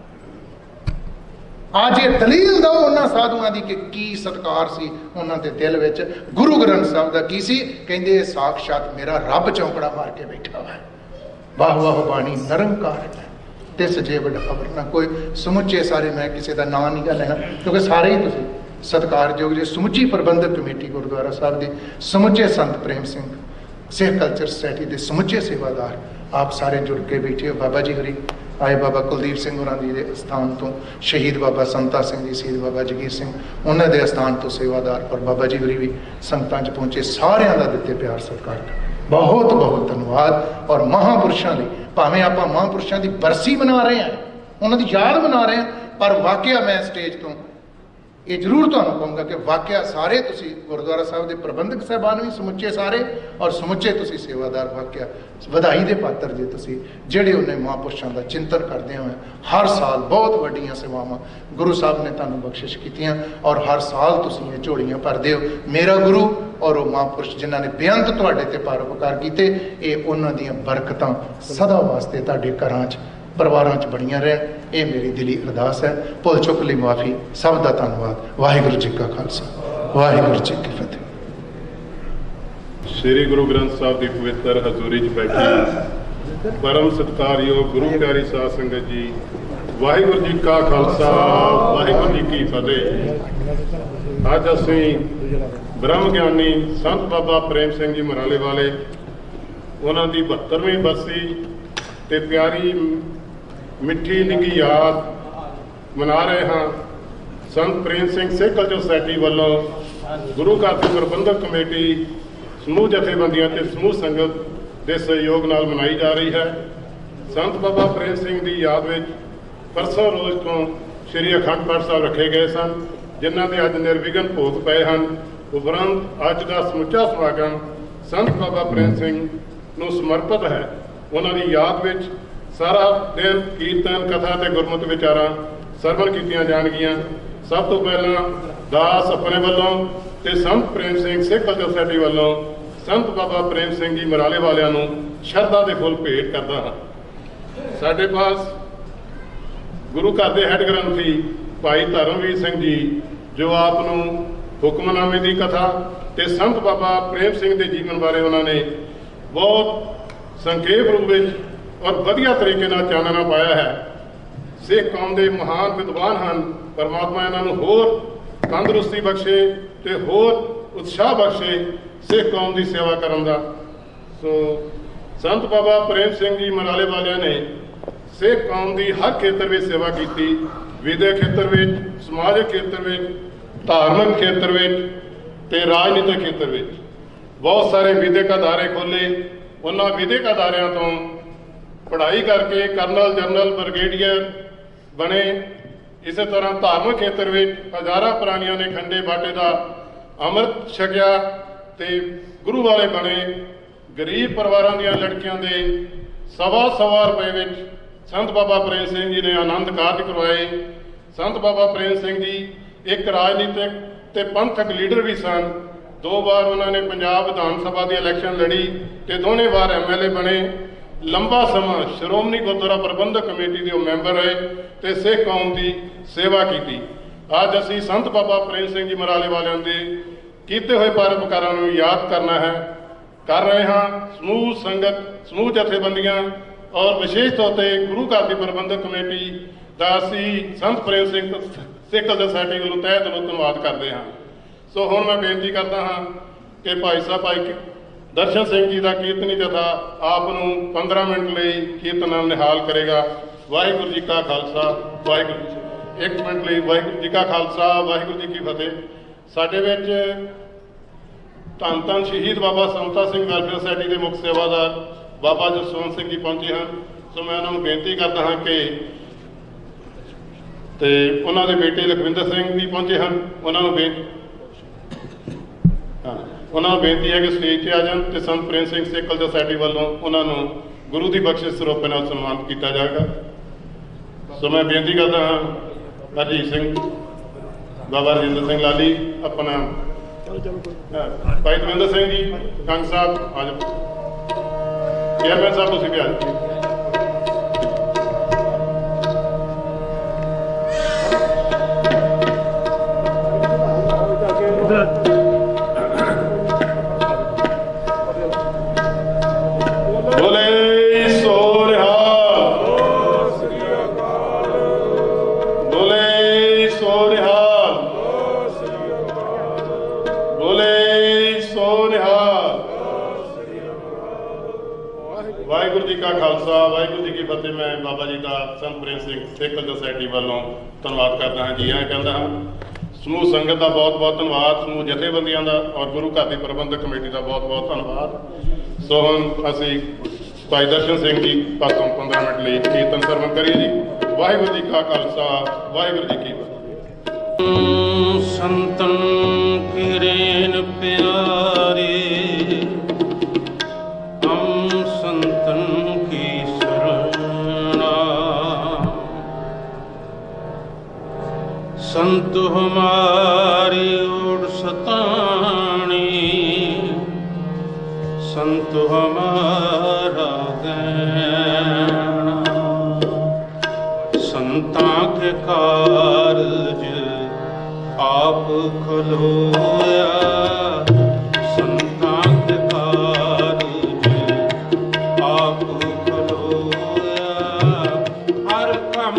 ਅੱਜ ਇਹ ਦਲੀਲ ਦਿਓ ਉਹਨਾਂ ਸਾਧੂਆਂ ਦੀ ਕਿ ਕੀ ਸਤਿਕਾਰ ਸੀ ਉਹਨਾਂ ਦੇ ਦਿਲ ਵਿੱਚ, ਗੁਰੂ ਗ੍ਰੰਥ ਸਾਹਿਬ ਦਾ ਕੀ ਸੀ। ਕਹਿੰਦੇ ਸਾਖਸ਼ਾਤ ਮੇਰਾ ਰੱਬ ਚੌਂਕੜਾ ਮਾਰ ਕੇ ਬੈਠਾ ਵਾ। ਵਾਹ ਵਾਹ ਬਾਣੀ ਨਿਰੰਕਾਰ ਹੈ ਤਿਸ ਜੇ ਵੱਡਾ ਖਬਰ ਨਾ ਕੋਈ। ਸਮੁੱਚੇ ਸਾਰੇ, ਮੈਂ ਕਿਸੇ ਦਾ ਨਾਂ ਨਹੀਂ ਗਾ ਲੈਣਾ ਕਿਉਂਕਿ ਸਾਰੇ ਹੀ ਤੁਸੀਂ ਸਤਿਕਾਰਯੋਗ ਜੇ। ਸਮੁੱਚੀ ਪ੍ਰਬੰਧਕ ਕਮੇਟੀ ਗੁਰਦੁਆਰਾ ਸਾਹਿਬ ਦੀ, ਸਮੁੱਚੇ ਸੰਤ ਪ੍ਰੇਮ ਸਿੰਘ ਸਿੱਖ ਕਲਚਰ ਸੁਸਾਇਟੀ ਦੇ ਸਮੁੱਚੇ ਸੇਵਾਦਾਰ, ਆਪ ਸਾਰੇ ਜੁੜ ਕੇ ਬੈਠੇ ਹੋ। ਬਾਬਾ ਜੀ ਹੋਰੀ ਆਏ, ਬਾਬਾ ਕੁਲਦੀਪ ਸਿੰਘ ਹੋਰਾਂ ਜੀ ਦੇ ਅਸਥਾਨ ਤੋਂ, ਸ਼ਹੀਦ ਬਾਬਾ ਸੰਤਾ ਸਿੰਘ ਜੀ, ਸ਼ਹੀਦ ਬਾਬਾ ਜਗੀਰ ਸਿੰਘ ਉਹਨਾਂ ਦੇ ਅਸਥਾਨ ਤੋਂ ਸੇਵਾਦਾਰ, ਔਰ ਬਾਬਾ ਜੀ ਹੋਰੀ ਵੀ ਸੰਗਤਾਂ 'ਚ ਪਹੁੰਚੇ। ਸਾਰਿਆਂ ਦਾ ਦਿੱਤੇ ਪਿਆਰ ਸਤਿਕਾਰ ਬਹੁਤ ਬਹੁਤ ਧੰਨਵਾਦ। ਔਰ ਮਹਾਂਪੁਰਸ਼ਾਂ ਲਈ, ਭਾਵੇਂ ਆਪਾਂ ਮਹਾਂਪੁਰਸ਼ਾਂ ਦੀ ਬਰਸੀ ਮਨਾ ਰਹੇ ਹਾਂ, ਉਹਨਾਂ ਦੀ ਯਾਦ ਮਨਾ ਰਹੇ ਹਾਂ, ਪਰ ਵਾਕਿਆ ਮੈਂ ਸਟੇਜ ਤੋਂ ਇਹ ਜ਼ਰੂਰ ਤੁਹਾਨੂੰ ਕਹੂੰਗਾ ਕਿ ਵਾਕਿਆ ਸਾਰੇ ਤੁਸੀਂ ਗੁਰਦੁਆਰਾ ਸਾਹਿਬ ਦੇ ਪ੍ਰਬੰਧਕ ਸਾਹਿਬਾਨ ਵੀ ਸਮੁੱਚੇ ਸਾਰੇ, ਔਰ ਸਮੁੱਚੇ ਤੁਸੀਂ ਸੇਵਾਦਾਰ, ਵਾਕਿਆ ਵਧਾਈ ਦੇ ਪਾਤਰ ਜੇ ਤੁਸੀਂ, ਜਿਹੜੇ ਉਹਨੇ ਮਹਾਂਪੁਰਸ਼ਾਂ ਦਾ ਚਿੰਤਨ ਕਰਦੇ ਹੋਏ ਹਰ ਸਾਲ ਬਹੁਤ ਵੱਡੀਆਂ ਸੇਵਾਵਾਂ ਗੁਰੂ ਸਾਹਿਬ ਨੇ ਤੁਹਾਨੂੰ ਬਖਸ਼ਿਸ਼ ਕੀਤੀਆਂ, ਔਰ ਹਰ ਸਾਲ ਤੁਸੀਂ ਇਹ ਝੋਲੀਆਂ ਭਰਦੇ ਹੋ। ਮੇਰਾ ਗੁਰੂ ਔਰ ਉਹ ਮਹਾਂਪੁਰਸ਼ ਜਿਨ੍ਹਾਂ ਨੇ ਬੇਅੰਤ ਤੁਹਾਡੇ ਤੇ ਪਰਉਪਕਾਰ ਕੀਤੇ, ਇਹ ਉਹਨਾਂ ਦੀਆਂ ਬਰਕਤਾਂ ਸਦਾ ਵਾਸਤੇ ਤੁਹਾਡੇ ਘਰਾਂ 'ਚ, ਪਰਿਵਾਰਾਂ 'ਚ ਬਣੀਆਂ ਰਹਿਣ। ਇਹ ਮੇਰੀ ਦਿਲੀ ਅਰਦਾਸ ਹੈ। ਭੁੱਲ ਚੁੱਕ ਲਈ ਮਾਫੀ। ਸਭ ਦਾ ਧੰਨਵਾਦ। ਵਾਹਿਗੁਰੂ ਜੀ ਕਾ ਖਾਲਸਾ, ਵਾਹਿਗੁਰੂ ਜੀ ਕੀ ਫਤਿਹ। ਸ੍ਰੀ ਗੁਰੂ ਗ੍ਰੰਥ ਸਾਹਿਬ ਦੀ ਪਵਿੱਤਰ ਹਜ਼ੂਰੀ 'ਚ ਬੈਠੀ ਪਰਮ ਸਤਿਕਾਰਯੋਗ ਗੁਰੂ ਪਿਆਰੀ ਸਾਧ ਸੰਗਤ ਜੀ, ਵਾਹਿਗੁਰੂ ਜੀ ਕਾ ਖਾਲਸਾ, ਵਾਹਿਗੁਰੂ ਜੀ ਕੀ ਫਤਿਹ। ਅੱਜ ਅਸੀਂ ਬ੍ਰਹਮ ਗਿਆਨੀ ਸੰਤ ਬਾਬਾ ਪ੍ਰੇਮ ਸਿੰਘ ਜੀ ਮਰਾਲੇ ਵਾਲੇ, ਉਹਨਾਂ ਦੀ 72ਵੀਂ ਬਰਸੀ ਤੇ ਪਿਆਰੀ ਮਿੱਠੀ ਨਿੱਘੀ ਯਾਦ ਮਨਾ ਰਹੇ ਹਾਂ। ਸੰਤ ਪ੍ਰੇਮ ਸਿੰਘ ਸਿੱਖ ਕਲਚਰ ਸੁਸਾਇਟੀ ਵੱਲੋਂ ਗੁਰੂ ਘਰ ਦੀ ਪ੍ਰਬੰਧਕ ਕਮੇਟੀ, ਸਮੂਹ ਜਥੇਬੰਦੀਆਂ ਤੇ ਸਮੂਹ ਸੰਗਤ ਦੇ ਸਹਿਯੋਗ ਨਾਲ ਮਨਾਈ ਜਾ ਰਹੀ ਹੈ। ਸੰਤ ਬਾਬਾ ਪ੍ਰੇਮ ਸਿੰਘ ਦੀ ਯਾਦ ਵਿੱਚ ਪਰਸੋਂ ਰੋਜ਼ ਤੋਂ ਸ੍ਰੀ ਅਖੰਡ ਪਾਠ ਸਾਹਿਬ ਰੱਖੇ ਗਏ ਸਨ, ਜਿਨ੍ਹਾਂ ਦੇ ਅੱਜ ਨਿਰਵਿਘਨ ਭੋਗ ਪਏ ਹਨ। ਉਪਰੰਤ ਅੱਜ ਦਾ ਸਮੁੱਚਾ ਸਮਾਗਮ ਸੰਤ ਬਾਬਾ ਪ੍ਰੇਮ ਸਿੰਘ ਨੂੰ ਸਮਰਪਿਤ ਹੈ। ਉਹਨਾਂ ਦੀ ਯਾਦ ਵਿੱਚ ਸਾਰਾ ਦਿਨ ਕੀਰਤਨ, ਕਥਾ ਤੇ ਗੁਰਮਤਿ ਵਿਚਾਰਾਂ ਸਰਵਣ ਕੀਤੀਆਂ ਜਾਣਗੀਆਂ। ਸਭ ਤੋਂ ਪਹਿਲਾਂ ਦਾਸ ਆਪਣੇ ਵੱਲੋਂ ਤੇ ਸੰਤ ਪ੍ਰੇਮ ਸਿੰਘ ਸਿੱਖ ਕਲਚਰ ਸੁਸਾਇਟੀ ਵੱਲੋਂ ਸੰਤ ਬਾਬਾ ਪ੍ਰੇਮ ਸਿੰਘ ਜੀ ਮਰਾਲੇ ਵਾਲਿਆਂ ਨੂੰ ਸ਼ਰਧਾ ਦੇ ਫੁੱਲ ਭੇਟ ਕਰਦਾ ਹਾਂ। ਸਾਡੇ ਪਾਸ ਗੁਰੂ ਘਰ ਦੇ ਹੈੱਡ ਗ੍ਰੰਥੀ ਭਾਈ ਧਰਮਵੀਰ ਸਿੰਘ ਜੀ, ਜੋ ਆਪ ਨੂੰ ਹੁਕਮਨਾਮੇ ਦੀ ਕਥਾ ਤੇ ਸੰਤ ਬਾਬਾ ਪ੍ਰੇਮ ਸਿੰਘ ਦੇ ਜੀਵਨ ਬਾਰੇ ਉਹਨਾਂ ਨੇ ਬਹੁਤ ਸੰਖੇਪ ਰੂਪ ਵਿੱਚ ਔਰ ਵਧੀਆ ਤਰੀਕੇ ਨਾਲ ਚਾਨਣਾ ਪਾਇਆ ਹੈ। ਸਿੱਖ ਕੌਮ ਦੇ ਮਹਾਨ ਵਿਦਵਾਨ ਹਨ। ਪਰਮਾਤਮਾ ਇਹਨਾਂ ਨੂੰ ਹੋਰ ਤੰਦਰੁਸਤੀ ਬਖਸ਼ੇ ਤੇ ਹੋਰ ਉਤਸ਼ਾਹ ਬਖਸ਼ੇ ਸਿੱਖ ਕੌਮ ਦੀ ਸੇਵਾ ਕਰਨ ਦਾ। ਸੋ ਸੰਤ ਬਾਬਾ ਪ੍ਰੇਮ ਸਿੰਘ ਜੀ ਮਰਾਲੇ ਵਾਲਿਆਂ ਨੇ ਸਿੱਖ ਕੌਮ ਦੀ ਹਰ ਖੇਤਰ ਵਿੱਚ ਸੇਵਾ ਕੀਤੀ। ਵਿਦਿਅਕ ਖੇਤਰ ਵਿੱਚ, ਸਮਾਜਿਕ ਖੇਤਰ ਵਿੱਚ, ਧਾਰਮਿਕ ਖੇਤਰ ਵਿੱਚ ਤੇ ਰਾਜਨੀਤਿਕ ਖੇਤਰ ਵਿੱਚ ਬਹੁਤ ਸਾਰੇ ਵਿਦਿਅਕ ਅਦਾਰੇ ਖੋਲ੍ਹੇ। ਉਹਨਾਂ ਵਿਦਿਅਕ ਅਦਾਰਿਆਂ ਤੋਂ ਪੜ੍ਹਾਈ ਕਰਕੇ ਕਰਨਲ, ਜਨਰਲ, ਬ੍ਰਿਗੇਡੀਅਰ ਬਣੇ ਇਸੇ ਤਰ੍ਹਾਂ ਧਾਰਮਿਕ ਖੇਤਰ ਵਿੱਚ ਹਜ਼ਾਰਾਂ ਪ੍ਰਾਣੀਆਂ ਨੇ ਖੰਡੇ ਬਾਟੇ ਦਾ ਅੰਮ੍ਰਿਤ ਛਕਿਆ ਤੇ ਗੁਰੂ ਵਾਲੇ ਬਣੇ। ਗਰੀਬ ਪਰਿਵਾਰਾਂ ਦੀਆਂ ਲੜਕੀਆਂ ਦੇ ਸਵਾ ਰੁਪਏ ਵਿੱਚ ਸੰਤ ਬਾਬਾ ਪ੍ਰੇਮ ਸਿੰਘ ਜੀ ਨੇ ਆਨੰਦ ਕਾਰਜ ਕਰਵਾਏ। ਸੰਤ ਬਾਬਾ ਪ੍ਰੇਮ ਸਿੰਘ ਜੀ ਇੱਕ ਰਾਜਨੀਤਿਕ ਤੇ ਪੰਥਕ ਲੀਡਰ ਵੀ ਸਨ। 2 ਵਾਰ ਉਹਨਾਂ ਨੇ ਪੰਜਾਬ ਵਿਧਾਨ ਸਭਾ ਦੀ ਇਲੈਕਸ਼ਨ ਲੜੀ ਤੇ ਦੋਨੇ ਵਾਰ ਐਮਐਲਏ ਬਣੇ। ਲੰਬਾ ਸਮਾਂ ਸ਼੍ਰੋਮਣੀ ਗੁਰਦੁਆਰਾ ਪ੍ਰਬੰਧਕ ਕਮੇਟੀ ਦੇ ਉਹ ਮੈਂਬਰ ਰਹੇ ਤੇ ਸਿੱਖ ਕੌਮ ਦੀ ਸੇਵਾ ਕੀਤੀ। ਅੱਜ ਅਸੀਂ ਸੰਤ ਬਾਬਾ ਪ੍ਰੇਮ ਸਿੰਘ ਜੀ ਮਰਾਲੇ ਵਾਲਿਆਂ ਦੇ ਕੀਤੇ ਹੋਏ ਪਰਉਪਕਾਰਾਂ ਨੂੰ ਯਾਦ ਕਰ ਰਹੇ ਹਾਂ। ਸਮੂਹ ਸੰਗਤ, ਸਮੂਹ ਜਥੇਬੰਦੀਆਂ ਔਰ ਵਿਸ਼ੇਸ਼ ਤੌਰ ਤੇ ਗੁਰੂ ਘਰ ਦੀ ਪ੍ਰਬੰਧਕ ਕਮੇਟੀ ਦਾ ਅਸੀਂ ਸੰਤ ਪ੍ਰੇਮ ਸਿੰਘ ਸਿੱਖ ਸੋਸਾਇਟੀ ਵੱਲੋਂ ਤਹਿ ਦਿਲੋਂ ਧੰਨਵਾਦ ਕਰਦੇ ਹਾਂ। ਸੋ ਹੁਣ ਮੈਂ ਬੇਨਤੀ ਕਰਦਾ ਹਾਂ ਕਿ ਭਾਈ ਸਾਹਿਬ ਭਾਈ ਦਰਸ਼ਨ ਸਿੰਘ ਜੀ ਦਾ ਕੀਰਤਨੀ ਜਥਾ ਆਪ ਨੂੰ 15 ਮਿੰਟ ਲਈ ਕੀਰਤਨ ਨਾਲ ਨਿਹਾਲ ਕਰੇਗਾ। ਵਾਹਿਗੁਰੂ ਜੀ ਕਾ ਖਾਲਸਾ, ਵਾਹਿਗੁਰੂ। 1 ਮਿੰਟ ਲਈ ਵਾਹਿਗੁਰੂ ਜੀ ਕਾ ਖਾਲਸਾ, ਵਾਹਿਗੁਰੂ ਜੀ ਕੀ ਫਤਿਹ। ਸਾਡੇ ਵਿੱਚ ਧੰਨ ਧੰਨ ਸ਼ਹੀਦ ਬਾਬਾ ਸਮਤਾ ਸਿੰਘ ਵੈਲਫੇਅਰ ਸੁਸਾਇਟੀ ਦੇ ਮੁੱਖ ਸੇਵਾਦਾਰ ਬਾਬਾ ਜਸਵੰਤ ਸਿੰਘ ਜੀ ਪਹੁੰਚੇ ਹਨ। ਸੋ ਮੈਂ ਉਹਨਾਂ ਨੂੰ ਬੇਨਤੀ ਕਰਦਾ ਹਾਂ ਕਿ ਤੇ ਉਹਨਾਂ ਦੇ ਬੇਟੇ ਲਖਵਿੰਦਰ ਸਿੰਘ ਵੀ ਪਹੁੰਚੇ ਹਨ। ਉਹਨਾਂ ਨੂੰ ਬੇਨਤੀ ਹੈ ਕਿ ਸਟੇਜ ਤੇ ਆ ਜਾਣ ਤੇ ਸੰਤ ਪ੍ਰੇਮ ਸਿੰਘ ਸਿੱਖ ਸੁਸਾਇਟੀ ਵੱਲੋਂ ਉਹਨਾਂ ਨੂੰ ਗੁਰੂ ਦੀ ਬਖਸ਼ਿਸ਼ ਸਰੂਪ ਨਾਲ ਸਨਮਾਨਿਤ ਕੀਤਾ ਜਾਏਗਾ। ਸੋ ਮੈਂ ਬੇਨਤੀ ਕਰਦਾ ਹਾਂ ਹਰਜੀਤ ਸਿੰਘ, ਬਾਬਾ ਰਜਿੰਦਰ ਸਿੰਘ ਲਾਲੀ, ਆਪਣਾ ਭਾਈ ਦਵਿੰਦਰ ਸਿੰਘ ਜੀ ਕੰਗ ਸਾਹਿਬ ਆ ਜਾਓ। ਚੇਅਰਮੈਨ ਸਾਹਿਬ ਤੁਸੀਂ ਵੀ ਆ ਜਾਓ। ਵਾਹਿਗੁਰੂ ਜੀ ਕਾ ਖਾਲਸਾ, ਵਾਹਿਗੁਰੂ ਜੀ ਕੀ ਫਤਿਹ। ਮੈਂ ਬਾਬਾ ਜੀ ਦਾ ਸੰਤ ਪ੍ਰੇਮ ਸਿੰਘ ਸਿੱਖ ਸੁਸਾਇਟੀ ਵੱਲੋਂ ਧੰਨਵਾਦ ਕਰਦਾ ਹਾਂ। ਜੀ ਕਹਿੰਦਾ ਹਾਂ ਸਮੂਹ ਸੰਗਤ ਦਾ ਬਹੁਤ ਬਹੁਤ ਧੰਨਵਾਦ, ਸਮੂਹ ਜਥੇਬੰਦੀਆਂ ਦਾ ਔਰ ਗੁਰੂ ਘਰ ਦੀ ਪ੍ਰਬੰਧਕ ਕਮੇਟੀ ਦਾ ਬਹੁਤ ਬਹੁਤ ਧੰਨਵਾਦ। ਸੋ ਹੁਣ ਅਸੀਂ ਭਾਈ ਦਰਸ਼ਨ ਸਿੰਘ ਜੀ ਪਾਸੋਂ 15 ਮਿੰਟ ਲਈ ਕੀਰਤਨ ਸਰਵਣ ਕਰੀਏ ਜੀ। ਵਾਹਿਗੁਰੂ ਜੀ ਕਾ ਖਾਲਸਾ, ਵਾਹਿਗੁਰੂ ਜੀ ਕੀ ਫਤਿਹ। ਸੰਤਨ ਕੀ ਰੇਨ ਪਿਆਰੇ, संत हमारी ओर सतानी, संत हमारा गैना, संतां के कारज आप खलोया, संतां के कारज आप खलोया, हर कम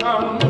Come,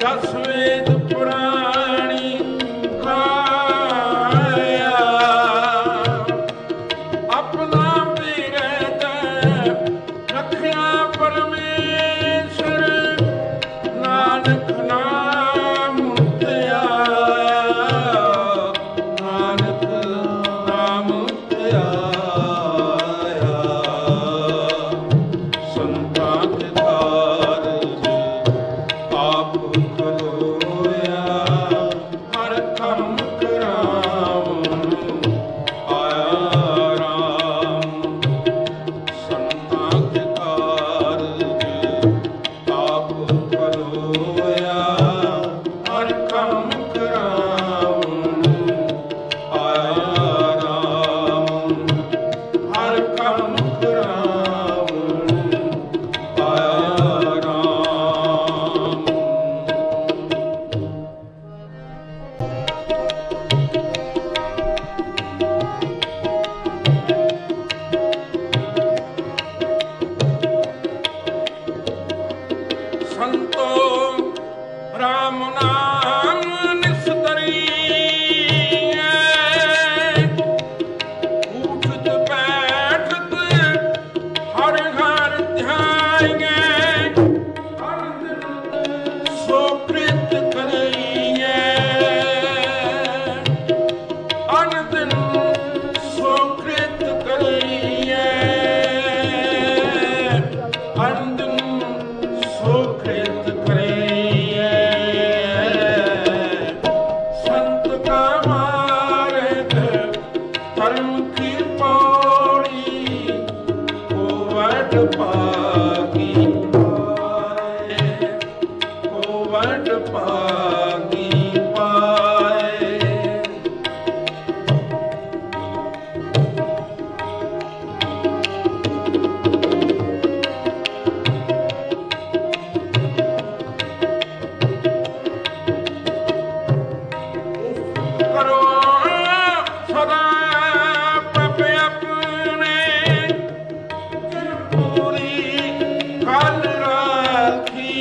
दस वेद पुराणी काया, अपना बीरत रखिया परमेश्वर, नानक नाम त्याया, नानक नाम त्याया। संतां के कारज आप खलोया, हर कम करावनु आया राम। संतां के कारज आप खलोया, हर कम करावनु आया राम। हर कम करावनु आया राम। संतो राम नाम निस्तरी, उठत बैठत हर घर ध्याइए, हर दिन सो कृत करिए, अन दिन सो कृत करिए, अन दिन सो कृत करिए। संत का मार्ग धर्म की पौड़ी, कोवट पागी पाए, कोवट पागी पाए। करो सदा प्रभ अपने, जिन पूरी काल राखी।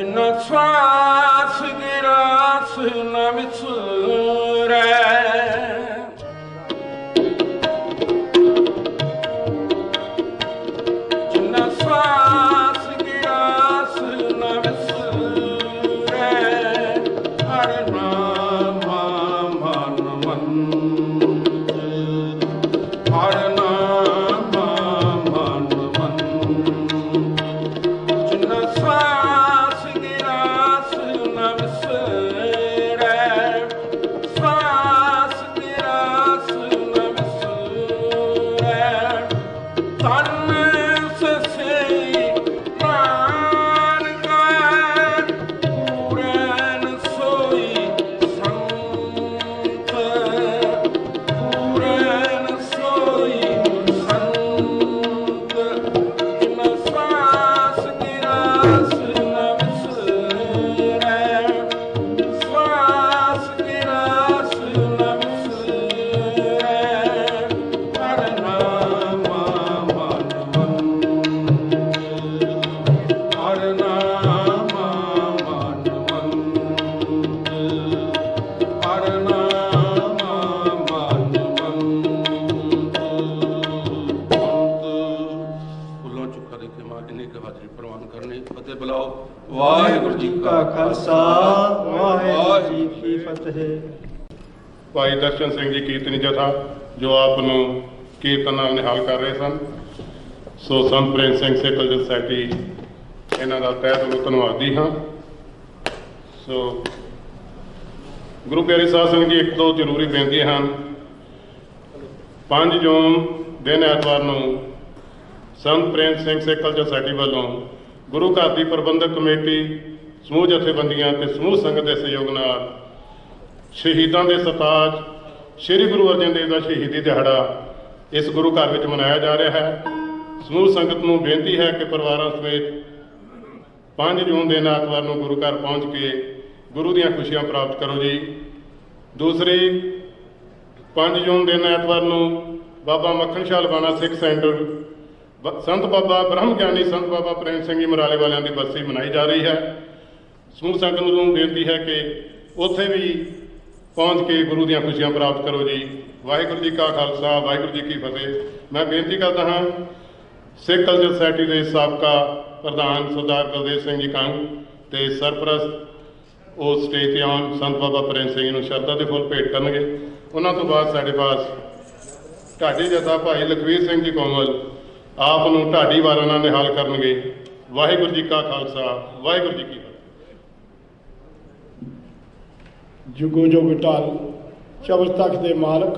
ਜਿਨ੍ਹਾਂ ਸਵਾਸ ਗਿਰਾਸ ਨਾ ਵਿਸਰੈ ਜਿਨ੍ਹਾਂ ਸਵਾਸ ਗਿਰਾਸ ਨਾ ਵਿਸਰੈ ਹਰਿ ਨਾਮ ਮਨ ਮੰਤ ਹਰਿ ਨਾਮ ਮਨ ਮੰਤ ਜਿਨ੍ਹਾਂ ਸਵਾਸ ਗਿਰਾਸ ਨਾ ਵਿਸਰੈ ਸਵਾਸ ਗਿਰਾਸ ਨਾ ਵਿਸਰੈ ਤਨ ਸਸੇ ਨਾਨਕਾ ਪੂਰਨ ਸੋਈ ਸੰਤ ਪੂਰਨ ਸੋਈ ਸੰਤ ਜਿਨ੍ਹਾਂ ਸਵਾਸ ਗਿਰਾਸ ਨਾ ਵਿਸਰੈ ਸਵਾਸ ਗਿਰਾਸ ਨਾ ਵਿਸਰੈ ਹਰਿ ਨਾਮ ਮਨ ਮੰਤ ਹਰਿ ਨਾਮ ਮਨ ਮੰਤ ਹਰਿ ਨਾਮ ਮਨ ਮੰਤ ਫੁੱਲਾਂ ਚੁੱਕਾ ਦੇ ਕੇ ਮਾਂ ਜਿਨੇ ਕਿ ਹਾਜ਼ਰੀ ਪ੍ਰਵਾਨ ਕਰਨੀ ਫਤਿਹ ਬੁਲਾਓ ਵਾਹਿਗੁਰੂ ਜੀ ਕਾ ਖਾਲਸਾ ਵਾਹਿਗੁਰੂ ਜੀ ਕੀ ਫਤਿਹ। ਭਾਈ ਦਰਸ਼ਨ ਸਿੰਘ ਜੀ ਕੀਰਤਨੀ ਜਥਾ ਜੋ ਆਪ ਨੂੰ ਕੀਰਤਨ ਨਾਲ ਨਿਹਾਲ ਕਰ ਰਹੇ ਸਨ। ਸੋ ਸੰਤ ਪ੍ਰੇਮ ਸਿੰਘ ਸੇਕਲ ਸੁਸਾਇਟੀ ਇਹਨਾਂ ਦਾ ਤਹਿ ਦਿਲੋਂ ਧੰਨਵਾਦੀ ਹਾਂ। ਸੋ ਗੁਰੂ ਪਿਆਰੇ ਸਾਧ ਸੰਗਤ ਜੀ, ਇੱਕ ਦੋ ਜ਼ਰੂਰੀ ਬੇਨਤੀਆਂ ਹਨ। 5 ਜੂਨ ਦਿਨ ਐਤਵਾਰ ਨੂੰ ਸੰਤ ਪ੍ਰੇਮ ਸਿੰਘ ਸੇਕਲ ਸੁਸਾਇਟੀ ਵੱਲੋਂ ਗੁਰੂ ਘਰ ਦੀ ਪ੍ਰਬੰਧਕ ਕਮੇਟੀ, ਸਮੂਹ ਜਥੇਬੰਦੀਆਂ ਤੇ ਸਮੂਹ ਸੰਗਤ ਦੇ ਸਹਿਯੋਗ ਨਾਲ ਸ਼ਹੀਦਾਂ ਦੇ ਸਰਤਾਜ ਸ੍ਰੀ ਗੁਰੂ ਅਰਜਨ ਦੇਵ ਦਾ ਸ਼ਹੀਦੀ ਦਿਹਾੜਾ ਇਸ ਗੁਰੂ ਘਰ ਵਿੱਚ ਮਨਾਇਆ ਜਾ ਰਿਹਾ ਹੈ। ਸਮੂਹ ਸੰਗਤ ਨੂੰ ਬੇਨਤੀ ਹੈ ਕਿ ਪਰਿਵਾਰਾਂ ਸਮੇਤ 5 ਜੂਨ ਦਿਨ ਐਤਵਾਰ ਨੂੰ ਗੁਰੂ ਘਰ ਪਹੁੰਚ ਕੇ ਗੁਰੂ ਦੀਆਂ ਖੁਸ਼ੀਆਂ ਪ੍ਰਾਪਤ ਕਰੋ ਜੀ। ਦੂਸਰੀ 5 ਜੂਨ ਦਿਨ ਐਤਵਾਰ ਨੂੰ ਬਾਬਾ ਮੱਖਣ ਸ਼ਾਹ ਲਵਾਣਾ ਸਿੱਖ ਸੈਂਟਰ ਸੰਤ ਬਾਬਾ ਬ੍ਰਹਮ ਗਿਆਨੀ ਸੰਤ ਬਾਬਾ ਪ੍ਰੇਮ ਸਿੰਘ ਜੀ ਮਰਾਲੇ ਵਾਲਿਆਂ ਦੀ ਬਰਸੀ ਮਨਾਈ ਜਾ ਰਹੀ ਹੈ। ਸਮੂਹ ਸੰਗਤ ਨੂੰ ਬੇਨਤੀ ਹੈ ਕਿ ਉੱਥੇ ਵੀ ਪਹੁੰਚ ਕੇ ਗੁਰੂ ਦੀਆਂ ਖੁਸ਼ੀਆਂ ਪ੍ਰਾਪਤ ਕਰੋ ਜੀ। ਵਾਹਿਗੁਰੂ ਜੀ ਕਾ ਖਾਲਸਾ ਵਾਹਿਗੁਰੂ ਜੀ ਕੀ ਫਤਿਹ। ਮੈਂ ਬੇਨਤੀ ਕਰਦਾ ਹਾਂ ਸਿੱਖ ਕਲਚਰ ਸੁਸਾਇਟੀ ਦੇ ਸਾਬਕਾ ਪ੍ਰਧਾਨ ਸਰਦਾਰ ਬਲਦੇਵ ਸਿੰਘ ਜੀ ਕੰਗ ਤੇ ਸਰਪ੍ਰਸਤ ਉਹ ਸਟੇਜ ਤੇ ਆਉਣ, ਸੰਤ ਬਾਬਾ ਪ੍ਰੇਮ ਸਿੰਘ ਜੀ ਨੂੰ ਸ਼ਰਧਾ ਦੇ ਫੁੱਲ ਭੇਟ ਕਰਨਗੇ। ਉਹਨਾਂ ਤੋਂ ਬਾਅਦ ਸਾਡੇ ਪਾਸ ਢਾਡੀ ਜਥਾ ਭਾਈ ਲਖਵੀਰ ਸਿੰਘ ਜੀ ਕੋਮਲ ਆਪ ਨੂੰ ਢਾਡੀ ਵਾਰਾਂ ਨਾਲ ਨਿਹਾਲ ਕਰਨਗੇ। ਵਾਹਿਗੁਰੂ ਜੀ ਕਾ ਖਾਲਸਾ ਵਾਹਿਗੁਰੂ ਜੀ ਕੀ ਫਤਿਹ। ਜੁਗੋ ਜੁਗ ਢਾਲ ਚਬਰ ਤੱਕ ਦੇ ਮਾਲਕ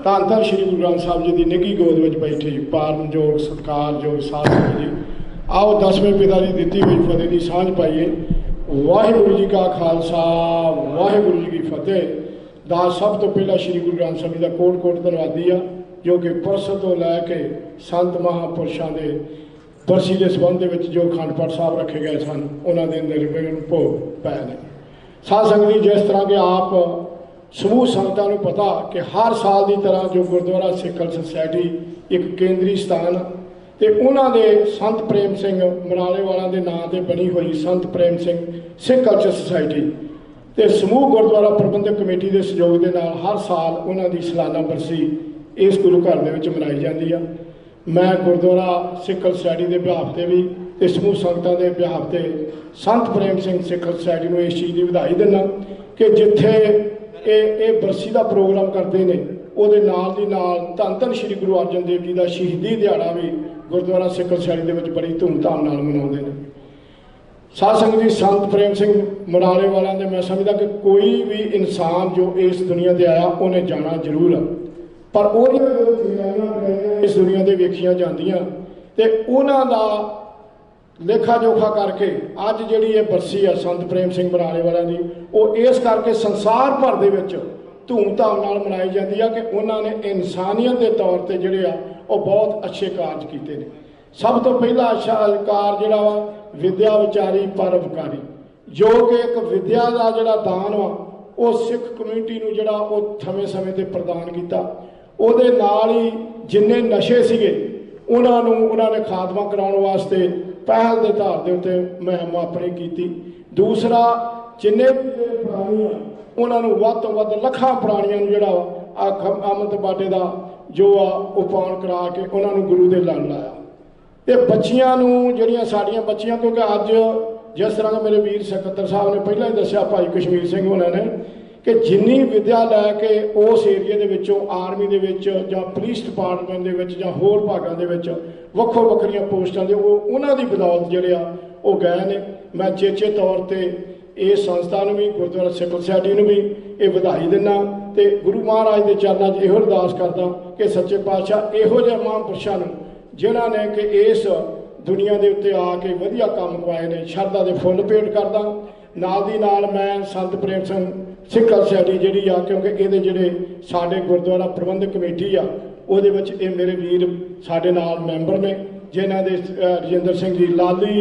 ਧੰਨ ਧੰਨ ਸ੍ਰੀ ਗੁਰੂ ਗ੍ਰੰਥ ਸਾਹਿਬ ਜੀ ਦੀ ਨਿੱਘੀ ਗੋਦ ਵਿੱਚ ਬੈਠੇ ਪਾਰਨਯੋਗ ਸਤਿਕਾਰਯੋਗ ਸਾਧ ਸੰਗਤ ਜੀ, ਆਓ 10ਵੇਂ ਪਿਤਾ ਦੀ ਦਿੱਤੀ ਹੋਈ ਫਤਿਹ ਦੀ ਸਾਂਝ ਪਾਈਏ। ਵਾਹਿਗੁਰੂ ਜੀ ਕਾ ਖਾਲਸਾ ਵਾਹਿਗੁਰੂ ਜੀ ਕੀ ਫਤਿਹ। ਦਾ ਸਭ ਤੋਂ ਪਹਿਲਾਂ ਸ੍ਰੀ ਗੁਰੂ ਗ੍ਰੰਥ ਸਾਹਿਬ ਜੀ ਦਾ ਕੋਟ ਕੋਟ ਧੰਨਵਾਦੀ ਆ ਜੋ ਕਿ ਪਰਸੋਂ ਤੋਂ ਲੈ ਕੇ ਸੰਤ ਮਹਾਂਪੁਰਸ਼ਾਂ ਦੇ ਬਰਸੀ ਦੇ ਸੰਬੰਧ ਦੇ ਵਿੱਚ ਜੋ ਅਖੰਡ ਪਾਠ ਸਾਹਿਬ ਰੱਖੇ ਗਏ ਸਨ ਉਹਨਾਂ ਦੇ ਨਿਰਵਿਘਨ ਭੋਗ ਪਏ ਨੇ। ਸਾਧ ਸੰਗਤ ਜੀ, ਜਿਸ ਤਰ੍ਹਾਂ ਕਿ ਆਪ ਸਮੂਹ ਸੰਗਤਾਂ ਨੂੰ ਪਤਾ ਕਿ ਹਰ ਸਾਲ ਦੀ ਤਰ੍ਹਾਂ ਜੋ ਗੁਰਦੁਆਰਾ ਸਿੱਖ ਕਲਚਰ ਸੁਸਾਇਟੀ ਇੱਕ ਕੇਂਦਰੀ ਸਥਾਨ ਤੇ ਉਹਨਾਂ ਦੇ ਸੰਤ ਪ੍ਰੇਮ ਸਿੰਘ ਮਰਾਲੇ ਵਾਲਿਆਂ ਦੇ ਨਾਂ ਤੇ ਬਣੀ ਹੋਈ ਸੰਤ ਪ੍ਰੇਮ ਸਿੰਘ ਸਿੱਖ ਕਲਚਰ ਸੁਸਾਇਟੀ ਤੇ ਸਮੂਹ ਗੁਰਦੁਆਰਾ ਪ੍ਰਬੰਧਕ ਕਮੇਟੀ ਦੇ ਸਹਿਯੋਗ ਦੇ ਨਾਲ ਹਰ ਸਾਲ ਉਹਨਾਂ ਦੀ ਸਾਲਾਨਾ ਬਰਸੀ ਇਸ ਗੁਰੂ ਘਰ ਦੇ ਵਿੱਚ ਮਨਾਈ ਜਾਂਦੀ ਆ। ਮੈਂ ਗੁਰਦੁਆਰਾ ਸਿੱਖ ਕਲਚਰ ਸੁਸਾਇਟੀ ਦੇ ਬਿਹਾਫ ਤੇ ਵੀ ਤੇ ਸਮੂਹ ਸੰਗਤਾਂ ਦੇ ਬਿਹਾਫ ਤੇ ਸੰਤ ਪ੍ਰੇਮ ਸਿੰਘ ਸਿੱਖ ਕਲਚਰ ਸੁਸਾਇਟੀ ਨੂੰ ਇਸ ਚੀਜ਼ ਦੀ ਵਧਾਈ ਦਿੰਦਾ ਕਿ ਜਿੱਥੇ ਇਹ ਬਰਸੀ ਦਾ ਪ੍ਰੋਗਰਾਮ ਕਰਦੇ ਨੇ ਉਹਦੇ ਨਾਲ ਦੀ ਨਾਲ ਧੰਨ ਧੰਨ ਸ੍ਰੀ ਗੁਰੂ ਅਰਜਨ ਦੇਵ ਜੀ ਦਾ ਸ਼ਹੀਦੀ ਦਿਹਾੜਾ ਵੀ ਗੁਰਦੁਆਰਾ ਸਿੱਖ ਕਲਚਰ ਸੁਸਾਇਟੀ ਦੇ ਵਿੱਚ ਬੜੀ ਧੂਮਧਾਮ ਨਾਲ ਮਨਾਉਂਦੇ ਨੇ। ਸਾਧ ਸੰਗਤ ਜੀ, ਸੰਤ ਪ੍ਰੇਮ ਸਿੰਘ ਮਰਾਲੇ ਵਾਲਿਆਂ ਦੇ ਮੈਂ ਸਮਝਦਾ ਕਿ ਕੋਈ ਵੀ ਇਨਸਾਨ ਜੋ ਇਸ ਦੁਨੀਆ ਤੇ ਆਇਆ ਉਹਨੇ ਜਾਣਾ ਜ਼ਰੂਰ ਆ, ਪਰ ਉਹਦੀਆਂ ਜੋ ਜ਼ਿੰਦਗੀਆਂ ਇਸ ਦੁਨੀਆ ਤੇ ਵੇਖੀਆਂ ਜਾਂਦੀਆਂ ਤੇ ਉਹਨਾਂ ਦਾ ਲੇਖਾ ਜੋਖਾ ਕਰਕੇ ਅੱਜ ਜਿਹੜੀ ਇਹ ਬਰਸੀ ਆ ਸੰਤ ਪ੍ਰੇਮ ਸਿੰਘ ਮਰਾਲੇ ਵਾਲਿਆਂ ਦੀ, ਉਹ ਇਸ ਕਰਕੇ ਸੰਸਾਰ ਭਰ ਦੇ ਵਿੱਚ ਧੂਮਧਾਮ ਨਾਲ ਮਨਾਈ ਜਾਂਦੀ ਆ ਕਿ ਉਹਨਾਂ ਨੇ ਇਨਸਾਨੀਅਤ ਦੇ ਤੌਰ ਤੇ ਜਿਹੜੇ ਆ ਉਹ ਬਹੁਤ ਅੱਛੇ ਕਾਰਜ ਕੀਤੇ ਨੇ। ਸਭ ਤੋਂ ਪਹਿਲਾ ਅੱਛਾ ਕਾਰਜ ਜਿਹੜਾ ਵਾ ਵਿਦਿਆ ਵਿਚਾਰੀ ਪਰਉਪਕਾਰੀ, ਜੋ ਕਿ ਇੱਕ ਵਿਦਿਆ ਦਾ ਜਿਹੜਾ ਦਾਨ ਵਾ ਉਹ ਸਿੱਖ ਕਮਿਊਨਿਟੀ ਨੂੰ ਜਿਹੜਾ ਉਹ ਸਮੇਂ ਤੇ ਪ੍ਰਦਾਨ ਕੀਤਾ। ਉਹਦੇ ਨਾਲ ਹੀ ਜਿੰਨੇ ਨਸ਼ੇ ਸੀਗੇ ਉਹਨਾਂ ਨੇ ਖਾਤਮਾ ਕਰਾਉਣ ਵਾਸਤੇ ਪਹਿਲ ਦੇ ਆਧਾਰ ਦੇ ਉੱਤੇ ਮੁਹਿੰਮ ਆਪਣੀ ਕੀਤੀ। दूसरा जिन्ने भी प्राणी उन्होंने वध तो वध लखां प्राणियों जोड़ा अमृत बाटे का जो आ पान करा के उन्होंने गुरु के लड़ लाया। तो बच्चियां जड़ियाँ साड़ियाँ बच्चियां, क्योंकि अज जिस तरह मेरे वीर सकत्तर साहब ने पहला ही दसिया भाई कश्मीर सिंह उन्होंने कि जिन्नी विद्या लैके उस एरिए के विचों आर्मी के विच जां पुलिस डिपार्टमेंट के विच जां होर भागों के विच वक्खो वक्खरियां पोस्टां दे उन्हां दी बदौलत जिहड़े आ वो गए ने। मैं चेचे तौर पर इस संस्था नूं भी गुरुद्वारा सिख सोसाइटी नूं भी ये बधाई दिना ते गुरु महाराज के चरणों च इहो अरदास करदा कि सच्चे पातशाह इहो जिहे महापुरुषां नूं जिन्हां ने कि इस दुनिया के उत्ते आके वधिया काम करवाए ने शरधा के फुੱਲ भेंट करदा। नाल दी नाल मैं संत प्रेम सिंह सिख सोसाइटी जिहड़ी आ, क्योंकि ये जिहड़े साडे गुरुद्वारा प्रबंधक कमेटी आ उहदे विच ये मेरे वीर साडे नाल मैंबर ने, जिन्हां दे रजिंदर सिंह जी लाली,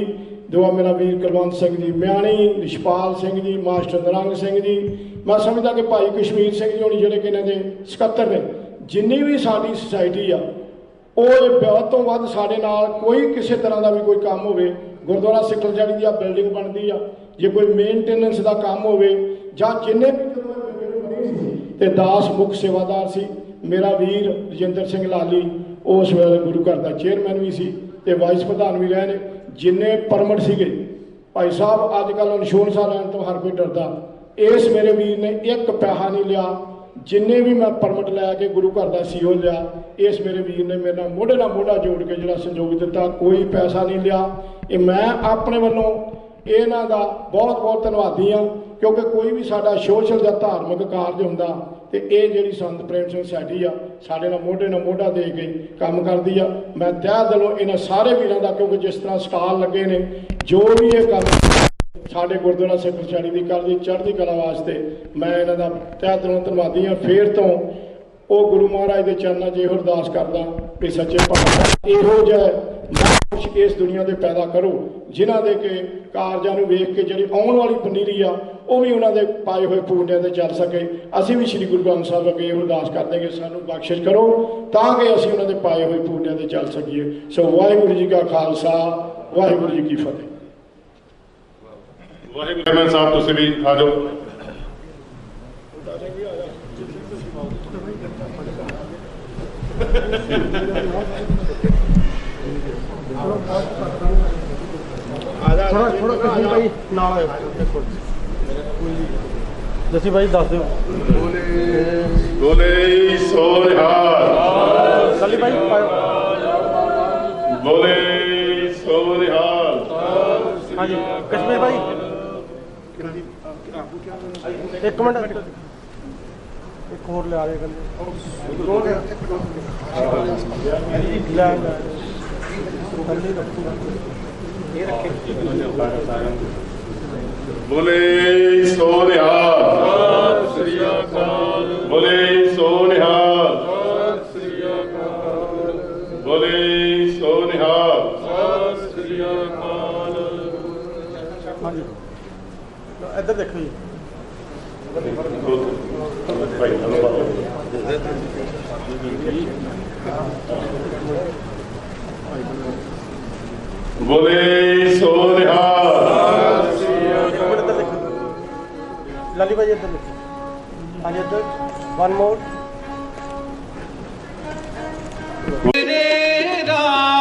दुआ मेरा वीर कुलवंत सिंह जी म्याणी, रिशपाल सिंह जी, मास्टर निरंग सिंह जी, मैं समझदा कि भाई कश्मीर सिंह जी होनी जिहड़े कि इन्हां दे सकत्तर ने। जिन्नी भी साडी सोसाइटी आ वध तो वध साडे नाल कोई किसी तरह का भी कोई काम होवे, गुरुद्वारा सिख सोसाइटी की बिल्डिंग बनती आ, जे कोई मेनटेनेंस का काम होवे जां जिन्ने भी दास मुख सेवादार सी मेरा वीर रजिंदर सिंह लाली उस वेले गुरु घर का चेयरमैन भी सी ते वाइस प्रधान भी रहे ने। जिन्ने परमट सीगे भाई साहब अजकल इंश्योरेंस लैन तो हर कोई डरदा, इस मेरे वीर ने एक पैसा नहीं लिया। जिन्ने भी मैं परमट लैके गुरु घर का सीओ लिया, इस मेरे वीर ने मेरे मोढ़े मोढ़ा जोड़ के जो संजोग दिता, कोई पैसा नहीं लिया। ये मैं अपने वालों इन्हां दा बहुत बहुत धन्नवादी हाँ, क्योंकि कोई भी साडा सोशल या धार्मिक कार्य हुंदा ते ये जिहड़ी संत प्रेम सिंह सोसाइटी आ साडे नाल मोढ़ा दे के काम करदी आ। मैं तहे दिलों इन्हां सारे वीरां दा, क्योंकि जिस तरह स्टाल लगे ने जो भी ये काम साडे गुरुद्वारा सिख सोसाइटी की कल की चढ़ती कला वास्ते मैं इन्हां दा तहे दिलों धन्नवादी हाँ। फिर तो वो गुरु महाराज के चरणों च इहो अरदास करदा कि सच्चे पातशाह इहो जिहे महापुरुष इस दुनिया के पैदा करो जिन्हां दे के कारजां नूं वेख के जिहड़ी आउण वाली पनीरी आ वो भी उन्होंने पाए हुए पुण्य से चल सके। असीं भी श्री गुरु ग्रंथ साहब अगे अरदास करते कि सानू बख्शिश करो ताकि असीं उन्होंने पाए हुए पुण्य से चल सकीए। सो वाहिगुरू जी का खालसा वाहिगुरू जी की फतेह। वाहिगुरू साहब तुसीं भी आ जाओ। जसी भाई दस दो बोले सो निहाल, सली भाई बोले सो निहाल। हाँ जी कश्मीर भाई एक मिनट एक और ले आ रहे बोले सो निहाल, बोले सो निहाल, बोले सो निहाल। हाँ जी इधर देखो जी बोले सो निहाल। लाली भाई इधर देखो। हाँ जी इधर वन मोर। मेरे राम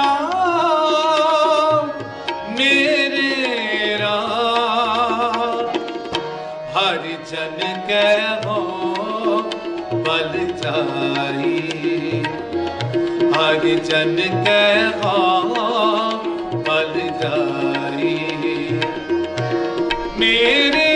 हर जन के हो बल जाई, हर जन के हो बल जाई। मेरे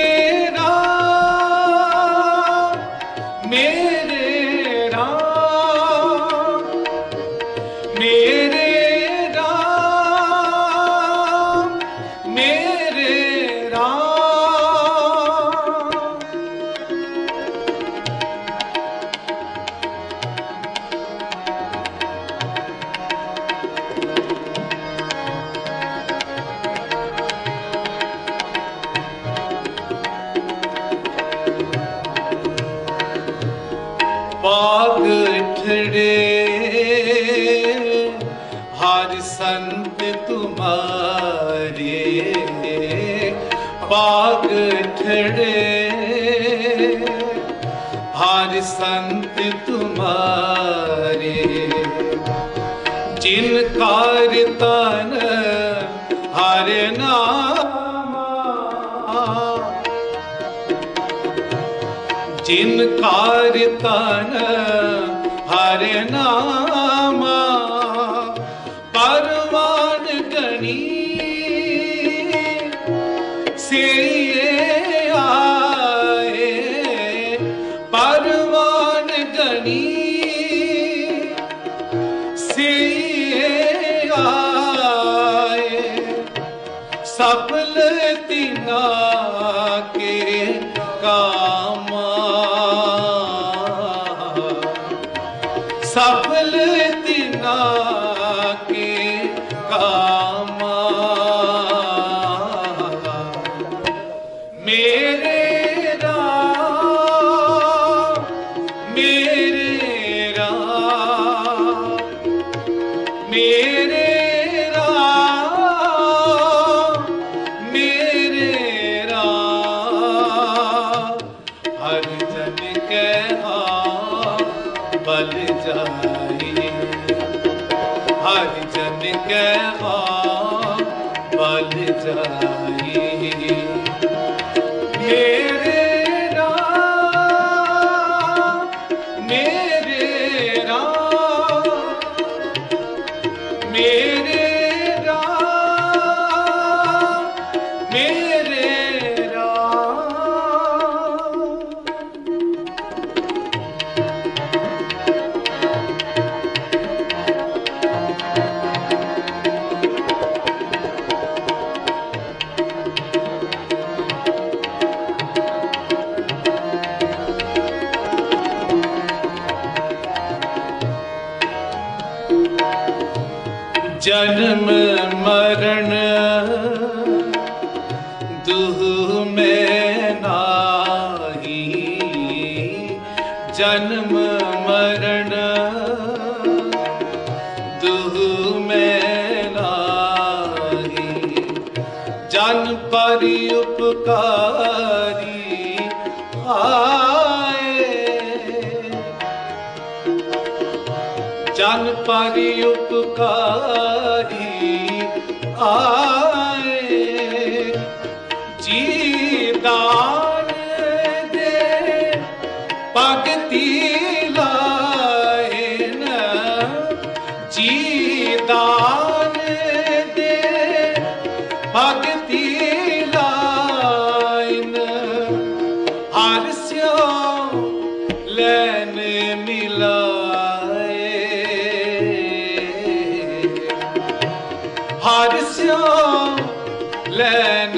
बाग ठड़े हर संत तुम्हारे, जिन कारतन हर नामा, जिन कारतन हर नामा, परवान गणी से आए, परवान गणी से आए, सफल तिना के कामा, सफल तिना के कामा। मेरे राम, मेरे राम, मेरे राम, मेरे राम, हर जन के बल जाए, हर जन के बल जाए। मेरे राम, मेरे राम, मेरे राम, मेरे राम। जन्म मरण दुह में नाही, जन्म मरण दुह में नाही, जन पर उपकारी आए, जन पर उपकारी आए, जी दान दे भगति लाए न, जी दान दे भगति लाए न, हर स्यो लैन मिलाए, हर स्यो लैन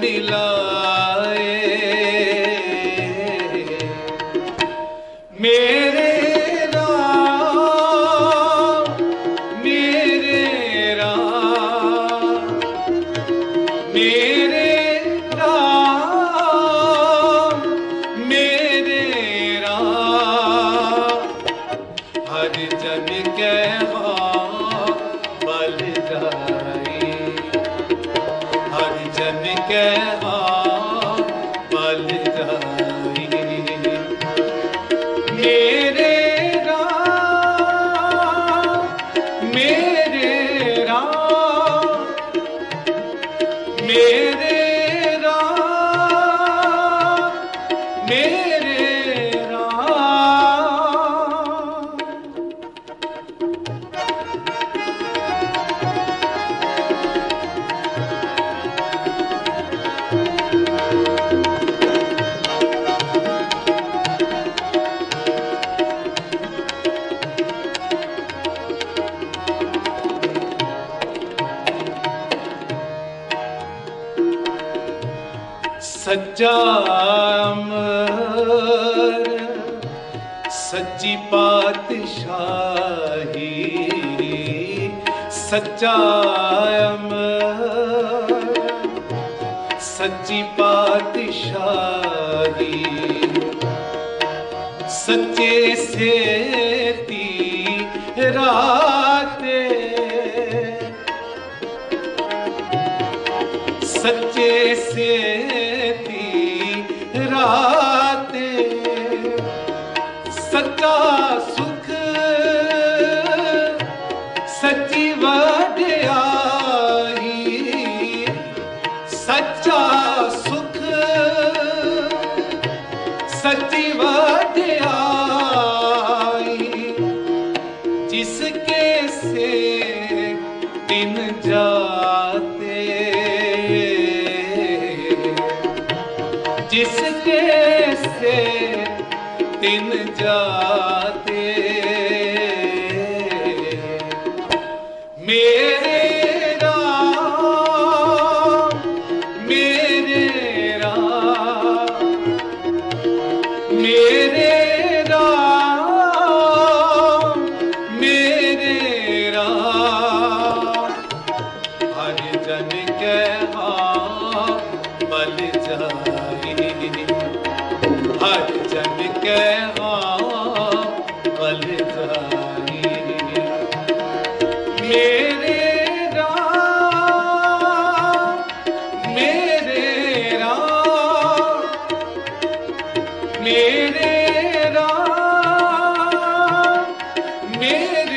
मिलाए। मेरे राम, मेरे राम, मेरे राम, मेरे राम, हर जन के बल जाए, हर जन के बल जाए। मेरे राम, मेरे राम, मेरे राम, मेरे राम। सच्चा अमर सच्ची पातशाही, सच्चा अमर सच्ची पातशाही, सच्चे से राते सच्चे से थी रातें, सच्चा सुख सच्ची वड्याई, सच्चा सुख सच्ची वड्याई, जिसके से दिन जाते, जिसके से दिन जाते, मेरे राम, मेरे राम, मेरे राम, मेरे राम, हर जन के हाँ बल जाई, हर जन के हाँ बल जाई, मेरे राम, मेरे राम, मेरे राम, मेरे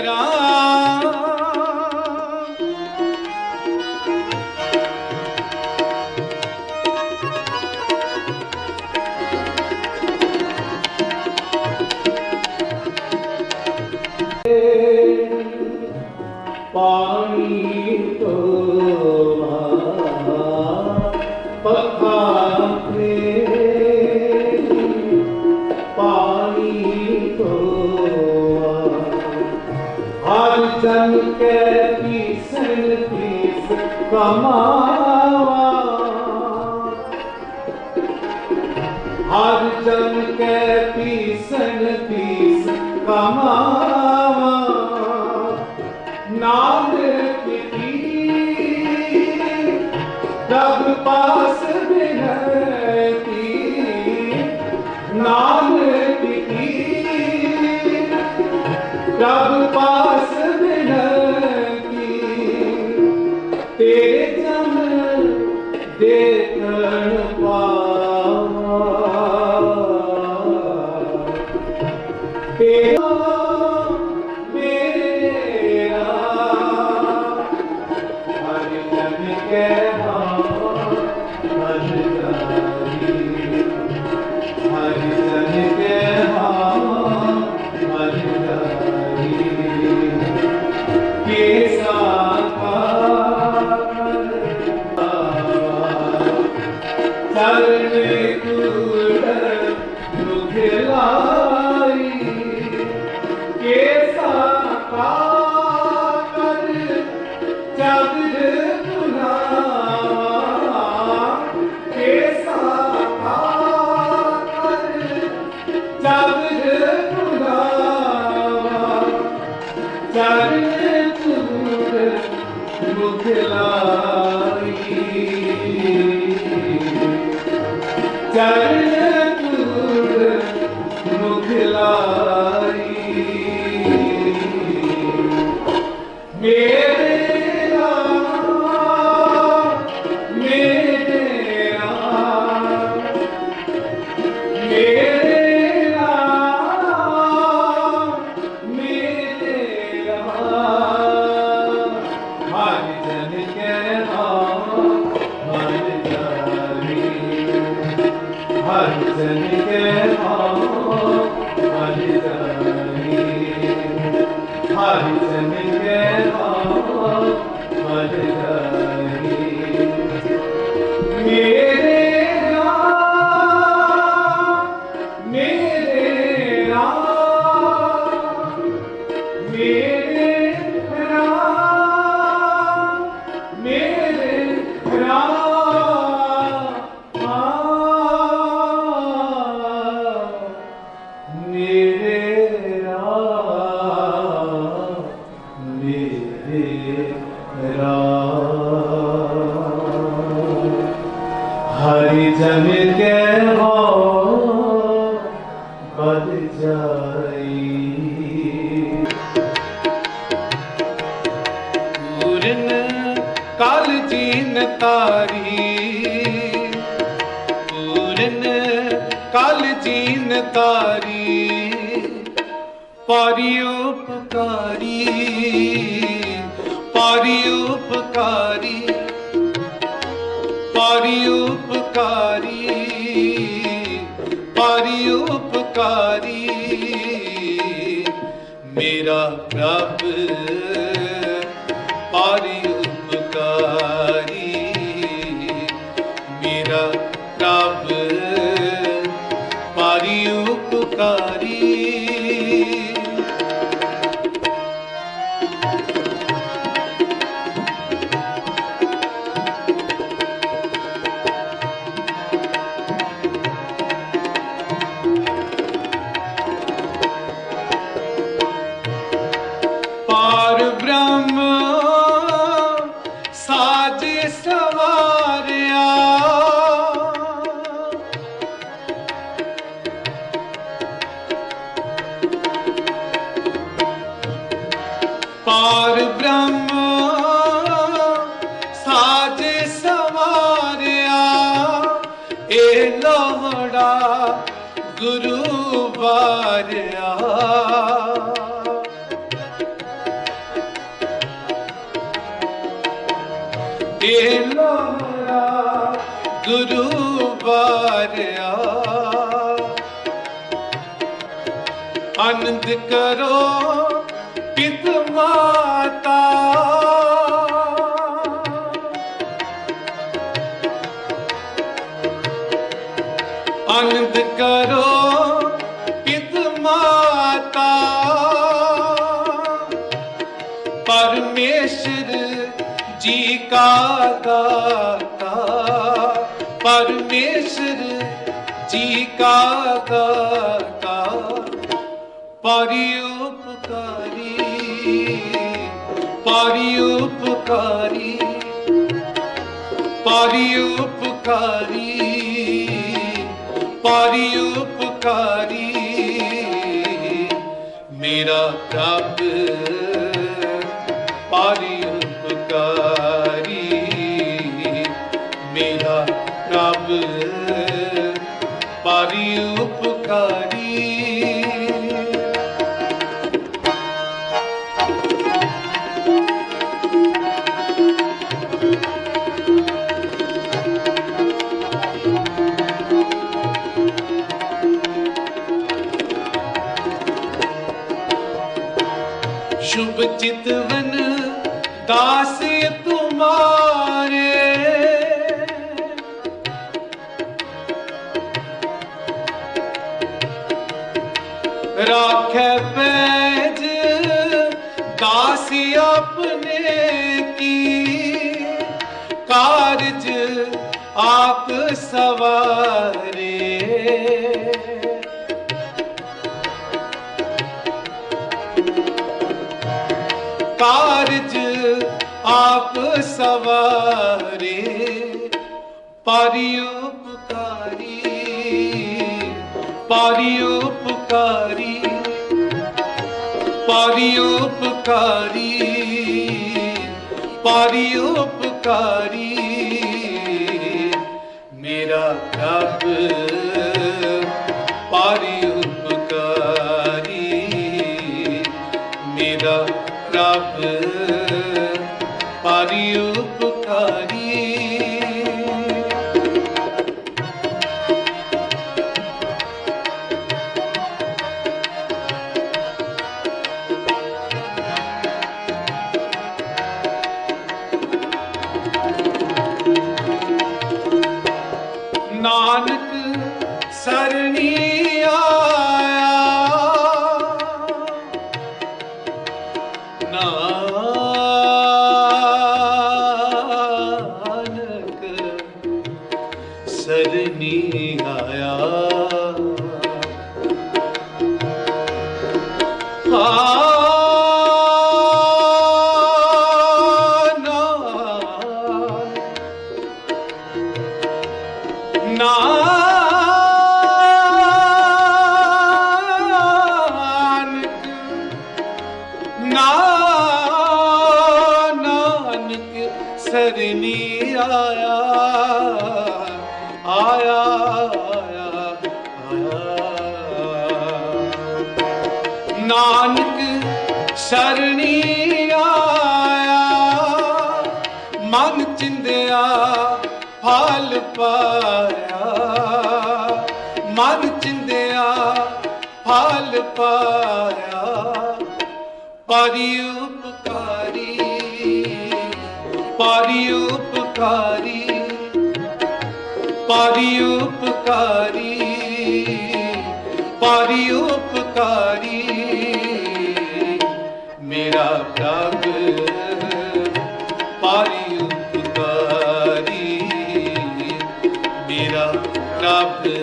राम। पानी तो पखा पानी तो हर जन के पीसन पीस कमावा, हर जन के पीसन पीस कमावा, नानक की रब पास बिनती, नानक की रब पास बिनती, तेरे जन देखन पावा, तेरा हरि जन के हो बद जाई पूरन काल जी तारी, पूरन काल जीन तारी, पारी उपकारी, पारी उपकारी, पारी उपकारी, पारी उपकारी, मेरा प्रभ पारी उपकारी, मेरा प्रभ पारी उपकारी। पार ब्रह्म साज सवारिया, पार ब्रह्म साज सवारिया, ए लोहड़ा गुरु बारिया, ए लोहड़ा गुरु बारिया, आनंद करो पित माता, आनंद करो पित माता, परमेश्वर जी का दाता, परमेश्वर जी का दाता, पारी उपकारी, पारी उपकारी, पारी उपकारी, पारी उपकारी, मेरा प्रभ पारी उपकारी, मेरा प्रभ पारी उपकारी। शुभ चितवन दास तुम्हारे, राखे पैज दास अपने की, कारज आप सवारे, कारज आप सवारे, पारी उपकारी, पारी उपकारी, पारी उपकारी, पारी उपकारी, मेरा प्रभ पारी उपकारी, मेरा प्रभ पारी उपकारी। नानक सरणी आया, नानक सरनी आया आया आया आया। नानक सरनी आया मन चिंदिया फल पाया मन चिंदिया फल पाया। पारी उपकारी पारी उपकारी पारी उपकारी पारी उपकारी मेरा प्रभु पारी उपकारी मेरा प्रभु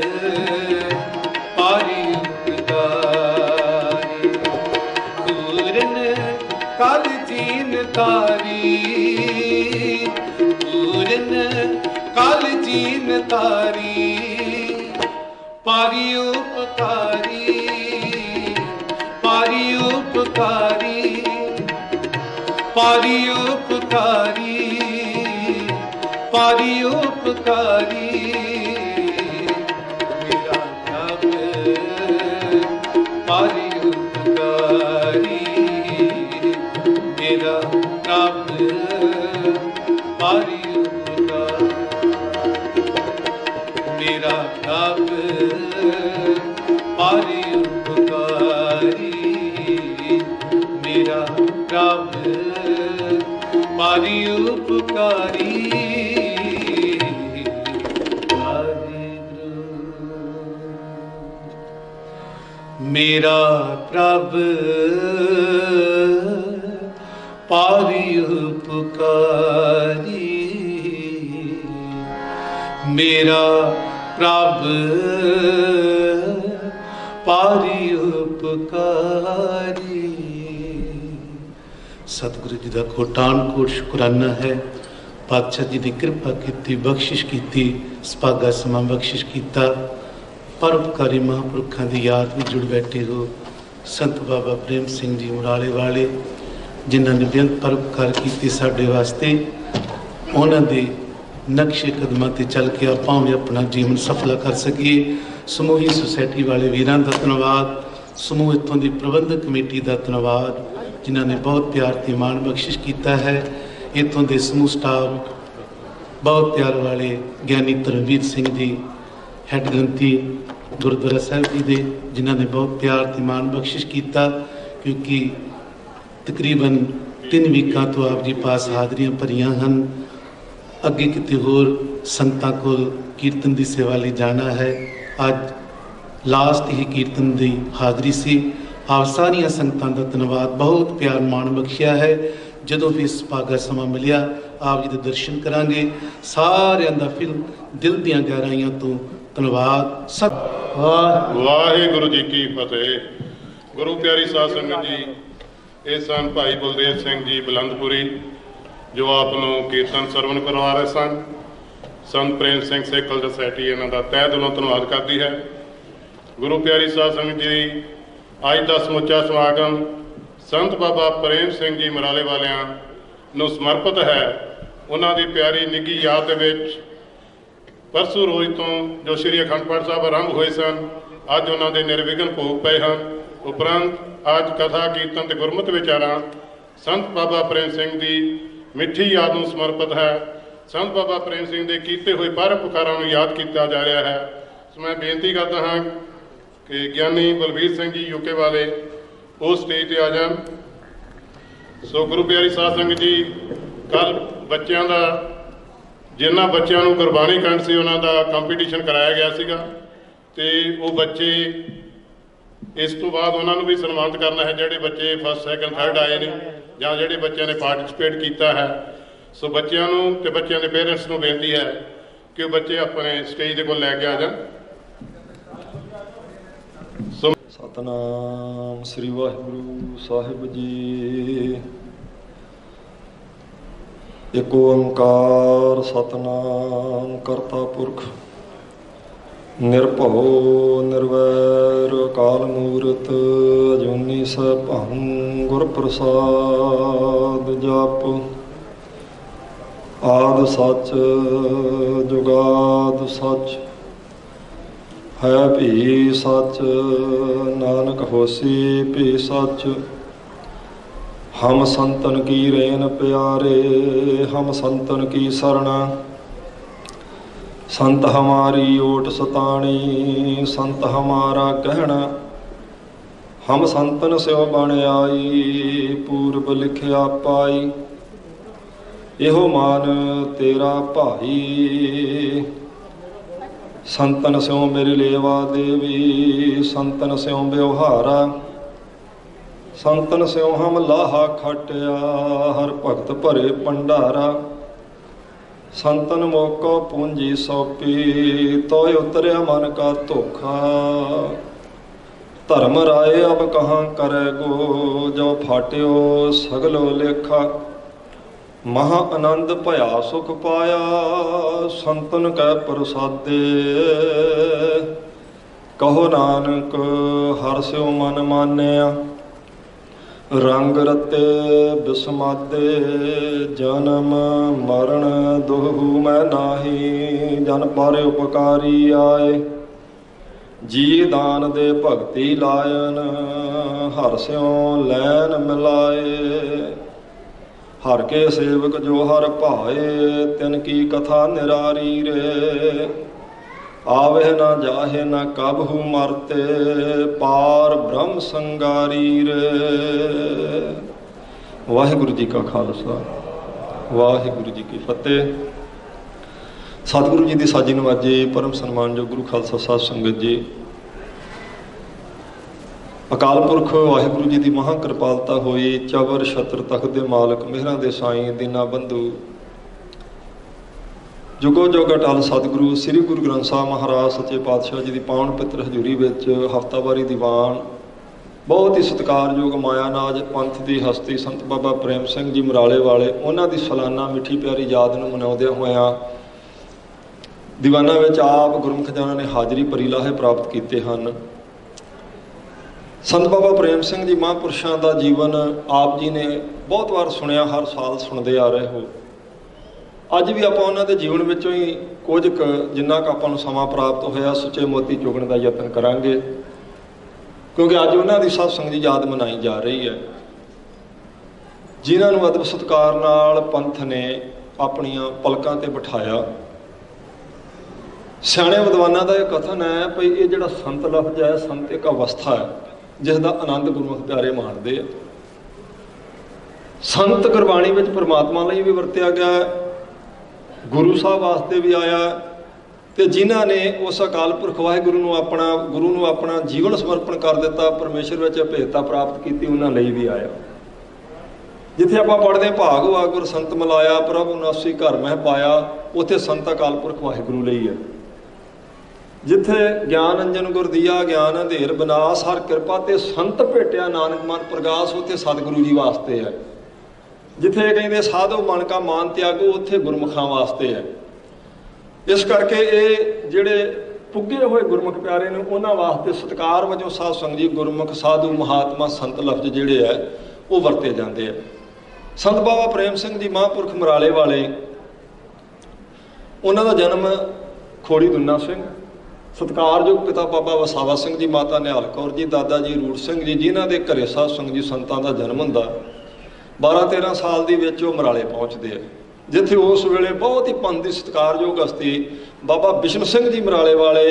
पारी उपकारी। पूरन कल जीन तारी पूरन कल जीन तारी पारी उपकारी पारी उपकारी पारी उपकारी पारी उपकारी मेरा प्रभु पारी उपकारी मेरा प्रभु पारी उपकारी मेरा प्रभु पारी उपकारी मेरा प्रभु पारी उपकारी। मेरा प्रभु पारी उपकारी मेरा प्रभु पारी उपकारी। सतगुरु जी का कोटान कोट शुकराना है। पातशाह जी की कृपा की बख्शिश की सुभागा समा बख्शिश किया। परोपकारी महापुरखों की याद में जुड़ बैठे हो संत बाबा प्रेम सिंह जी मुराले वाले जिन्होंने बेअंत परोपकार की साडे वास्ते। उन्होंने नक्शे कदमां ते चल के आप भी अपना जीवन सफल कर सकीए। समूही सोसाइटी वाले वीरां दा धन्नवाद। समूह इत्थों की प्रबंधक कमेटी का धन्नवाद जिन्होंने बहुत प्यार ते मान बख्शिश किया है। इत्थों के समूह स्टाफ बहुत प्यार वाले ज्ञानी धर्मवीर सिंह जी हैड ग्रंथी गुरुद्वारा साहब जी दे जिन्होंने बहुत प्यार ते मान बख्शिश किया क्योंकि तकरीबन 3 वीकां तो आप जी पास हाजरियां भरियां हैं। अगे किते होर संतां कोल कीर्तन की सेवा ले जाना है। अज लास्ट ही कीर्तन की हाजरी सी। आप सारिया संगतां दा धन्नवाद। बहुत प्यार मान बख्शिया है। जदों भी सुभागा समा मिलिया आप जी दे दर्शन करांगे। सारियां दा फिल दिल दियां गहराइयां तो धन्नवाद। सत वाहिगुरु जी की फतेह। गुरु प्यारी साध संगत जी, ਇਹ ਸਨ ਭਾਈ ਬਲਦੇਵ ਸਿੰਘ ਜੀ ਬਲੰਦਪੁਰੀ ਜੋ ਆਪ ਨੂੰ ਕੀਰਤਨ ਸਰਵਣ ਕਰਵਾ ਰਹੇ ਸਨ। ਸੰਤ ਪ੍ਰੇਮ ਸਿੰਘ ਸੇਖਲ ਸੁਸਾਇਟੀ ਇਹਨਾਂ ਦਾ ਤਹਿ ਦਿਲੋਂ ਧੰਨਵਾਦ ਕਰਦੀ ਹੈ। ਗੁਰੂ ਪਿਆਰੀ ਸਾਧ ਸੰਗਤ ਜੀ, ਅੱਜ ਦਾ ਸਮੁੱਚਾ ਸਮਾਗਮ ਸੰਤ ਬਾਬਾ ਪ੍ਰੇਮ ਸਿੰਘ ਜੀ ਮਰਾਲੇ ਵਾਲਿਆਂ ਨੂੰ ਸਮਰਪਿਤ ਹੈ। ਉਹਨਾਂ ਦੀ ਪਿਆਰੀ ਨਿੱਘੀ ਯਾਦ ਦੇ ਵਿੱਚ ਪਰਸੋਂ ਰੋਜ਼ ਤੋਂ ਜੋ ਸ਼੍ਰੀ ਅਖੰਡ ਪਾਠ ਸਾਹਿਬ ਆਰੰਭ ਹੋਏ ਸਨ, ਅੱਜ ਉਹਨਾਂ ਦੇ ਨਿਰਵਿਘਨ ਭੋਗ ਪਏ ਹਨ। ਉਪਰੰਤ ਅੱਜ ਕਥਾ ਕੀਰਤਨ ਤੇ ਗੁਰਮਤਿ ਵਿਚਾਰਾਂ ਸੰਤ ਬਾਬਾ ਪ੍ਰੇਮ ਸਿੰਘ ਦੀ ਮਿੱਠੀ ਯਾਦ ਨੂੰ ਸਮਰਪਿਤ ਹੈ। ਸੰਤ ਬਾਬਾ ਪ੍ਰੇਮ ਸਿੰਘ ਦੇ ਕੀਤੇ ਹੋਏ ਪਰਉਪਕਾਰਾਂ ਨੂੰ ਯਾਦ ਕੀਤਾ ਜਾ ਰਿਹਾ ਹੈ। ਸੋ ਮੈਂ ਬੇਨਤੀ ਕਰਦਾ ਹਾਂ ਕਿ ਗਿਆਨੀ ਬਲਵੀਰ ਸਿੰਘ ਜੀ ਯੂਕੇ ਵਾਲੇ ਉਹ ਸਟੇਜ ਤੇ ਆ ਜਾਣ। ਸੋ ਗੁਰੂ ਪਿਆਰੀ ਸਾਧ ਸੰਗਤ ਜੀ, ਕੱਲ ਬੱਚਿਆਂ ਦਾ ਜਿਨ੍ਹਾਂ ਬੱਚਿਆਂ ਨੂੰ ਗੁਰਬਾਣੀ ਕੰਠ ਸੀ ਉਹਨਾਂ ਦਾ ਕੰਪੀਟੀਸ਼ਨ ਕਰਾਇਆ ਗਿਆ ਸੀਗਾ ਤੇ ਉਹ ਬੱਚੇ ਇਸ ਤੋਂ ਬਾਅਦ ਉਹਨਾਂ ਨੂੰ ਵੀ ਸਨਮਾਨਿਤ ਕਰਨਾ ਹੈ ਜਿਹੜੇ ਬੱਚੇ ਫਸਟ ਸੈਕੰਡ ਥਰਡ ਆਏ ਨੇ ਜਾਂ ਜਿਹੜੇ ਬੱਚਿਆਂ ਨੇ ਪਾਰਟਿਸਿਪੇਟ ਕੀਤਾ ਹੈ। ਸੋ ਬੱਚਿਆਂ ਨੂੰ ਤੇ ਬੱਚਿਆਂ ਦੇ ਪੇਰੈਂਟਸ ਨੂੰ ਬੇਨਤੀ ਹੈ ਕਿ ਉਹ ਬੱਚੇ ਆਪਣੇ ਸਟੇਜ ਦੇ ਕੋਲ ਲੈ ਕੇ ਆ ਜਾਣ। ਸਤਨਾਮ ਸ੍ਰੀ ਵਾਹਿਗੁਰੂ ਸਾਹਿਬ ਜੀ। ਏਕ ਓੰਕਾਰ ਸਤਨਾਮ ਕਰਤਾ ਪੁਰਖ ਨਿਰਭਉ ਨਿਰਵੈਰ ਅਕਾਲ ਮੂਰਤ ਅਜੂਨੀ ਸੈਭੰ ਗੁਰ ਪ੍ਰਸਾਦ ਜਪ। ਆਦਿ ਸੱਚ ਜੁਗਾਦ ਸੱਚ ਹੈ ਭੀ ਸੱਚ ਨਾਨਕ ਹੋਸੀ ਭੀ ਸੱਚ। हम संतन की रेन प्यारे हम संतन की शरण संत हमारी ओट सताणी संत हमारा कहना। हम संतन स्यो बण आई पूर्व लिखिया पाई एहो मान तेरा भाई। संतन स्यो मेरी लेवा देवी संतन स्यो व्यवहारा। संतन स्यों हम लाहा खटिया हर भगत भरे भंडारा। संतन मोको पूंजी सौंपी तो उतरिया मन का धोखा। धर्म राय अब कहाँ करे गो जो फाट्यो सगलो लेखा। महा आनंद भया सुख पाया संतन कै प्रसादे। कहो नानक हर स्यो मन मानिया रंग रते बिस्मादे। जन्म मरण दुहु मैं नाही जन पर उपकारी आए। जी दान दे भगति लायन हर स्यों लैन मिलाए। हर के सेवक जो हर भाए तिन की कथा निरारी रे। आवे न जाहे न कबहु मरते पार ब्रह्म संगारी रे। वाहिगुरु जी का खालसा वाहिगुरु जी की फतेह। सतगुरु जी की साजी नवाजी परम सन्मानयोग गुरु खालसा साध संगत जी। अकाल पुरख वाहिगुरु जी की महा कृपालता होई। चबर छत्र तख्त दे मालक मेहरां दे साईं दीना बंधु जुगो जुग अटल सतगुरु श्री गुरु ग्रंथ साहब महाराज सच्चे पातशाह जी की पावन पित्र हजूरी में हफ्तावारी दीवान बहुत ही सत्कारयोग मायानाज पंथ की हस्ती संत बाबा प्रेम सिंह जी मराले वाले उन्हों की सालाना मिठी प्यारी याद में मनाउंदे होया दीवाना में आप गुरमुख जनां ने हाजरी भरी लाहे प्राप्त किए हैं। संत बाबा प्रेम सिंह जी महापुरुषों का जीवन आप जी ने बहुत बार सुनिया हर साल सुनते आ रहे हो। अज भी आप उन्होंने जीवन विचों ही कुछ जिन्ना क आपां नूं समां प्राप्त होया सुचे मोती चुगण का यत्न करांगे क्योंकि अज उन्हों की सत्संग की याद मनाई जा रही है जिन्होंने अदब सत्कार नाल पंथ ने अपनियां पलकां ते बिठाया। सियाणे विद्वानां दा यह कथन है भई ये जिहड़ा संत लफ्ज़ है संत एक अवस्था है जिसका आनंद गुरमुख प्यारे माणदे। संत गुरबाणी विच परमात्मा लई भी वरतिया गया गुरु साहब वास्ते भी आया तो जिन्हों ने उस अकाल पुरख वाहिगुरु नूं अपना जीवन समर्पण कर दिता परमेश्वर में अभेदता प्राप्त की उन्होंने लिए भी आया। जिथे आप पढ़ते भाग हुआ गुर संत मिलाया प्रभु नासी घर मह पाया उत्थे संत अकाल पुरख वाहिगुरु ਲਈ है। जिथे ज्ञान अंजन गुर दिया ज्ञान अंधेर विनाश हर कृपा ते संत भेटिया नानक मन प्रगास उत्थे सतगुरु जी वास्ते है। जिथे कहते साधो मन का मान त्यागो उत्थे गुरमुखां वास्ते है। इस करके ये जिहड़े पुगे हुए गुरमुख प्यारे ने उन्हां वास्ते सत्कार वजों साध संगत जी गुरमुख साधु महात्मा संत लफ्ज़ जिहड़े है वो वरते जाते हैं। संत बाबा प्रेम सिंह जी महापुरख मराले वाले उन्हां दा जन्म खोड़ी दुन्ना सिंह सत्कारयोग पिता बाबा वसावा सिंह जी माता निहाल कौर जी दादा जी रूड़ सिंह जी जिन्हां दे घरे साध संगत जी संतां दा जन्म हुंदा 12-13 साल ਦੀ ਵਿੱਚ ਉਹ ਮਰਾਲੇ ਪਹੁੰਚਦੇ ਆ ਜਿੱਥੇ ਉਸ ਵੇਲੇ ਬਹੁਤ ਹੀ ਪੰਥ ਦੀ ਸਤਿਕਾਰਯੋਗ ਹਸਤੀ ਬਾਬਾ ਬਿਸ਼ਨ ਸਿੰਘ ਜੀ ਮਰਾਲੇ ਵਾਲੇ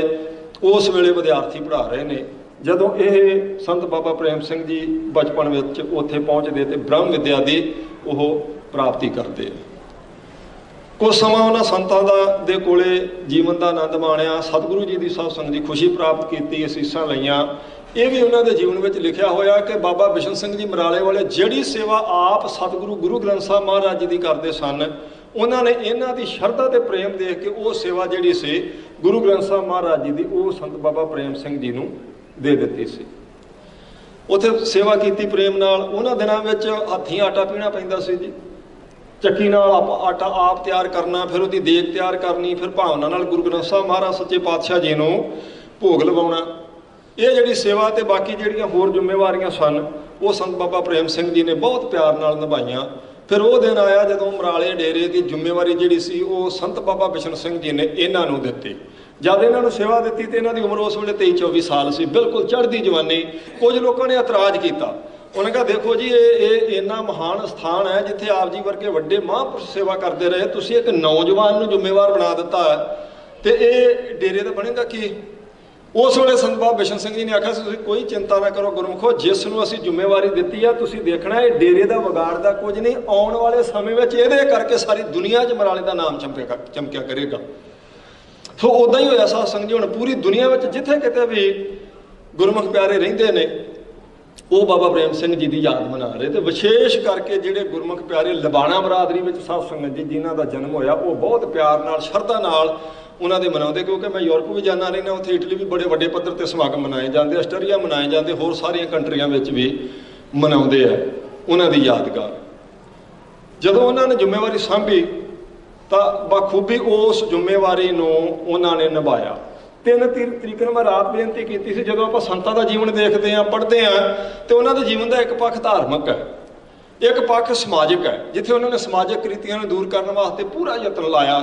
ਉਸ ਵੇਲੇ ਵਿਦਿਆਰਥੀ ਪੜ੍ਹਾ ਰਹੇ ਨੇ। ਜਦੋਂ ਇਹ ਸੰਤ ਬਾਬਾ ਪ੍ਰੇਮ ਸਿੰਘ ਜੀ ਬਚਪਨ ਵਿੱਚ ਉੱਥੇ ਪਹੁੰਚਦੇ ਤੇ ਬ੍ਰਹਮ ਵਿਦਿਆ ਦੀ ਉਹ ਪ੍ਰਾਪਤੀ ਕਰਦੇ। ਕੁਝ ਸਮਾਂ ਉਹਨਾਂ ਸੰਤਾਂ ਦੇ ਕੋਲੇ ਜੀਵਨ ਦਾ ਆਨੰਦ ਮਾਣਿਆ ਸਤਿਗੁਰੂ ਜੀ ਦੀ ਸਾਧ ਸੰਗਤ ਦੀ ਖੁਸ਼ੀ ਪ੍ਰਾਪਤ ਕੀਤੀ ਅਸੀਸਾਂ ਲਈਆਂ। ਇਹ ਵੀ ਉਹਨਾਂ ਦੇ ਜੀਵਨ ਵਿੱਚ ਲਿਖਿਆ ਹੋਇਆ ਕਿ ਬਾਬਾ ਬਿਸ਼ਨ ਸਿੰਘ ਜੀ ਮਰਾਲੇ ਵਾਲੇ ਜਿਹੜੀ ਸੇਵਾ ਆਪ ਸਤਿਗੁਰੂ ਗੁਰੂ ਗ੍ਰੰਥ ਸਾਹਿਬ ਮਹਾਰਾਜ ਜੀ ਦੀ ਕਰਦੇ ਸਨ ਉਹਨਾਂ ਨੇ ਇਹਨਾਂ ਦੀ ਸ਼ਰਧਾ ਤੇ ਪ੍ਰੇਮ ਦੇਖ ਕੇ ਉਹ ਸੇਵਾ ਜਿਹੜੀ ਸੀ ਗੁਰੂ ਗ੍ਰੰਥ ਸਾਹਿਬ ਮਹਾਰਾਜ ਜੀ ਦੀ ਉਹ ਸੰਤ ਬਾਬਾ ਪ੍ਰੇਮ ਸਿੰਘ ਜੀ ਨੂੰ ਦੇ ਦਿੱਤੀ ਸੀ। ਉੱਥੇ ਸੇਵਾ ਕੀਤੀ ਪ੍ਰੇਮ ਨਾਲ। ਉਹਨਾਂ ਦਿਨਾਂ ਵਿੱਚ ਹੱਥੀਂ ਆਟਾ ਪੀਣਾ ਪੈਂਦਾ ਸੀ ਜੀ। ਚੱਕੀ ਨਾਲ ਆਟਾ ਆਪ ਤਿਆਰ ਕਰਨਾ ਫਿਰ ਉਹਦੀ ਦੇਗ ਤਿਆਰ ਕਰਨੀ ਫਿਰ ਭਾਵਨਾ ਨਾਲ ਗੁਰੂ ਗ੍ਰੰਥ ਸਾਹਿਬ ਮਹਾਰਾਜ ਸੱਚੇ ਪਾਤਸ਼ਾਹ ਜੀ ਨੂੰ ਭੋਗ ਲਵਾਉਣਾ। ਇਹ ਜਿਹੜੀ ਸੇਵਾ ਤੇ ਬਾਕੀ ਜਿਹੜੀਆਂ ਹੋਰ ਜ਼ਿੰਮੇਵਾਰੀਆਂ ਸਨ ਉਹ ਸੰਤ ਬਾਬਾ ਪ੍ਰੇਮ ਸਿੰਘ ਜੀ ਨੇ ਬਹੁਤ ਪਿਆਰ ਨਾਲ ਨਿਭਾਈਆਂ। ਫਿਰ ਉਹ ਦਿਨ ਆਇਆ ਜਦੋਂ ਮਰਾਲੇ ਡੇਰੇ ਦੀ ਜ਼ਿੰਮੇਵਾਰੀ ਜਿਹੜੀ ਸੀ ਉਹ ਸੰਤ ਬਾਬਾ ਬਿਸ਼ਨ ਸਿੰਘ ਜੀ ਨੇ ਇਹਨਾਂ ਨੂੰ ਦਿੱਤੀ। ਜਦ ਇਹਨਾਂ ਨੂੰ ਸੇਵਾ ਦਿੱਤੀ ਤੇ ਇਹਨਾਂ ਦੀ ਉਮਰ ਉਸ ਵੇਲੇ 23-24 ਸਾਲ ਸੀ, ਬਿਲਕੁਲ ਚੜ੍ਹਦੀ ਜਵਾਨੀ। ਕੁਝ ਲੋਕਾਂ ਨੇ ਇਤਰਾਜ਼ ਕੀਤਾ, ਉਹਨੇ ਕਿਹਾ ਦੇਖੋ ਜੀ ਇਹ ਇੰਨਾ ਮਹਾਨ ਸਥਾਨ ਹੈ ਜਿੱਥੇ ਆਪ ਜੀ ਵਰਗੇ ਵੱਡੇ ਮਹਾਂਪੁਰਸ਼ ਸੇਵਾ ਕਰਦੇ ਰਹੇ, ਤੁਸੀਂ ਇੱਕ ਨੌਜਵਾਨ ਨੂੰ ਜ਼ਿੰਮੇਵਾਰ ਬਣਾ ਦਿੱਤਾ ਹੈ ਤੇ ਇਹ ਡੇਰੇ ਦਾ ਬਣੇਗਾ ਕੀ? ਉਸ ਵੇਲੇ ਸੰਤ ਬਾਬਾ ਬਿਸ਼ਨ ਸਿੰਘ ਜੀ ਨੇ ਆਖਿਆ ਤੁਸੀਂ ਕੋਈ ਚਿੰਤਾ ਨਾ ਕਰੋ ਗੁਰਮੁਖੋ, ਜਿਸ ਨੂੰ ਅਸੀਂ ਜ਼ਿੰਮੇਵਾਰੀ ਦਿੱਤੀ ਆ ਤੁਸੀਂ ਦੇਖਣਾ ਇਹ ਡੇਰੇ ਦਾ ਵਿਗਾੜਦਾ ਕੁਝ ਨਹੀਂ, ਆਉਣ ਵਾਲੇ ਸਮੇਂ ਵਿੱਚ ਇਹਦੇ ਕਰਕੇ ਸਾਰੀ ਦੁਨੀਆ 'ਚ ਮਰਾਲੇ ਦਾ ਨਾਮ ਚਮਕਿਆ ਕਰੇਗਾ। ਸੋ ਉੱਦਾਂ ਹੀ ਹੋਇਆ ਸਾਧ ਸੰਗਤ ਜੀ, ਹੁਣ ਪੂਰੀ ਦੁਨੀਆ ਵਿੱਚ ਜਿੱਥੇ ਕਿਤੇ ਵੀ ਗੁਰਮੁਖ ਪਿਆਰੇ ਰਹਿੰਦੇ ਨੇ ਉਹ ਬਾਬਾ ਪ੍ਰੇਮ ਸਿੰਘ ਜੀ ਦੀ ਯਾਦ ਮਨਾ ਰਹੇ, ਤੇ ਵਿਸ਼ੇਸ਼ ਕਰਕੇ ਜਿਹੜੇ ਗੁਰਮੁਖ ਪਿਆਰੇ ਲਬਾਣਾ ਬਰਾਦਰੀ ਵਿੱਚ ਸਾਧ ਸੰਗਤ ਜੀ ਜਿਨ੍ਹਾਂ ਦਾ ਜਨਮ ਹੋਇਆ ਉਹ ਬਹੁਤ ਪਿਆਰ ਨਾਲ ਸ਼ਰਧਾ ਨਾਲ ਉਹਨਾਂ ਦੇ ਮਨਾਉਂਦੇ। ਕਿਉਂਕਿ ਮੈਂ ਯੂਰਪ ਵੀ ਜਾਂਦਾ ਰਹਿੰਦਾ, ਉੱਥੇ ਇਟਲੀ ਵੀ ਬੜੇ ਵੱਡੇ ਪੱਧਰ ਤੇ ਸਮਾਗਮ ਮਨਾਏ ਜਾਂਦੇ, ਆਸਟਰੀਆ ਮਨਾਏ ਜਾਂਦੇ, ਹੋਰ ਸਾਰੀਆਂ ਕੰਟਰੀਆਂ ਵਿੱਚ ਵੀ ਮਨਾਉਂਦੇ ਆ ਉਹਨਾਂ ਦੀ ਯਾਦਗਾਰ। ਜਦੋਂ ਉਹਨਾਂ ਨੇ ਜ਼ਿੰਮੇਵਾਰੀ ਸਾਂਭੀ ਤਾਂ ਬਖੂਬੀ ਉਸ ਜ਼ਿੰਮੇਵਾਰੀ ਨੂੰ ਉਹਨਾਂ ਨੇ ਨਿਭਾਇਆ। 3 ਤਰੀਕ ਨੂੰ ਮੈਂ ਰਾਤ ਬੇਨਤੀ ਕੀਤੀ ਸੀ, ਜਦੋਂ ਆਪਾਂ ਸੰਤਾਂ ਦਾ ਜੀਵਨ ਦੇਖਦੇ ਹਾਂ ਪੜ੍ਹਦੇ ਹਾਂ ਤੇ ਉਹਨਾਂ ਦੇ ਜੀਵਨ ਦਾ ਇੱਕ ਪੱਖ ਧਾਰਮਿਕ ਹੈ, ਇੱਕ ਪੱਖ ਸਮਾਜਿਕ ਹੈ, ਜਿੱਥੇ ਉਹਨਾਂ ਨੇ ਸਮਾਜਿਕ ਕ੍ਰਿਤੀਆਂ ਨੂੰ ਦੂਰ ਕਰਨ ਵਾਸਤੇ ਪੂਰਾ ਯਤਨ ਲਾਇਆ,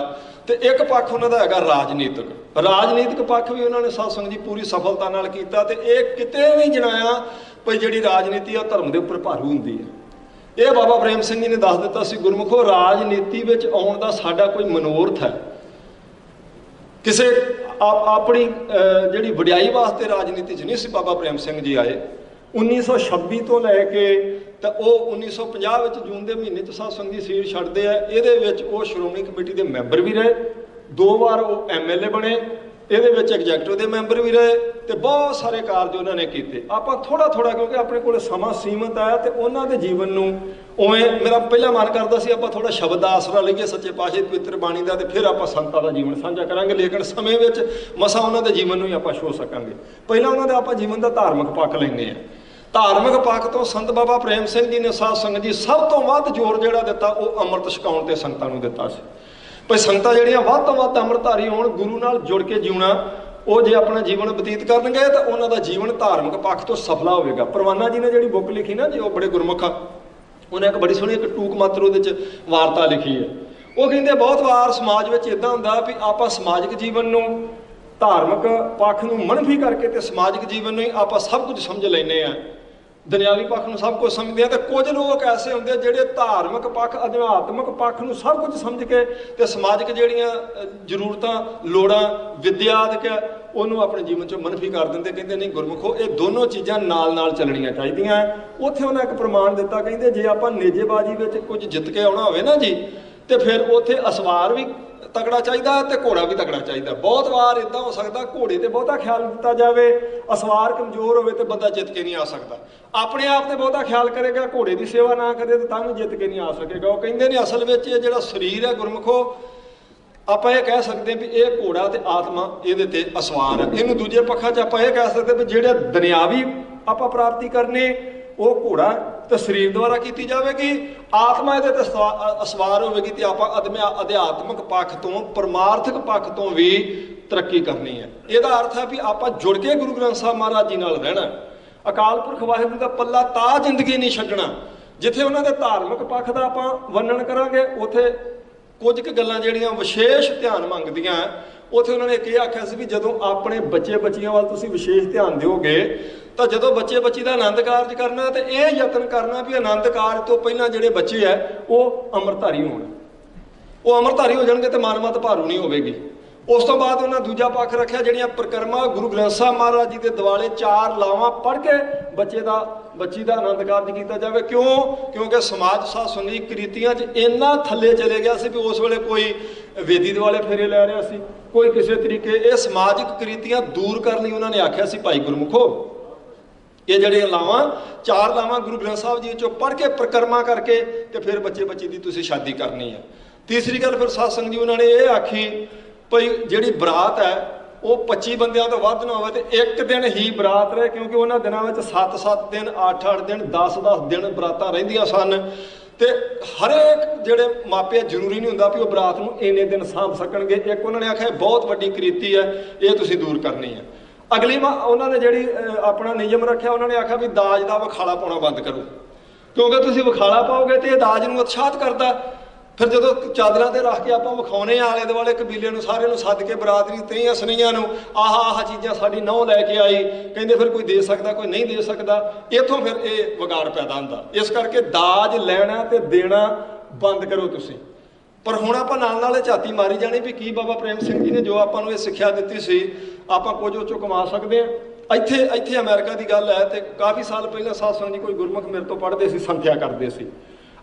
ਤੇ ਇੱਕ ਪੱਖ ਉਹਨਾਂ ਦਾ ਹੈਗਾ ਰਾਜਨੀਤਿਕ ਪੱਖ ਵੀ ਉਹਨਾਂ ਨੇ ਸਾਧ ਸੰਗਤ ਜੀ ਪੂਰੀ ਸਫਲਤਾ ਨਾਲ ਕੀਤਾ। ਤੇ ਇਹ ਕਿਤੇ ਨਹੀਂ ਜਣਾਇਆ ਭਈ ਜਿਹੜੀ ਰਾਜਨੀਤੀ ਆ ਧਰਮ ਦੇ ਉੱਪਰ ਭਾਰੂ ਹੁੰਦੀ ਹੈ। ਇਹ ਬਾਬਾ ਪ੍ਰੇਮ ਸਿੰਘ ਜੀ ਨੇ ਦੱਸ ਦਿੱਤਾ ਸੀ, ਗੁਰਮੁਖੋ ਰਾਜਨੀਤੀ ਵਿੱਚ ਆਉਣ ਦਾ ਸਾਡਾ ਕੋਈ ਮਨੋਰਥ ਹੈ, ਕਿਸੇ ਆਪਣੀ ਜਿਹੜੀ ਵਡਿਆਈ ਵਾਸਤੇ ਰਾਜਨੀਤੀ 'ਚ ਨਹੀਂ ਸੀ ਬਾਬਾ ਪ੍ਰੇਮ ਸਿੰਘ ਜੀ ਆਏ। 1926 ਤੋਂ ਲੈ ਕੇ ਤਾਂ ਉਹ 1950 ਵਿੱਚ ਜੂਨ ਦੇ ਮਹੀਨੇ 'ਚ ਸਾਧ ਸੰਗਤ ਜੀ ਸੀਟ ਛੱਡਦੇ ਆ। ਇਹਦੇ ਵਿੱਚ ਉਹ ਸ਼੍ਰੋਮਣੀ ਕਮੇਟੀ ਦੇ ਮੈਂਬਰ ਵੀ ਰਹੇ, 2 ਵਾਰ ਉਹ MLA ਬਣੇ, ਇਹਦੇ ਵਿੱਚ ਐਗਜ਼ੈਕਟਿਵ ਦੇ ਮੈਂਬਰ ਵੀ ਰਹੇ, ਤੇ ਬਹੁਤ ਸਾਰੇ ਕਾਰਜ ਉਹਨਾਂ ਨੇ ਕੀਤੇ। ਆਪਾਂ ਥੋੜਾ ਕਿਉਂਕਿ ਆਪਣੇ ਕੋਲ ਸਮਾਂ ਸੀਮਤ ਆਇਆ ਤੇ ਉਹਨਾਂ ਦੇ ਜੀਵਨ ਨੂੰ ਉਵੇਂ ਮੇਰਾ ਪਹਿਲਾ ਮਨ ਕਰਦਾ ਸੀ ਆਪਾਂ ਥੋੜਾ ਸ਼ਬਦ ਦਾ ਆਸਰਾ ਲਈਏ ਸੱਚੇ ਪਾਤਸ਼ਾਹ ਪਵਿੱਤਰ ਬਾਣੀ ਦਾ, ਤੇ ਫਿਰ ਆਪਾਂ ਸੰਤਾਂ ਦਾ ਜੀਵਨ ਸਾਂਝਾ ਕਰਾਂਗੇ। ਲੇਕਿਨ ਸਮੇਂ ਵਿੱਚ ਮਸਾਂ ਉਹਨਾਂ ਦੇ ਜੀਵਨ ਨੂੰ ਹੀ ਆਪਾਂ ਛੋਹ ਸਕਾਂਗੇ। ਪਹਿਲਾਂ ਉਹਨਾਂ ਦਾ ਆਪਾਂ ਜੀਵਨ ਦਾ ਧਾਰਮਿਕ ਪੱਖ ਲੈਂਦੇ ਹਾਂ। ਧਾਰਮਿਕ ਪੱਖ ਤੋਂ ਸੰਤ ਬਾਬਾ ਪ੍ਰੇਮ ਸਿੰਘ ਜੀ ਨੇ ਸਾਧ ਸੰਗਤ ਜੀ ਸਭ ਤੋਂ ਵੱਧ ਜ਼ੋਰ ਜਿਹੜਾ ਦਿੱਤਾ ਉਹ ਅੰਮ੍ਰਿਤ ਛਕਾਉਣ ਤੇ ਸੰਗਤਾਂ ਨੂੰ ਦਿੱਤਾ ਸੀ। ਭਈ ਸੰਗਤਾਂ ਜਿਹੜੀਆਂ ਵੱਧ ਤੋਂ ਵੱਧ ਅੰਮ੍ਰਿਤਧਾਰੀ ਹੋਣ, ਗੁਰੂ ਨਾਲ ਜੁੜ ਕੇ ਜਿਉਣਾ, ਉਹ ਜੇ ਆਪਣਾ ਜੀਵਨ ਬਤੀਤ ਕਰਨਗੇ ਤਾਂ ਉਹਨਾਂ ਦਾ ਜੀਵਨ ਧਾਰਮਿਕ ਪੱਖ ਤੋਂ ਸਫਲਾ ਹੋਵੇਗਾ। ਪਰਵਾਨਾ ਜੀ ਨੇ ਜਿਹੜੀ ਬੁੱਕ ਲਿਖੀ ਨਾ ਜੀ, ਉਹ ਬੜੇ ਗੁਰਮੁਖ ਆ, ਉਹਨੇ ਇੱਕ ਬੜੀ ਸੋਹਣੀ ਇੱਕ ਟੂਕ ਮਾਤਰ ਉਹਦੇ 'ਚ ਵਾਰਤਾ ਲਿਖੀ ਹੈ। ਉਹ ਕਹਿੰਦੇ ਬਹੁਤ ਵਾਰ ਸਮਾਜ ਵਿੱਚ ਇੱਦਾਂ ਹੁੰਦਾ ਵੀ ਆਪਾਂ ਸਮਾਜਿਕ ਜੀਵਨ ਨੂੰ ਧਾਰਮਿਕ ਪੱਖ ਨੂੰ ਮਨਫੀ ਕਰਕੇ ਤੇ ਸਮਾਜਿਕ ਜੀਵਨ ਨੂੰ ਹੀ ਆਪਾਂ ਸਭ ਕੁਝ ਸਮਝ ਲੈਂਦੇ ਆ, ਦੁਨਿਆਵੀ ਪੱਖ ਨੂੰ ਸਭ ਕੁਝ ਸਮਝਦੇ ਆ। ਤੇ ਕੁਝ ਲੋਕ ਐਸੇ ਹੁੰਦੇ ਜਿਹੜੇ ਧਾਰਮਿਕ ਪੱਖ ਅਧਿਆਤਮਿਕ ਪੱਖ ਨੂੰ ਸਭ ਕੁਝ ਸਮਝ ਕੇ ਤੇ ਸਮਾਜਿਕ ਜਿਹੜੀਆਂ ਜ਼ਰੂਰਤਾਂ ਲੋੜਾਂ ਵਿਦਿਆ ਆਦਿਕ ਉਹਨੂੰ ਆਪਣੇ ਜੀਵਨ 'ਚੋਂ ਮਨਫੀ ਕਰ ਦਿੰਦੇ। ਕਹਿੰਦੇ ਨਹੀਂ ਗੁਰਮੁਖੋ ਇਹ ਦੋਨੋਂ ਚੀਜ਼ਾਂ ਨਾਲ ਚੱਲਣੀਆਂ ਚਾਹੀਦੀਆਂ। ਉੱਥੇ ਉਹਨਾਂ ਇੱਕ ਪ੍ਰਮਾਣ ਦਿੱਤਾ, ਕਹਿੰਦੇ ਜੇ ਆਪਾਂ ਨੇਜੇਬਾਜ਼ੀ ਵਿੱਚ ਕੁਝ ਜਿੱਤ ਕੇ ਆਉਣਾ ਹੋਵੇ ਨਾ ਜੀ, ਤੇ ਫਿਰ ਉੱਥੇ ਅਸਵਾਰ ਵੀ ਤਕੜਾ ਚਾਹੀਦਾ ਤੇ ਘੋੜਾ ਵੀ ਤਕੜਾ ਚਾਹੀਦਾ। ਬਹੁਤ ਵਾਰ ਇਦਾਂ ਹੋ ਸਕਦਾ ਘੋੜੇ ਤੇ ਬਹੁਤਾ ਖਿਆਲ ਦਿੱਤਾ ਜਾਵੇ, ਅਸਵਾਰ ਕਮਜ਼ੋਰ ਹੋਵੇ ਤੇ ਬੰਦਾ ਜਿੱਤ ਕੇ ਨਹੀਂ ਆ ਸਕਦਾ। ਆਪਣੇ ਆਪ ਤੇ ਬਹੁਤਾ ਖਿਆਲ ਕਰੇਗਾ, ਘੋੜੇ ਦੀ ਸੇਵਾ ਨਾ ਕਰੇ ਤਾਂ ਵੀ ਜਿੱਤ ਕੇ ਨਹੀਂ ਆ ਸਕੇਗਾ। ਉਹ ਕਹਿੰਦੇ ਨੇ ਅਸਲ ਵਿੱਚ ਇਹ ਜਿਹੜਾ ਸਰੀਰ ਹੈ ਗੁਰਮੁਖੋ, ਆਪਾਂ ਇਹ ਕਹਿ ਸਕਦੇ ਵੀ ਇਹ ਘੋੜਾ ਤੇ ਆਤਮਾ ਇਹਦੇ ਤੇ ਅਸਵਾਰ ਹੈ। ਇਹਨੂੰ ਦੂਜੇ ਪੱਖਾਂ 'ਚ ਆਪਾਂ ਇਹ ਕਹਿ ਸਕਦੇ ਵੀ ਜਿਹੜੇ ਦੁਨਿਆਵੀ ਆਪਾਂ ਪ੍ਰਾਪਤੀ ਕਰਨੇ ਉਹ ਘੋੜਾ ਤੇ ਸਰੀਰ ਦੁਆਰਾ ਕੀਤੀ ਜਾਵੇਗੀ, ਆਤਮਾ ਇਹਦੇ ਤੇ ਅਸਵਾਰ ਹੋਵੇਗੀ ਤੇ ਆਪਾਂ ਅਧਿਆਤਮਿਕ ਪੱਖ ਤੋਂ ਪਰਮਾਰਥਿਕ ਪੱਖ ਤੋਂ ਵੀ ਤਰੱਕੀ ਕਰਨੀ ਹੈ। ਇਹਦਾ ਅਰਥ ਹੈ ਵੀ ਆਪਾਂ ਜੁੜ ਕੇ ਗੁਰੂ ਗ੍ਰੰਥ ਸਾਹਿਬ ਮਹਾਰਾਜ ਜੀ ਨਾਲ ਰਹਿਣਾ, ਅਕਾਲ ਪੁਰਖ ਵਾਹਿਗੁਰੂ ਦਾ ਪੱਲਾ ਤਾਂ ਜ਼ਿੰਦਗੀ ਨਹੀਂ ਛੱਡਣਾ। ਜਿੱਥੇ ਉਹਨਾਂ ਦੇ ਧਾਰਮਿਕ ਪੱਖ ਦਾ ਆਪਾਂ ਵਰਣਨ ਕਰਾਂਗੇ ਉੱਥੇ ਕੁਝ ਕੁ ਗੱਲਾਂ ਜਿਹੜੀਆਂ ਵਿਸ਼ੇਸ਼ ਧਿਆਨ ਮੰਗਦੀਆਂ। ਉੱਥੇ ਉਹਨਾਂ ਨੇ ਇਹ ਆਖਿਆ ਸੀ ਵੀ ਜਦੋਂ ਆਪਣੇ ਬੱਚੇ ਬੱਚੀਆਂ ਵੱਲ ਤੁਸੀਂ ਵਿਸ਼ੇਸ਼ ਧਿਆਨ ਦਿਓਗੇ ਤਾਂ ਜਦੋਂ ਬੱਚੇ ਬੱਚੀ ਦਾ ਆਨੰਦ ਕਾਰਜ ਕਰਨਾ ਤੇ ਇਹ ਯਤਨ ਕਰਨਾ ਵੀ ਆਨੰਦ ਕਾਰਜ ਤੋਂ ਪਹਿਲਾਂ ਜਿਹੜੇ ਬੱਚੇ ਆ ਉਹ ਅੰਮ੍ਰਿਤਧਾਰੀ ਹੋਣ। ਉਹ ਅੰਮ੍ਰਿਤਧਾਰੀ ਹੋ ਜਾਣਗੇ ਤੇ ਮਨਮਤ ਭਾਰੂ ਨਹੀਂ ਹੋਵੇਗੀ। ਉਸ ਤੋਂ ਬਾਅਦ ਉਹਨਾਂ ਦੂਜਾ ਪੱਖ ਰੱਖਿਆ ਜਿਹੜੀਆਂ ਪ੍ਰਕਰਮਾਂ ਗੁਰੂ ਗ੍ਰੰਥ ਸਾਹਿਬ ਮਹਾਰਾਜ ਜੀ ਦੇ ਦਿਵਾਲੇ 4 ਲਾਵਾਂ ਪੜ੍ਹ ਕੇ ਬੱਚੀ ਦਾ ਆਨੰਦ ਕਾਰਜ ਕੀਤਾ ਜਾਵੇ। ਕਿਉਂਕਿ ਸਮਾਜ ਸਾਧ ਸੰਗਤ ਕ੍ਰਿਤੀਆਂ 'ਚ ਇੰਨਾ ਥੱਲੇ ਚਲੇ ਗਿਆ ਸੀ ਵੀ ਉਸ ਵੇਲੇ ਕੋਈ ਵੇਦੀ ਦੁਆਲੇ ਫੇਰੇ ਲੈ ਰਿਹਾ ਸੀ, ਕੋਈ ਕਿਸੇ ਤਰੀਕੇ ਇਹ ਸਮਾਜਿਕ ਕ੍ਰਿਤੀਆਂ ਦੂਰ ਕਰਨ ਲਈ ਉਹਨਾਂ ਨੇ ਆਖਿਆ ਸੀ ਭਾਈ ਗੁਰਮੁਖੋ ਇਹ ਜਿਹੜੀਆਂ 4 ਲਾਵਾਂ ਗੁਰੂ ਗ੍ਰੰਥ ਸਾਹਿਬ ਜੀ 'ਚੋਂ ਪੜ੍ਹ ਕੇ ਪ੍ਰਕਰਮਾ ਕਰਕੇ ਤੇ ਫਿਰ ਬੱਚੇ ਬੱਚੀ ਦੀ ਤੁਸੀਂ ਸ਼ਾਦੀ ਕਰਨੀ ਹੈ। ਤੀਸਰੀ ਗੱਲ ਫਿਰ ਸਾਧ ਸੰਗਤ ਜੀ ਉਹਨਾਂ ਨੇ ਇਹ ਆਖੀ ਭਈ ਜਿਹੜੀ ਬਰਾਤ ਹੈ ਉਹ 25 ਬੰਦਿਆਂ ਤੋਂ ਵੱਧ ਨਾ ਹੋਵੇ ਤੇ ਇੱਕ ਦਿਨ ਹੀ ਬਰਾਤ ਰਹੇ, ਕਿਉਂਕਿ ਉਹਨਾਂ ਦਿਨਾਂ ਵਿੱਚ 7-7 ਦਿਨ 8-8 ਦਿਨ 10-10 ਦਿਨ ਬਰਾਤਾਂ ਰਹਿੰਦੀਆਂ ਸਨ। ਤੇ ਹਰੇਕ ਜਿਹੜੇ ਮਾਪੇ ਜ਼ਰੂਰੀ ਨਹੀਂ ਹੁੰਦਾ ਵੀ ਉਹ ਬਰਾਤ ਨੂੰ ਇੰਨੇ ਦਿਨ ਸਾਂਭ ਸਕਣਗੇ। ਇੱਕ ਉਹਨਾਂ ਨੇ ਆਖਿਆ ਬਹੁਤ ਵੱਡੀ ਕ੍ਰਿਤੀ ਹੈ, ਇਹ ਤੁਸੀਂ ਦੂਰ ਕਰਨੀ ਹੈ। ਅਗਲੀ ਉਹਨਾਂ ਨੇ ਜਿਹੜੀ ਆਪਣਾ ਨਿਯਮ ਰੱਖਿਆ, ਉਹਨਾਂ ਨੇ ਆਖਿਆ ਵੀ ਦਾਜ ਦਾ ਵਿਖਾਲਾ ਪਾਉਣਾ ਬੰਦ ਕਰੋ। ਕਿਉਂਕਿ ਤੁਸੀਂ ਵਿਖਾਲਾ ਪਾਓਗੇ ਤੇ ਇਹ ਦਾਜ ਨੂੰ ਉਤਸ਼ਾਹਤ ਕਰਦਾ। ਫਿਰ ਜਦੋਂ ਚਾਦਰਾਂ ਤੇ ਰੱਖ ਕੇ ਆਪਾਂ ਵਿਖਾਉਣੇ ਆ ਆਲੇ ਦੁਆਲੇ ਕਬੀਲੇ ਨੂੰ, ਸਾਰਿਆਂ ਨੂੰ ਸੱਦ ਕੇ ਬਰਾਦਰੀ ਤੀਆਂ ਸੁਨਈਆਂ ਨੂੰ, ਆਹ ਚੀਜ਼ਾਂ ਸਾਡੀ ਨਹੁੰ ਲੈ ਕੇ ਆਈ, ਕਹਿੰਦੇ ਫਿਰ ਕੋਈ ਦੇ ਸਕਦਾ ਕੋਈ ਨਹੀਂ ਦੇ ਸਕਦਾ, ਇੱਥੋਂ ਫਿਰ ਇਹ ਵਿਗਾੜ ਪੈਦਾ ਹੁੰਦਾ। ਇਸ ਕਰਕੇ ਦਾਜ ਲੈਣਾ ਤੇ ਦੇਣਾ ਬੰਦ ਕਰੋ ਤੁਸੀਂ। ਪਰ ਹੁਣ ਆਪਾਂ ਨਾਲ ਝਾਤੀ ਮਾਰੀ ਜਾਣੀ ਵੀ ਕੀ ਬਾਬਾ ਪ੍ਰੇਮ ਸਿੰਘ ਜੀ ਨੇ ਜੋ ਆਪਾਂ ਨੂੰ ਇਹ ਸਿੱਖਿਆ ਦਿੱਤੀ ਸੀ ਆਪਾਂ ਕੁਝ ਉਹ ਚੋਂ ਕਮਾ ਸਕਦੇ ਹਾਂ। ਇੱਥੇ ਅਮਰੀਕਾ ਦੀ ਗੱਲ ਹੈ ਤੇ ਕਾਫੀ ਸਾਲ ਪਹਿਲਾਂ ਸਾਧ ਸੰਗਤ ਜੀ ਕੋਈ ਗੁਰਮੁਖ ਮੇਰੇ ਤੋਂ ਪੜ੍ਹਦੇ ਸੀ, ਸੰਥਿਆ ਕਰਦੇ ਸੀ।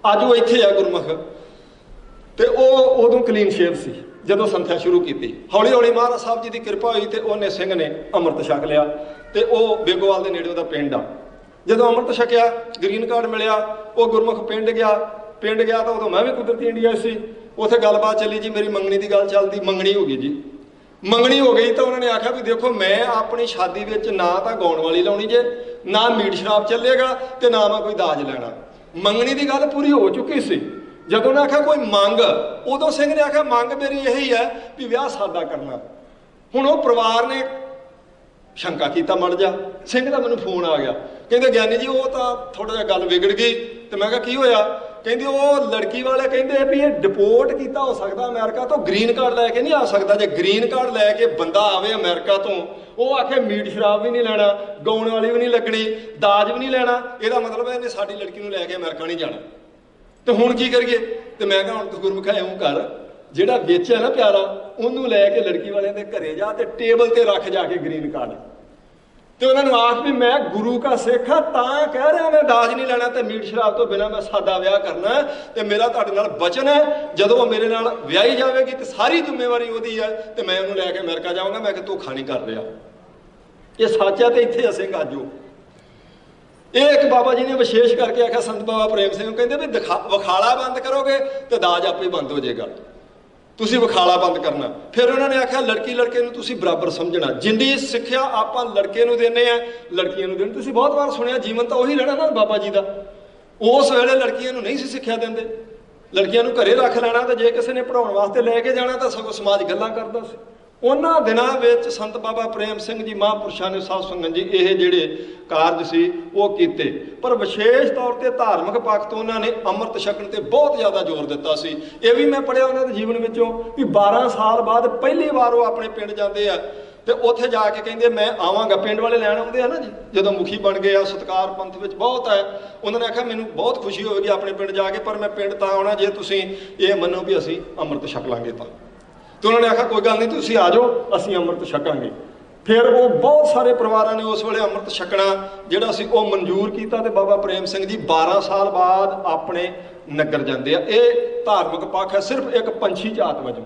ਅੱਜ ਉਹ ਇੱਥੇ ਆ ਗੁਰਮੁਖ, ਤੇ ਉਹ ਉਦੋਂ ਕਲੀਨ ਸ਼ੇਵ ਸੀ ਜਦੋਂ ਸੰਥਿਆ ਸ਼ੁਰੂ ਕੀਤੀ। ਹੌਲੀ ਹੌਲੀ ਮਹਾਰਾਜ ਸਾਹਿਬ ਜੀ ਦੀ ਕਿਰਪਾ ਹੋਈ ਤੇ ਉਹਨੇ ਸਿੰਘ ਨੇ ਅੰਮ੍ਰਿਤ ਛਕ ਲਿਆ ਤੇ ਉਹ ਬੇਗੋਵਾਲ ਦੇ ਨੇੜੇ ਉਹਦਾ ਪਿੰਡ ਆ। ਜਦੋਂ ਅੰਮ੍ਰਿਤ ਛਕਿਆ, ਗ੍ਰੀਨ ਕਾਰਡ ਮਿਲਿਆ, ਉਹ ਗੁਰਮੁਖ ਪਿੰਡ ਗਿਆ ਤਾਂ ਉਦੋਂ ਮੈਂ ਵੀ ਕੁਦਰਤੀ ਇੰਡੀਆ ਸੀ। ਉੱਥੇ ਗੱਲਬਾਤ ਚੱਲੀ ਜੀ, ਮੇਰੀ ਮੰਗਣੀ ਦੀ ਗੱਲ ਚੱਲਦੀ, ਮੰਗਣੀ ਹੋ ਗਈ ਜੀ। ਮੰਗਣੀ ਹੋ ਗਈ ਤਾਂ ਉਹਨਾਂ ਨੇ ਆਖਿਆ ਵੀ ਦੇਖੋ ਮੈਂ ਆਪਣੀ ਸ਼ਾਦੀ ਵਿੱਚ ਨਾ ਤਾਂ ਗਾਉਣ ਵਾਲੀ ਲਾਉਣੀ ਜੇ, ਨਾ ਮੀਟ ਸ਼ਰਾਬ ਚੱਲੇਗਾ ਤੇ ਨਾ ਮੈਂ ਕੋਈ ਦਾਜ ਲੈਣਾ। ਮੰਗਣੀ ਦੀ ਗੱਲ ਪੂਰੀ ਹੋ ਚੁੱਕੀ ਸੀ। ਜਦੋਂ ਉਹਨੇ ਆਖਿਆ ਕੋਈ ਮੰਗ, ਉਦੋਂ ਸਿੰਘ ਨੇ ਆਖਿਆ ਮੰਗ ਮੇਰੀ ਇਹੀ ਹੈ ਵੀ ਵਿਆਹ ਸਾਦਾ ਕਰਨਾ। ਹੁਣ ਉਹ ਪਰਿਵਾਰ ਨੇ ਸ਼ੰਕਾ ਕੀਤਾ, ਮੜ ਜਾ। ਸਿੰਘ ਦਾ ਮੈਨੂੰ ਫੋਨ ਆ ਗਿਆ, ਕਹਿੰਦੇ ਗਿਆਨੀ ਜੀ ਉਹ ਤਾਂ ਥੋੜਾ ਜਿਹਾ ਗੱਲ ਵਿਗੜ ਗਈ। ਤੇ ਮੈਂ ਕਿਹਾ ਕੀ ਹੋਇਆ? ਕਹਿੰਦੇ ਉਹ ਲੜਕੀ ਵਾਲੇ ਕਹਿੰਦੇ ਵੀ ਇਹ ਡਿਪੋਰਟ ਕੀਤਾ ਹੋ ਸਕਦਾ ਅਮਰੀਕਾ ਤੋਂ, ਗ੍ਰੀਨ ਕਾਰਡ ਲੈ ਕੇ ਨਹੀਂ ਆ ਸਕਦਾ। ਜੇ ਗ੍ਰੀਨ ਕਾਰਡ ਲੈ ਕੇ ਬੰਦਾ ਆਵੇ ਅਮਰੀਕਾ ਤੋਂ, ਉਹ ਆਖੇ ਮੀਟ ਸ਼ਰਾਬ ਵੀ ਨਹੀਂ ਲੈਣਾ, ਗਾਉਣ ਵਾਲੀ ਵੀ ਨਹੀਂ ਲੱਗਣੀ, ਦਾਜ ਵੀ ਨਹੀਂ ਲੈਣਾ, ਇਹਦਾ ਮਤਲਬ ਇਹਨੇ ਸਾਡੀ ਲੜਕੀ ਨੂੰ ਲੈ ਕੇ ਅਮਰੀਕਾ ਨਹੀਂ ਜਾਣਾ। ਤੇ ਹੁਣ ਕੀ ਕਰੀਏ? ਤੇ ਮੈਂ ਕਿਹਾ ਹੁਣ ਤੂੰ ਗੁਰਮੁਖਾ ਇਉਂ ਕਰ, ਜਿਹੜਾ ਵੇਚਿਆ ਨਾ ਪਿਆਰਾ ਉਹਨੂੰ ਲੈ ਕੇ ਲੜਕੀ ਵਾਲਿਆਂ ਦੇ ਘਰੇ ਜਾ ਤੇ ਟੇਬਲ ਤੇ ਰੱਖ ਜਾ ਕੇ ਗ੍ਰੀਨ ਕਾਰਡ, ਤੇ ਉਹਨਾਂ ਨੂੰ ਆਖ ਵੀ ਮੈਂ ਗੁਰੂ ਕਾ ਸਿੱਖ ਆ ਤਾਂ ਕਹਿ ਰਿਹਾ ਮੈਂ ਦਾਜ ਨਹੀਂ ਲੈਣਾ ਤੇ ਮੀਟ ਸ਼ਰਾਬ ਤੋਂ ਬਿਨਾਂ ਮੈਂ ਸਾਦਾ ਵਿਆਹ ਕਰਨਾ। ਤੇ ਮੇਰਾ ਤੁਹਾਡੇ ਨਾਲ ਵਚਨ ਹੈ ਜਦੋਂ ਉਹ ਮੇਰੇ ਨਾਲ ਵਿਆਹੀ ਜਾਵੇਗੀ ਤੇ ਸਾਰੀ ਜ਼ਿੰਮੇਵਾਰੀ ਉਹਦੀ ਹੈ ਤੇ ਮੈਂ ਉਹਨੂੰ ਲੈ ਕੇ ਅਮਰੀਕਾ ਜਾਊਂਗਾ। ਮੈਂ ਕਿ ਧੋਖਾ ਨਹੀਂ ਕਰ ਰਿਹਾ, ਇਹ ਸੱਚ ਹੈ। ਤੇ ਇੱਥੇ ਅਸੀਂ ਗਾਜੋ ਇਹ ਇੱਕ ਬਾਬਾ ਜੀ ਨੇ ਵਿਸ਼ੇਸ਼ ਕਰਕੇ ਆਖਿਆ, ਸੰਤ ਬਾਬਾ ਪ੍ਰੇਮ ਸਿੰਘ ਕਹਿੰਦੇ ਵੀ ਵਿਖਾਲਾ ਬੰਦ ਕਰੋਗੇ ਤੇ ਦਾਜ ਆਪੇ ਬੰਦ ਹੋ ਜਾਏਗਾ, ਤੁਸੀਂ ਵਿਖਾਲਾ ਬੰਦ ਕਰਨਾ। ਫਿਰ ਉਹਨਾਂ ਨੇ ਆਖਿਆ ਲੜਕੀ ਲੜਕੇ ਨੂੰ ਤੁਸੀਂ ਬਰਾਬਰ ਸਮਝਣਾ, ਜਿੰਨੀ ਸਿੱਖਿਆ ਆਪਾਂ ਲੜਕੇ ਨੂੰ ਦਿੰਦੇ ਆ ਲੜਕੀਆਂ ਨੂੰ ਦੇਣ। ਤੁਸੀਂ ਬਹੁਤ ਵਾਰ ਸੁਣਿਆ ਜੀਵਨ ਤਾਂ ਉਹੀ ਰਹਿਣਾ ਨਾ ਬਾਬਾ ਜੀ ਦਾ। ਉਸ ਵੇਲੇ ਲੜਕੀਆਂ ਨੂੰ ਨਹੀਂ ਸੀ ਸਿੱਖਿਆ ਦਿੰਦੇ, ਲੜਕੀਆਂ ਨੂੰ ਘਰੇ ਰੱਖ ਲੈਣਾ ਤੇ ਜੇ ਕਿਸੇ ਨੇ ਪੜਾਉਣ ਵਾਸਤੇ ਲੈ ਕੇ ਜਾਣਾ ਤਾਂ ਸਗੋਂ ਸਮਾਜ ਗੱਲਾਂ ਕਰਦਾ ਸੀ। ਉਹਨਾਂ ਦਿਨਾਂ ਵਿੱਚ ਸੰਤ ਬਾਬਾ ਪ੍ਰੇਮ ਸਿੰਘ ਜੀ ਮਹਾਂਪੁਰਸ਼ਾਂ ਨੇ ਸਾਧ ਸੰਗਤ ਜੀ ਇਹ ਜਿਹੜੇ ਕਾਰਜ ਸੀ ਉਹ ਕੀਤੇ। ਪਰ ਵਿਸ਼ੇਸ਼ ਤੌਰ ਤੇ ਧਾਰਮਿਕ ਪੱਖ ਤੋਂ ਉਹਨਾਂ ਨੇ ਅੰਮ੍ਰਿਤ ਛਕਣ ਤੇ ਬਹੁਤ ਜ਼ਿਆਦਾ ਜ਼ੋਰ ਦਿੱਤਾ ਸੀ। ਇਹ ਵੀ ਮੈਂ ਪੜ੍ਹਿਆ ਉਹਨਾਂ ਦੇ ਜੀਵਨ ਵਿੱਚੋਂ ਵੀ 12 ਸਾਲ ਬਾਅਦ ਪਹਿਲੀ ਵਾਰ ਉਹ ਆਪਣੇ ਪਿੰਡ ਜਾਂਦੇ ਆ ਤੇ ਉੱਥੇ ਜਾ ਕੇ ਕਹਿੰਦੇ ਮੈਂ ਆਵਾਂਗਾ। ਪਿੰਡ ਵਾਲੇ ਲੈਣ ਆਉਂਦੇ ਆ ਨਾ ਜੀ, ਜਦੋਂ ਮੁਖੀ ਬਣ ਗਏ ਆ, ਸਤਿਕਾਰ ਪੰਥ ਵਿੱਚ ਬਹੁਤ ਹੈ। ਉਹਨਾਂ ਨੇ ਆਖਿਆ ਮੈਨੂੰ ਬਹੁਤ ਖੁਸ਼ੀ ਹੋਵੇਗੀ ਆਪਣੇ ਪਿੰਡ ਜਾ ਕੇ, ਪਰ ਮੈਂ ਪਿੰਡ ਤਾਂ ਆਉਣਾ ਜੇ ਤੁਸੀਂ ਇਹ ਮੰਨੋ ਵੀ ਅਸੀਂ ਅੰਮ੍ਰਿਤ ਛਕ ਲਾਂਗੇ ਤਾਂ। ਤੇ ਉਹਨਾਂ ਨੇ ਆਖਿਆ ਕੋਈ ਗੱਲ ਨਹੀਂ ਤੁਸੀਂ ਆ ਜਾਓ, ਅਸੀਂ ਅੰਮ੍ਰਿਤ ਛਕਾਂਗੇ। ਫਿਰ ਉਹ ਬਹੁਤ ਸਾਰੇ ਪਰਿਵਾਰਾਂ ਨੇ ਉਸ ਵੇਲੇ ਅੰਮ੍ਰਿਤ ਛਕਣਾ ਜਿਹੜਾ ਸੀ ਉਹ ਮਨਜ਼ੂਰ ਕੀਤਾ ਤੇ ਬਾਬਾ ਪ੍ਰੇਮ ਸਿੰਘ ਜੀ 12 ਸਾਲ ਬਾਅਦ ਆਪਣੇ ਨਗਰ ਜਾਂਦੇ ਆ। ਇਹ ਧਾਰਮਿਕ ਪੱਖ ਹੈ ਸਿਰਫ ਇੱਕ ਪੰਛੀ ਜਾਤ ਵਜੋਂ।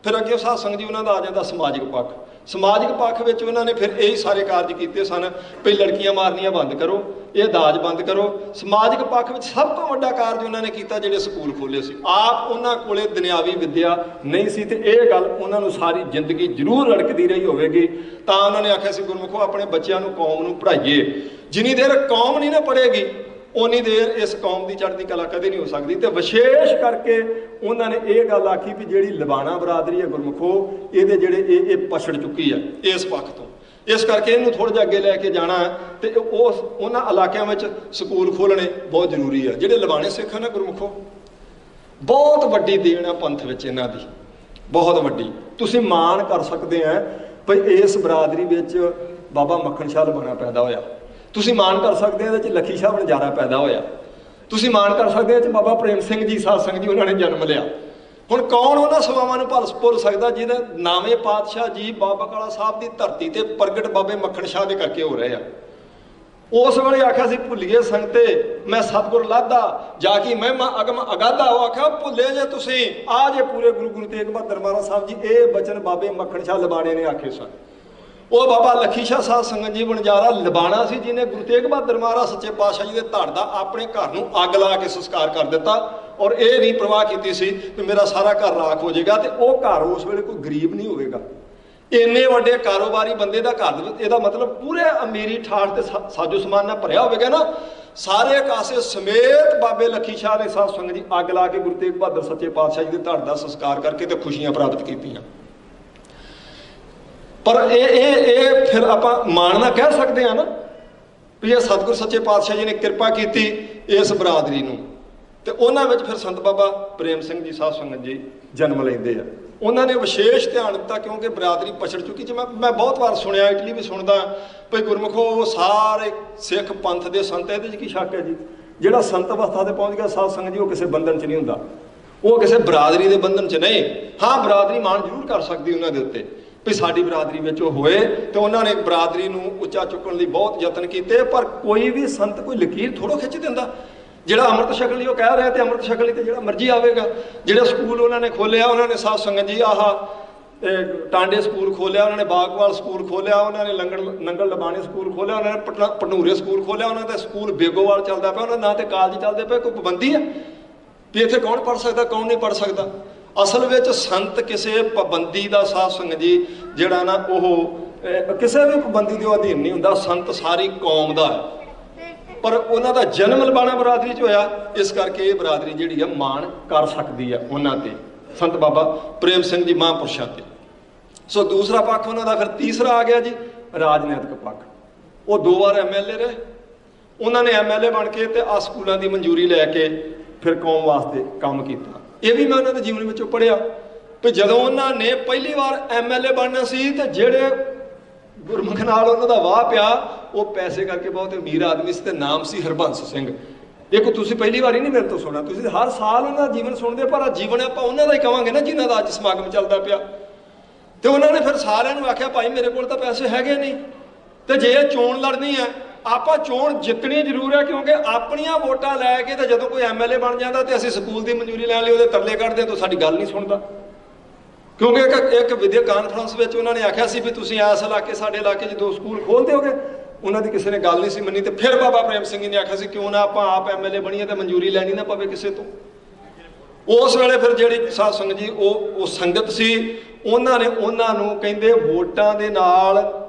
ਫਿਰ ਅੱਗੇ ਸਾਧ ਸੰਗਤ ਜੀ ਉਹਨਾਂ ਦਾ ਆ ਜਾਂਦਾ ਸਮਾਜਿਕ ਪੱਖ। ਸਮਾਜਿਕ ਪੱਖ ਵਿੱਚ ਉਹਨਾਂ ਨੇ ਫਿਰ ਇਹੀ ਸਾਰੇ ਕਾਰਜ ਕੀਤੇ ਸਨ ਵੀ ਲੜਕੀਆਂ ਮਾਰਨੀਆਂ ਬੰਦ ਕਰੋ, ਇਹ ਦਾਜ ਬੰਦ ਕਰੋ। ਸਮਾਜਿਕ ਪੱਖ ਵਿੱਚ ਸਭ ਤੋਂ ਵੱਡਾ ਕਾਰਜ ਉਹਨਾਂ ਨੇ ਕੀਤਾ ਜਿਹੜੇ ਸਕੂਲ ਖੋਲ੍ਹੇ ਸੀ। ਆਪ ਉਹਨਾਂ ਕੋਲੇ ਦੁਨਿਆਵੀ ਵਿੱਦਿਆ ਨਹੀਂ ਸੀ ਤੇ ਇਹ ਗੱਲ ਉਹਨਾਂ ਨੂੰ ਸਾਰੀ ਜ਼ਿੰਦਗੀ ਜ਼ਰੂਰ ਰੜਕਦੀ ਰਹੀ ਹੋਵੇਗੀ। ਤਾਂ ਉਹਨਾਂ ਨੇ ਆਖਿਆ ਸੀ ਗੁਰਮੁਖੋ ਆਪਣੇ ਬੱਚਿਆਂ ਨੂੰ ਕੌਮ ਨੂੰ ਪੜ੍ਹਾਈਏ। ਜਿੰਨੀ ਦੇਰ ਕੌਮ ਨਹੀਂ ਨਾ ਪੜ੍ਹੇਗੀ ਉਨੀ ਦੇਰ ਇਸ ਕੌਮ ਦੀ ਚੜ੍ਹਦੀ ਕਲਾ ਕਦੇ ਨਹੀਂ ਹੋ ਸਕਦੀ। ਤੇ ਵਿਸ਼ੇਸ਼ ਕਰਕੇ ਉਹਨਾਂ ਨੇ ਇਹ ਗੱਲ ਆਖੀ ਵੀ ਜਿਹੜੀ ਲਬਾਣਾ ਬਰਾਦਰੀ ਹੈ ਗੁਰਮੁਖੋ ਇਹਦੇ ਜਿਹੜੇ ਇਹ ਪਛੜ ਚੁੱਕੀ ਹੈ ਇਸ ਪੱਖ ਤੋਂ। ਇਸ ਕਰਕੇ ਇਹਨੂੰ ਥੋੜ੍ਹਾ ਜਿਹਾ ਅੱਗੇ ਲੈ ਕੇ ਜਾਣਾ ਤੇ ਉਹਨਾਂ ਇਲਾਕਿਆਂ ਵਿੱਚ ਸਕੂਲ ਖੋਲ੍ਹਣੇ ਬਹੁਤ ਜ਼ਰੂਰੀ ਹੈ। ਜਿਹੜੇ ਲਬਾਣੇ ਸਿੱਖ ਹਨ ਗੁਰਮੁਖੋ ਬਹੁਤ ਵੱਡੀ ਦੇਣ ਆ ਪੰਥ ਵਿੱਚ ਇਹਨਾਂ ਦੀ, ਬਹੁਤ ਵੱਡੀ। ਤੁਸੀਂ ਮਾਣ ਕਰ ਸਕਦੇ ਆ ਭਈ ਇਸ ਬਰਾਦਰੀ ਵਿੱਚ ਬਾਬਾ ਮੱਖਣ ਸ਼ਾਹ ਲਬਾਣਾ ਪੈਦਾ ਹੋਇਆ। ਤੁਸੀਂ ਮਾਣ ਕਰ ਸਕਦੇ ਆ ਇਹਦੇ 'ਚ ਲੱਖੀ ਸ਼ਾਹ ਵਣਜਾਰਾ ਪੈਦਾ ਹੋਇਆ। ਤੁਸੀਂ ਮਾਣ ਕਰ ਸਕਦੇ ਆ ਬਾਬਾ ਪ੍ਰੇਮ ਸਿੰਘ ਜੀ ਸਾਧ ਸੰਗਤ ਜੀ ਉਹਨਾਂ ਨੇ ਜਨਮ ਲਿਆ। ਹੁਣ ਕੌਣ ਉਹਨਾਂ ਸਵਾਵਾਂ ਨੂੰ ਭੁੱਲ ਸਕਦਾ ਜਿਹਦੇ ਨਾਵੇਂ ਪਾਤਸ਼ਾਹ ਜੀ ਬਾਬਾ ਕਾਲਾ ਸਾਹਿਬ ਦੀ ਧਰਤੀ ਤੇ ਪ੍ਰਗਟ ਬਾਬੇ ਮੱਖਣ ਸ਼ਾਹ ਦੇ ਕਰਕੇ ਹੋ ਰਹੇ ਆ। ਉਸ ਵੇਲੇ ਆਖਿਆ ਸੀ ਭੁੱਲੀਏ ਸੰਗਤੇ ਮੈਂ ਸਤਿਗੁਰ ਲਾਧਾ ਜਾ ਕੀ ਮਹਿਮਾ ਅਗਮ ਅਗਾਧਾ। ਉਹ ਆਖਿਆ ਭੁੱਲੇ ਜੇ ਤੁਸੀਂ ਆ ਜੇ ਪੂਰੇ ਗੁਰੂ ਤੇਗ ਬਹਾਦਰ ਮਹਾਰਾਜ ਸਾਹਿਬ ਜੀ ਇਹ ਬਚਨ ਬਾਬੇ ਮੱਖਣ ਸ਼ਾਹ ਲਬਾਣੇ ਨੇ ਆਖੇ ਸਨ। ਉਹ ਬਾਬਾ ਲੱਖੀ ਸ਼ਾਹ ਸਾਧ ਸੰਗਤ ਜੀ ਵਣਜਾਰਾ ਲਬਾਣਾ ਸੀ ਜਿਹਨੇ ਗੁਰੂ ਤੇਗ ਬਹਾਦਰ ਮਹਾਰਾਜ ਸੱਚੇ ਪਾਤਸ਼ਾਹ ਜੀ ਦੇ ਧੜ ਦਾ ਆਪਣੇ ਘਰ ਨੂੰ ਅੱਗ ਲਾ ਕੇ ਸੰਸਕਾਰ ਕਰ ਦਿੱਤਾ ਔਰ ਇਹ ਨਹੀਂ ਪ੍ਰਵਾਹ ਕੀਤੀ ਸੀ ਕਿ ਮੇਰਾ ਸਾਰਾ ਘਰ ਰਾਖ ਹੋ ਜਾਏਗਾ। ਤੇ ਉਹ ਘਰ ਉਸ ਵੇਲੇ ਕੋਈ ਗਰੀਬ ਨਹੀਂ ਹੋਵੇਗਾ। ਇੰਨੇ ਵੱਡੇ ਕਾਰੋਬਾਰੀ ਬੰਦੇ ਦਾ ਘਰ, ਇਹਦਾ ਮਤਲਬ ਪੂਰੇ ਅਮੀਰੀ ਠਾਠ ਤੇ ਸਾਜੋ ਸਮਾਨ ਨਾਲ ਭਰਿਆ ਹੋਵੇਗਾ ਨਾ। ਸਾਰੇ ਕਾਸੇ ਸਮੇਤ ਬਾਬੇ ਲੱਖੀ ਸ਼ਾਹ ਨੇ ਸਾਧ ਸੰਗਤ ਜੀ ਅੱਗ ਲਾ ਕੇ ਗੁਰੂ ਤੇਗ ਬਹਾਦਰ ਸੱਚੇ ਪਾਤਸ਼ਾਹ ਜੀ ਦੇ ਧੜ ਦਾ ਸੰਸਕਾਰ ਕਰਕੇ ਤੇ ਖੁਸ਼ੀਆਂ ਪ੍ਰਾਪਤ ਕੀਤੀਆਂ। ਪਰ ਇਹ ਫਿਰ ਆਪਾਂ ਮਾਣ ਨਾਲ ਕਹਿ ਸਕਦੇ ਹਾਂ ਨਾ ਵੀ ਇਹ ਸਤਿਗੁਰ ਸੱਚੇ ਪਾਤਸ਼ਾਹ ਜੀ ਨੇ ਕਿਰਪਾ ਕੀਤੀ ਇਸ ਬਰਾਦਰੀ ਨੂੰ। ਤੇ ਉਹਨਾਂ ਵਿੱਚ ਫਿਰ ਸੰਤ ਬਾਬਾ ਪ੍ਰੇਮ ਸਿੰਘ ਜੀ ਸਾਧ ਸੰਗਤ ਜੀ ਜਨਮ ਲੈਂਦੇ ਆ। ਉਹਨਾਂ ਨੇ ਵਿਸ਼ੇਸ਼ ਧਿਆਨ ਦਿੱਤਾ ਕਿਉਂਕਿ ਬਰਾਦਰੀ ਪਛੜ ਚੁੱਕੀ। ਜਿਵੇਂ ਮੈਂ ਬਹੁਤ ਵਾਰ ਸੁਣਿਆ, ਇਟਲੀ ਵੀ ਸੁਣਦਾ, ਭਈ ਗੁਰਮੁਖੋ ਸਾਰੇ ਸਿੱਖ ਪੰਥ ਦੇ ਸੰਤ, ਇਹਦੇ 'ਚ ਕੀ ਸ਼ੱਕ ਹੈ ਜੀ। ਜਿਹੜਾ ਸੰਤ ਅਵਸਥਾ ਤੇ ਪਹੁੰਚ ਗਿਆ ਸਾਧ ਸੰਗਤ ਜੀ, ਉਹ ਕਿਸੇ ਬੰਧਨ 'ਚ ਨਹੀਂ ਹੁੰਦਾ, ਉਹ ਕਿਸੇ ਬਰਾਦਰੀ ਦੇ ਬੰਧਨ 'ਚ ਨਹੀਂ। ਹਾਂ, ਬਰਾਦਰੀ ਮਾਣ ਜ਼ਰੂਰ ਕਰ ਸਕਦੀ ਉਹਨਾਂ ਦੇ ਉੱਤੇ ਵੀ ਸਾਡੀ ਬਰਾਦਰੀ ਵਿੱਚ ਉਹ ਹੋਏ, ਤੇ ਉਹਨਾਂ ਨੇ ਬਰਾਦਰੀ ਨੂੰ ਉੱਚਾ ਚੁੱਕਣ ਲਈ ਬਹੁਤ ਯਤਨ ਕੀਤੇ। ਪਰ ਕੋਈ ਵੀ ਸੰਤ ਕੋਈ ਲਕੀਰ ਥੋੜ੍ਹਾ ਖਿੱਚ ਦਿੰਦਾ। ਜਿਹੜਾ ਅੰਮ੍ਰਿਤ ਛਕਣ ਲਈ ਉਹ ਕਹਿ ਰਿਹਾ, ਤੇ ਅੰਮ੍ਰਿਤ ਛਕਣ ਲਈ ਤੇ ਜਿਹੜਾ ਮਰਜ਼ੀ ਆਵੇਗਾ। ਜਿਹੜੇ ਸਕੂਲ ਉਹਨਾਂ ਨੇ ਖੋਲ੍ਹਿਆ, ਉਹਨਾਂ ਨੇ ਸਾਧ ਸੰਗਤ ਜੀ ਟਾਂਡੇ ਸਕੂਲ ਖੋਲ੍ਹਿਆ, ਉਹਨਾਂ ਨੇ ਬਾਗਵਾਲ ਸਕੂਲ ਖੋਲ੍ਹਿਆ, ਉਹਨਾਂ ਨੇ ਨੰਗਲ ਲਬਾਣੀ ਸਕੂਲ ਖੋਲ੍ਹਿਆ, ਉਹਨਾਂ ਨੇ ਪਟਨੂਰੇ ਸਕੂਲ ਖੋਲ੍ਹਿਆ, ਉਹਨਾਂ ਦਾ ਸਕੂਲ ਬੇਗੋਵਾਲ ਚੱਲਦਾ ਪਿਆ, ਉਹਨਾਂ ਨਾਂ ਤੇ ਕਾਲਜ ਚੱਲਦੇ ਪਏ। ਕੋਈ ਪਾਬੰਦੀ ਹੈ ਵੀ ਇੱਥੇ ਕੌਣ ਪੜ੍ਹ ਸਕਦਾ, ਕੌਣ ਨਹੀਂ ਪੜ੍ਹ ਸਕਦਾ? ਅਸਲ ਵਿੱਚ ਸੰਤ ਕਿਸੇ ਪਾਬੰਦੀ ਦਾ ਸਾਧ ਸੰਗਤ ਜੀ ਜਿਹੜਾ ਨਾ ਉਹ ਕਿਸੇ ਵੀ ਪਾਬੰਦੀ ਦੇ ਅਧੀਨ ਨਹੀਂ ਹੁੰਦਾ। ਸੰਤ ਸਾਰੀ ਕੌਮ ਦਾ ਹੈ, ਪਰ ਉਹਨਾਂ ਦਾ ਜਨਮ ਲਬਾਣਾ ਬਰਾਦਰੀ 'ਚ ਹੋਇਆ, ਇਸ ਕਰਕੇ ਇਹ ਬਰਾਦਰੀ ਜਿਹੜੀ ਆ ਮਾਣ ਕਰ ਸਕਦੀ ਆ ਉਹਨਾਂ ਤੇ, ਸੰਤ ਬਾਬਾ ਪ੍ਰੇਮ ਸਿੰਘ ਜੀ ਮਹਾਂਪੁਰਸ਼ਾਂ ਤੇ। ਸੋ ਦੂਸਰਾ ਪੱਖ ਉਹਨਾਂ ਦਾ। ਫਿਰ ਤੀਸਰਾ ਆ ਗਿਆ ਜੀ ਰਾਜਨੀਤਿਕ ਪੱਖ। ਉਹ 2 ਵਾਰ MLA ਰਹੇ। ਉਹਨਾਂ ਨੇ MLA ਬਣ ਕੇ ਤੇ ਆ ਸਕੂਲਾਂ ਦੀ ਮਨਜ਼ੂਰੀ ਲੈ ਕੇ ਫਿਰ ਕੌਮ ਵਾਸਤੇ ਕੰਮ ਕੀਤਾ। ਇਹ ਵੀ ਮੈਂ ਉਹਨਾਂ ਦੇ ਜੀਵਨ ਵਿੱਚੋਂ ਪੜ੍ਹਿਆ ਵੀ ਜਦੋਂ ਉਹਨਾਂ ਨੇ ਪਹਿਲੀ ਵਾਰ MLA ਬਣਨਾ ਸੀ, ਤੇ ਜਿਹੜੇ ਗੁਰਮੁਖ ਨਾਲ ਉਹਨਾਂ ਦਾ ਵਾਹ ਪਿਆ, ਉਹ ਪੈਸੇ ਕਰਕੇ ਬਹੁਤ ਅਮੀਰ ਆਦਮੀ ਸੀ, ਤੇ ਨਾਮ ਸੀ ਹਰਬੰਸ ਸਿੰਘ। ਦੇਖੋ, ਤੁਸੀਂ ਪਹਿਲੀ ਵਾਰੀ ਨਹੀਂ ਮੇਰੇ ਤੋਂ ਸੁਣਿਆ, ਤੁਸੀਂ ਹਰ ਸਾਲ ਉਹਨਾਂ ਦਾ ਜੀਵਨ ਸੁਣਦੇ, ਪਰ ਜੀਵਨ ਆਪਾਂ ਉਹਨਾਂ ਦਾ ਹੀ ਕਵਾਂਗੇ ਨਾ ਜਿਨ੍ਹਾਂ ਦਾ ਅੱਜ ਸਮਾਗਮ ਚੱਲਦਾ ਪਿਆ। ਤੇ ਉਹਨਾਂ ਨੇ ਫਿਰ ਸਾਰਿਆਂ ਨੂੰ ਆਖਿਆ, ਭਾਈ ਮੇਰੇ ਕੋਲ ਤਾਂ ਪੈਸੇ ਹੈਗੇ ਨਹੀਂ, ਤੇ ਜੇ ਇਹ ਚੋਣ ਲੜਨੀ ਹੈ, ਆਪਾਂ ਚੋਣ ਜਿੱਤਣੀ ਜ਼ਰੂਰ ਹੈ, ਕਿਉਂਕਿ ਆਪਣੀਆਂ ਵੋਟਾਂ ਲੈ ਕੇ ਤੇ ਜਦੋਂ ਕੋਈ MLA ਬਣ ਜਾਂਦਾ ਤੇ ਅਸੀਂ ਸਕੂਲ ਦੀ ਮਨਜ਼ੂਰੀ ਲੈਣ ਲਈ ਉਹਦੇ ਤਰਲੇ ਕੱਢਦੇ ਤਾਂ ਸਾਡੀ ਗੱਲ ਨਹੀਂ ਸੁਣਦਾ। ਕਿਉਂਕਿ ਇੱਕ ਵਿਦਿਅਕ ਕਾਨਫਰੰਸ ਵਿੱਚ ਉਹਨਾਂ ਨੇ ਆਖਿਆ ਸੀ ਵੀ ਤੁਸੀਂ ਇਸ ਇਲਾਕੇ, ਸਾਡੇ ਇਲਾਕੇ 'ਚ 2 ਸਕੂਲ ਖੋਲ੍ਹ ਦਿਓਗੇ। ਉਹਨਾਂ ਦੀ ਕਿਸੇ ਨੇ ਗੱਲ ਨਹੀਂ ਸੀ ਮੰਨੀ। ਤੇ ਫਿਰ ਬਾਬਾ ਪ੍ਰੇਮ ਸਿੰਘ ਜੀ ਨੇ ਆਖਿਆ ਸੀ ਕਿਉਂ ਨਾ ਆਪਾਂ ਆਪ MLA ਬਣੀਏ ਤੇ ਮਨਜ਼ੂਰੀ ਲੈਣੀ ਨਾ ਪਵੇ ਕਿਸੇ ਤੋਂ। ਉਸ ਵੇਲੇ ਫਿਰ ਜਿਹੜੀ ਸਾਧ ਸੰਗਤ ਜੀ ਉਹ ਸੰਗਤ ਸੀ, ਉਹਨਾਂ ਨੇ ਉਹਨਾਂ ਨੂੰ ਕਹਿੰਦੇ ਵੋਟਾਂ ਦੇ ਨਾਲ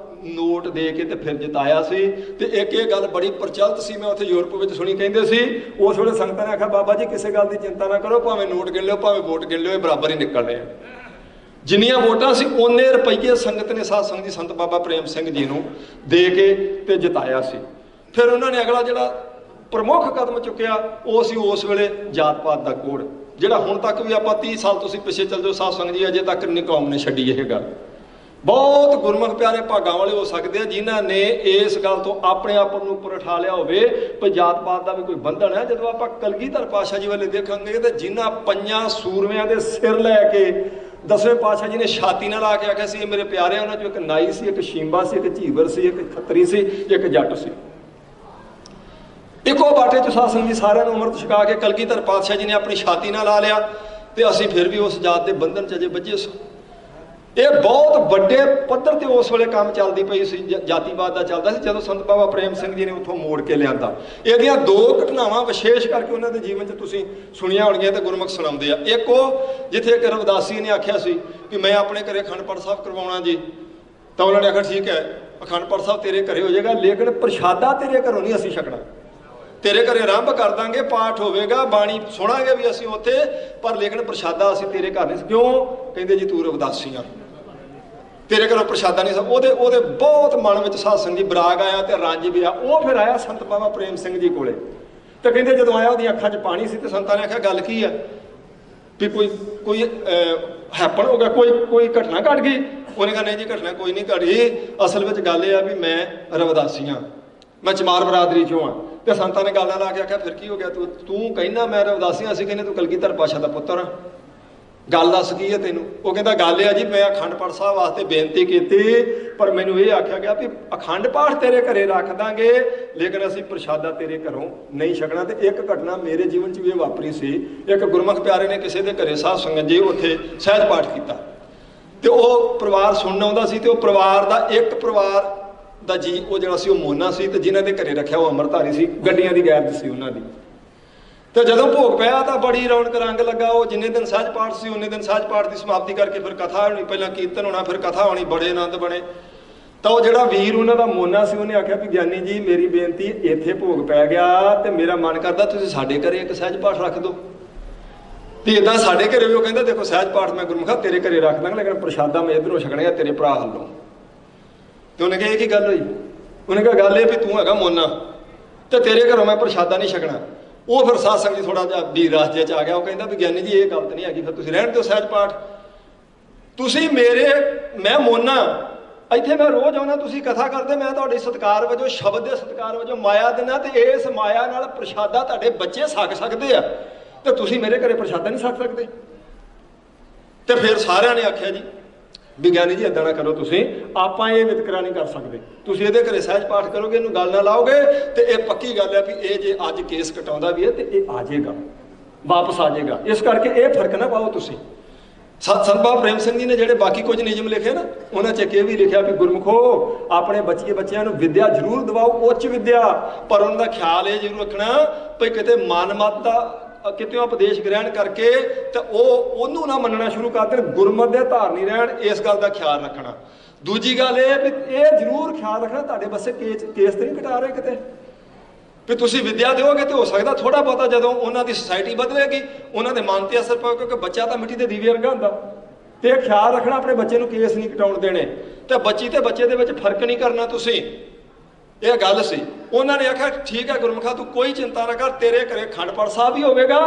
ਨੋਟ ਦੇ ਕੇ ਤੇ ਫਿਰ ਜਿਤਾਇਆ ਸੀ। ਤੇ ਇੱਕ ਇਹ ਗੱਲ ਬੜੀ ਪ੍ਰਚਲਿਤ ਸੀ, ਮੈਂ ਉੱਥੇ ਯੂਰਪ ਵਿੱਚ ਸੁਣੀ। ਕਹਿੰਦੇ ਸੀ ਉਸ ਵੇਲੇ ਸੰਗਤਾਂ ਨੇ ਆਖਿਆ, ਬਾਬਾ ਜੀ ਕਿਸੇ ਗੱਲ ਦੀ ਚਿੰਤਾ ਨਾ ਕਰੋ, ਭਾਵੇਂ ਨੋਟ ਗਿਣ ਲਿਓ ਭਾਵੇਂ ਵੋਟ ਗਿਣ ਲਿਓ, ਇਹ ਬਰਾਬਰ ਹੀ ਨਿਕਲਣੇ ਆ। ਜਿੰਨੀਆਂ ਵੋਟਾਂ ਸੀ ਓਨੇ ਰੁਪਈਏ ਸੰਗਤ ਨੇ ਸਾਧ ਸੰਗਤ ਜੀ ਸੰਤ ਬਾਬਾ ਪ੍ਰੇਮ ਸਿੰਘ ਜੀ ਨੂੰ ਦੇ ਕੇ ਤੇ ਜਿਤਾਇਆ ਸੀ। ਫਿਰ ਉਹਨਾਂ ਨੇ ਅਗਲਾ ਜਿਹੜਾ ਪ੍ਰਮੁੱਖ ਕਦਮ ਚੁੱਕਿਆ, ਉਹ ਸੀ ਉਸ ਵੇਲੇ ਜਾਤ ਪਾਤ ਦਾ ਕੋਡ, ਜਿਹੜਾ ਹੁਣ ਤੱਕ ਵੀ ਆਪਾਂ 30 ਸਾਲ ਤੁਸੀਂ ਪਿੱਛੇ ਚੱਲ ਜਾਓ ਸਾਧ ਸੰਗਤ ਜੀ, ਅਜੇ ਤੱਕ ਨਹੀਂ ਕੌਮ ਨੇ ਛੱਡੀ ਇਹ ਗੱਲ। ਬਹੁਤ ਗੁਰਮੁਖ ਪਿਆਰੇ ਭਾਗਾਂ ਵਾਲੇ ਹੋ ਸਕਦੇ ਆ ਜਿਨ੍ਹਾਂ ਨੇ ਇਸ ਗੱਲ ਤੋਂ ਆਪਣੇ ਆਪ ਨੂੰ ਉੱਪਰ ਉਠਾ ਲਿਆ ਹੋਵੇ ਕਿ ਜਾਤ ਪਾਤ ਦਾ ਵੀ ਕੋਈ ਬੰਧਨ ਹੈ। ਜਦੋਂ ਆਪਾਂ ਕਲਗੀਧਰ ਪਾਤਸ਼ਾਹ ਜੀ ਵਾਲੇ ਦੇਖਾਂਗੇ ਤੇ ਜਿਨ੍ਹਾਂ 5 ਸੂਰਮਿਆਂ ਦੇ ਸਿਰ ਲੈ ਕੇ 10ਵੇਂ ਪਾਤਸ਼ਾਹ ਜੀ ਨੇ ਛਾਤੀ ਨਾਲ ਆ ਕੇ ਆਖਿਆ ਸੀ ਇਹ ਮੇਰੇ ਪਿਆਰੇ, ਉਹਨਾਂ 'ਚੋਂ ਇੱਕ ਨਾਈ ਸੀ, ਇੱਕ ਸ਼ੀਂਬਾ ਸੀ, ਇੱਕ ਝੀਵਰ ਸੀ, ਇੱਕ ਖੱਤਰੀ ਸੀ, ਇੱਕ ਜੱਟ ਸੀ। ਇੱਕੋ ਬਾਟੇ 'ਚ ਸਾਧ ਸੰਗਤ ਜੀ ਸਾਰਿਆਂ ਨੂੰ ਅੰਮ੍ਰਿਤ ਛਕਾ ਕੇ ਕਲਗੀਧਰ ਪਾਤਸ਼ਾਹ ਜੀ ਨੇ ਆਪਣੀ ਛਾਤੀ ਨਾਲ ਲਾ ਲਿਆ, ਤੇ ਅਸੀਂ ਫਿਰ ਵੀ ਉਸ ਜਾਤ ਦੇ ਬੰਧਨ 'ਚ ਅਜੇ ਬੱਝੇ ਸੀ। ਇਹ ਬਹੁਤ ਵੱਡੇ ਪੱਧਰ ਤੇ ਉਸ ਵੇਲੇ ਕੰਮ ਚੱਲਦੀ ਪਈ ਸੀ, ਜਾਤੀਵਾਦ ਦਾ ਚੱਲਦਾ ਸੀ, ਜਦੋਂ ਸੰਤ ਬਾਬਾ ਪ੍ਰੇਮ ਸਿੰਘ ਜੀ ਨੇ ਉੱਥੋਂ ਮੋੜ ਕੇ ਲਿਆਂਦਾ। ਇਹਦੀਆਂ 2 ਘਟਨਾਵਾਂ ਵਿਸ਼ੇਸ਼ ਕਰਕੇ ਉਹਨਾਂ ਦੇ ਜੀਵਨ 'ਚ ਤੁਸੀਂ ਸੁਣੀਆਂ ਹੋਣਗੀਆਂ ਤੇ ਗੁਰਮੁਖ ਸੁਣਾਉਂਦੇ ਆ। ਇੱਕ ਉਹ ਜਿੱਥੇ ਇੱਕ ਰਵਿਦਾਸੀ ਨੇ ਆਖਿਆ ਸੀ ਕਿ ਮੈਂ ਆਪਣੇ ਘਰੇ ਅਖੰਡ ਪਾਠ ਸਾਹਿਬ ਕਰਵਾਉਣਾ ਜੀ, ਤਾਂ ਉਹਨਾਂ ਨੇ ਆਖਿਆ ਠੀਕ ਹੈ ਅਖੰਡ ਪਾਠ ਸਾਹਿਬ ਤੇਰੇ ਘਰੇ ਹੋ ਜਾਏਗਾ, ਲੇਕਿਨ ਪ੍ਰਸ਼ਾਦਾ ਤੇਰੇ ਘਰੋਂ ਨਹੀਂ ਅਸੀਂ ਛਕਣਾ, ਤੇਰੇ ਘਰੇ ਆਰੰਭ ਕਰ ਦਾਂਗੇ, ਪਾਠ ਹੋਵੇਗਾ, ਬਾਣੀ ਸੁਣਾਂਗੇ ਵੀ ਅਸੀਂ ਉੱਥੇ, ਪਰ ਲੇਕਿਨ ਪ੍ਰਸ਼ਾਦਾ ਅਸੀਂ ਤੇਰੇ ਘਰ ਨਹੀਂ। ਕਿਉਂ? ਕਹਿੰਦੇ ਜੀ ਤੂੰ ਰਵਿਦਾਸੀ ਆ, ਤੇਰੇ ਘਰੋਂ ਪ੍ਰਸ਼ਾਦਾ ਨਹੀਂ। ਉਹਦੇ ਬਹੁਤ ਮਨ ਵਿੱਚ ਸਾਧ ਸੰਗਤ ਜੀ ਬਰਾਗ ਆਇਆ ਤੇ ਰੰਜ ਵੀ ਆ। ਉਹ ਫਿਰ ਆਇਆ ਸੰਤ ਬਾਬਾ ਪ੍ਰੇਮ ਸਿੰਘ ਜੀ ਕੋਲੇ, ਤੇ ਕਹਿੰਦੇ ਜਦੋਂ ਆਇਆ ਉਹਦੀਆਂ ਅੱਖਾਂ 'ਚ ਪਾਣੀ ਸੀ, ਤੇ ਸੰਤਾਂ ਨੇ ਆਖਿਆ ਗੱਲ ਕੀ ਆ ਵੀ ਕੋਈ ਹੈਪਨ ਹੋ ਗਿਆ, ਕੋਈ ਘਟਨਾ ਘਟ ਗਈ? ਉਹਨੇ ਕਿਹਾ ਨਹੀਂ ਜੀ ਘਟਨਾ ਕੋਈ ਨਹੀਂ ਘਟੀ, ਅਸਲ ਵਿੱਚ ਗੱਲ ਇਹ ਆ ਵੀ ਮੈਂ ਰਵਿਦਾਸੀ ਹਾਂ, ਮੈਂ ਚਮਾਰ ਬਰਾਦਰੀ 'ਚੋਂ ਆ। ਤੇ ਸੰਤਾਂ ਨੇ ਗਾਲਾਂ ਲਾ ਕੇ ਆਖਿਆ ਫਿਰ ਕੀ ਹੋ ਗਿਆ, ਤੂੰ ਕਹਿੰਦਾ ਮੈਂ ਰਵਿਦਾਸੀ ਹਾਂ, ਅਸੀਂ ਕਹਿੰਦੇ ਤੂੰ ਕਲਗੀਧਰ ਪਾਤਸ਼ਾਹ ਦਾ ਪੁੱਤਰ ਆ, ਗੱਲ ਦੱਸ ਕੀ ਹੈ ਤੈਨੂੰ? ਉਹ ਕਹਿੰਦਾ ਗੱਲ ਇਹ ਆ ਜੀ ਮੈਂ ਅਖੰਡ ਪਾਠ ਸਾਹਿਬ ਵਾਸਤੇ ਬੇਨਤੀ ਕੀਤੀ, ਪਰ ਮੈਨੂੰ ਇਹ ਆਖਿਆ ਗਿਆ ਵੀ ਅਖੰਡ ਪਾਠ ਤੇਰੇ ਘਰੇ ਰੱਖ ਦਾਂਗੇ, ਲੇਕਿਨ ਅਸੀਂ ਪ੍ਰਸ਼ਾਦਾ ਤੇਰੇ ਘਰੋਂ ਨਹੀਂ ਛਕਣਾ। ਤੇ ਇੱਕ ਘਟਨਾ ਮੇਰੇ ਜੀਵਨ 'ਚ ਵੀ ਵਾਪਰੀ ਸੀ। ਇੱਕ ਗੁਰਮੁਖ ਪਿਆਰੇ ਨੇ ਕਿਸੇ ਦੇ ਘਰੇ ਸਾਧ ਸੰਗਤ ਜੀ ਉੱਥੇ ਸਹਿਜ ਪਾਠ ਕੀਤਾ, ਤੇ ਉਹ ਪਰਿਵਾਰ ਸੁਣਨ ਆਉਂਦਾ ਸੀ, ਤੇ ਉਹ ਪਰਿਵਾਰ ਦਾ ਜੀ ਉਹ ਜਿਹੜਾ ਸੀ ਉਹ ਮੋਨਾ ਸੀ, ਤੇ ਜਿਨ੍ਹਾਂ ਦੇ ਘਰੇ ਰੱਖਿਆ ਉਹ ਅੰਮ੍ਰਿਤਧਾਰੀ ਸੀ, ਗੱਡੀਆਂ ਦੀ ਗੈਰਜ ਸੀ ਉਹਨਾਂ ਦੀ। ਤੇ ਜਦੋਂ ਭੋਗ ਪਿਆ ਤਾਂ ਬੜੀ ਰੌਣਕ ਰੰਗ ਲੱਗਾ। ਉਹ ਜਿੰਨੇ ਦਿਨ ਸਹਿਜ ਪਾਠ ਸੀ ਉਹਨੇ ਦਿਨ ਸਹਿਜ ਪਾਠ ਦੀ ਸਮਾਪਤੀ ਕਰਕੇ ਫਿਰ ਕਥਾ ਹੋਣੀ, ਪਹਿਲਾਂ ਕੀਰਤਨ ਹੋਣਾ, ਫਿਰ ਕਥਾ ਹੋਣੀ, ਬੜੇ ਆਨੰਦ ਬਣੇ। ਤਾਂ ਉਹ ਜਿਹੜਾ ਵੀਰ ਉਹਨਾਂ ਦਾ ਮੋਨਾ ਸੀ ਉਹਨੇ ਆਖਿਆ ਵੀ ਗਿਆਨੀ ਜੀ ਮੇਰੀ ਬੇਨਤੀ, ਇੱਥੇ ਭੋਗ ਪੈ ਗਿਆ ਤੇ ਮੇਰਾ ਮਨ ਕਰਦਾ ਤੁਸੀਂ ਸਾਡੇ ਘਰੇ ਇੱਕ ਸਹਿਜ ਪਾਠ ਰੱਖ ਦਿਓ। ਤੇ ਇਦਾਂ ਸਾਡੇ ਘਰੇ ਵੀ ਉਹ ਕਹਿੰਦਾ ਦੇਖੋ ਸਹਿਜ ਪਾਠ ਮੈਂ ਗੁਰਮੁਖਾ ਤੇਰੇ ਘਰੇ ਰੱਖ ਦਾਂਗਾ, ਲੇਕਿਨ ਪ੍ਰਸ਼ਾਦਾ ਮੈਂ ਇੱਧਰੋਂ ਛਕਣਾ ਤੇਰੇ ਭਰਾ ਵੱਲੋਂ। ਤੇ ਉਹਨੇ ਕਿਹਾ ਇਹ ਕੀ ਗੱਲ ਹੋਈ? ਉਹਨੇ ਕਿਹਾ ਗੱਲ ਇਹ ਵੀ ਤੂੰ ਹੈਗਾ ਮੋਨਾ ਤੇ ਤੇਰੇ ਘਰੋਂ ਮੈਂ ਪ੍ਰਸ਼ਾਦਾ ਨਹੀਂ ਛਕਣਾ। ਉਹ ਫਿਰ ਸਾਧ ਸੰਗਤ ਜੀ ਥੋੜਾ ਜਿਹਾ ਵੀਰ ਰਾਜੇ ਚ ਆ ਗਿਆ। ਉਹ ਕਹਿੰਦਾ ਵੀ ਗਿਆਨੀ ਜੀ ਇਹ ਗਲਤ ਨਹੀਂ ਹੈਗੀ, ਫਿਰ ਤੁਸੀਂ ਰਹਿਣ ਦਿਓ ਸਹਿਜ ਪਾਠ। ਤੁਸੀਂ ਮੈਂ ਮੋਨਾ, ਇੱਥੇ ਮੈਂ ਰੋਜ਼ ਆਉਣਾ, ਤੁਸੀਂ ਕਥਾ ਕਰਦੇ, ਮੈਂ ਤੁਹਾਡੇ ਸਤਿਕਾਰ ਵਜੋਂ, ਸ਼ਬਦ ਦੇ ਸਤਿਕਾਰ ਵਜੋਂ ਮਾਇਆ ਦੇਣਾ, ਤੇ ਇਸ ਮਾਇਆ ਨਾਲ ਪ੍ਰਸ਼ਾਦਾ ਤੁਹਾਡੇ ਬੱਚੇ ਛਕ ਸਕਦੇ ਆ, ਤੇ ਤੁਸੀਂ ਮੇਰੇ ਘਰੇ ਪ੍ਰਸ਼ਾਦਾ ਨਹੀਂ ਛਕ ਸਕਦੇ। ਤੇ ਫਿਰ ਸਾਰਿਆਂ ਨੇ ਆਖਿਆ ਜੀ ਵਿਗਿਆਨੀ ਜੀ ਏਦਾਂ ਨਾ ਕਰੋ, ਤੁਸੀਂ ਆਪਾਂ ਇਹ ਵਿਤਕਰਾ ਨਹੀਂ ਕਰ ਸਕਦੇ, ਤੁਸੀਂ ਇਹਦੇ ਘਰੇ ਸਹਿਜ ਪਾਠ ਕਰੋਗੇ, ਇਹਨੂੰ ਗੱਲ ਨਾ ਲਾਓਗੇ, ਤੇ ਇਹ ਪੱਕੀ ਗੱਲ ਹੈ ਵੀ ਇਹ ਜੇ ਅੱਜ ਕੇਸ ਕਟਾਉਂਦਾ ਵੀ ਹੈ ਤੇ ਇਹ ਆ ਜਾਏਗਾ, ਵਾਪਸ ਆ ਜਾਏਗਾ। ਇਸ ਕਰਕੇ ਇਹ ਫਰਕ ਨਾ ਪਾਓ ਤੁਸੀਂ। ਸੰਤ ਬਾਬਾ ਪ੍ਰੇਮ ਸਿੰਘ ਜੀ ਨੇ ਜਿਹੜੇ ਬਾਕੀ ਕੁਝ ਨਿਯਮ ਲਿਖੇ ਨਾ, ਉਹਨਾਂ 'ਚ ਇਹ ਵੀ ਲਿਖਿਆ ਵੀ ਗੁਰਮੁਖੋ ਆਪਣੇ ਬੱਚਿਆਂ ਨੂੰ ਵਿਦਿਆ ਜ਼ਰੂਰ ਦਿਵਾਓ, ਉੱਚ ਵਿਦਿਆ, ਪਰ ਉਹਨਾਂ ਦਾ ਖਿਆਲ ਇਹ ਜ਼ਰੂਰ ਰੱਖਣਾ ਵੀ ਕਿਤੇ ਮਨ-ਮਤ ਦਾ ਕਿਤੇ ਉਪਦੇਸ਼ ਗ੍ਰਹਿਣ ਕਰਕੇ ਤੇ ਉਹਨੂੰ ਨਾ ਮੰਨਣਾ ਸ਼ੁਰੂ ਕਰ ਦੇਣ, ਗੁਰਮਤ ਦੇ ਧਾਰਨੀ ਰਹਿਣ, ਇਸ ਗੱਲ ਦਾ ਖਿਆਲ ਰੱਖਣਾ। ਦੂਜੀ ਗੱਲ ਇਹ ਵੀ ਇਹ ਜ਼ਰੂਰ ਖਿਆਲ ਰੱਖਣਾ ਤੁਹਾਡੇ ਬੱਸੇ ਕੇਸ ਤੇ ਨਹੀਂ ਕਟਾ ਰਹੇ ਕਿਤੇ, ਵੀ ਤੁਸੀਂ ਵਿਦਿਆ ਦਿਓਗੇ ਤੇ ਹੋ ਸਕਦਾ ਥੋੜਾ ਬਹੁਤਾ ਜਦੋਂ ਉਹਨਾਂ ਦੀ ਸੁਸਾਇਟੀ ਬਦਲੇਗੀ, ਉਹਨਾਂ ਦੇ ਮਨ ਤੇ ਅਸਰ ਪਊਗਾ, ਕਿਉਂਕਿ ਬੱਚਾ ਤਾਂ ਮਿੱਟੀ ਦੇ ਦੀਵੇ ਵਰਗਾ ਹੁੰਦਾ। ਤੇ ਇਹ ਖਿਆਲ ਰੱਖਣਾ ਆਪਣੇ ਬੱਚੇ ਨੂੰ ਕੇਸ ਨਹੀਂ ਕਟਾਉਣ ਦੇਣੇ, ਤੇ ਬੱਚੀ ਤੇ ਬੱਚੇ ਦੇ ਵਿੱਚ ਫਰਕ ਨਹੀਂ ਕਰਨਾ ਤੁਸੀਂ। ਇਹ ਗੱਲ ਸੀ। ਉਹਨਾਂ ਨੇ ਆਖਿਆ ਠੀਕ ਹੈ ਗੁਰਮੁਖਾ ਤੂੰ ਕੋਈ ਚਿੰਤਾ ਨਾ ਕਰ, ਤੇਰੇ ਘਰੇ ਅਖੰਡ ਪਾਠ ਸਾਹਿਬ ਵੀ ਹੋਵੇਗਾ,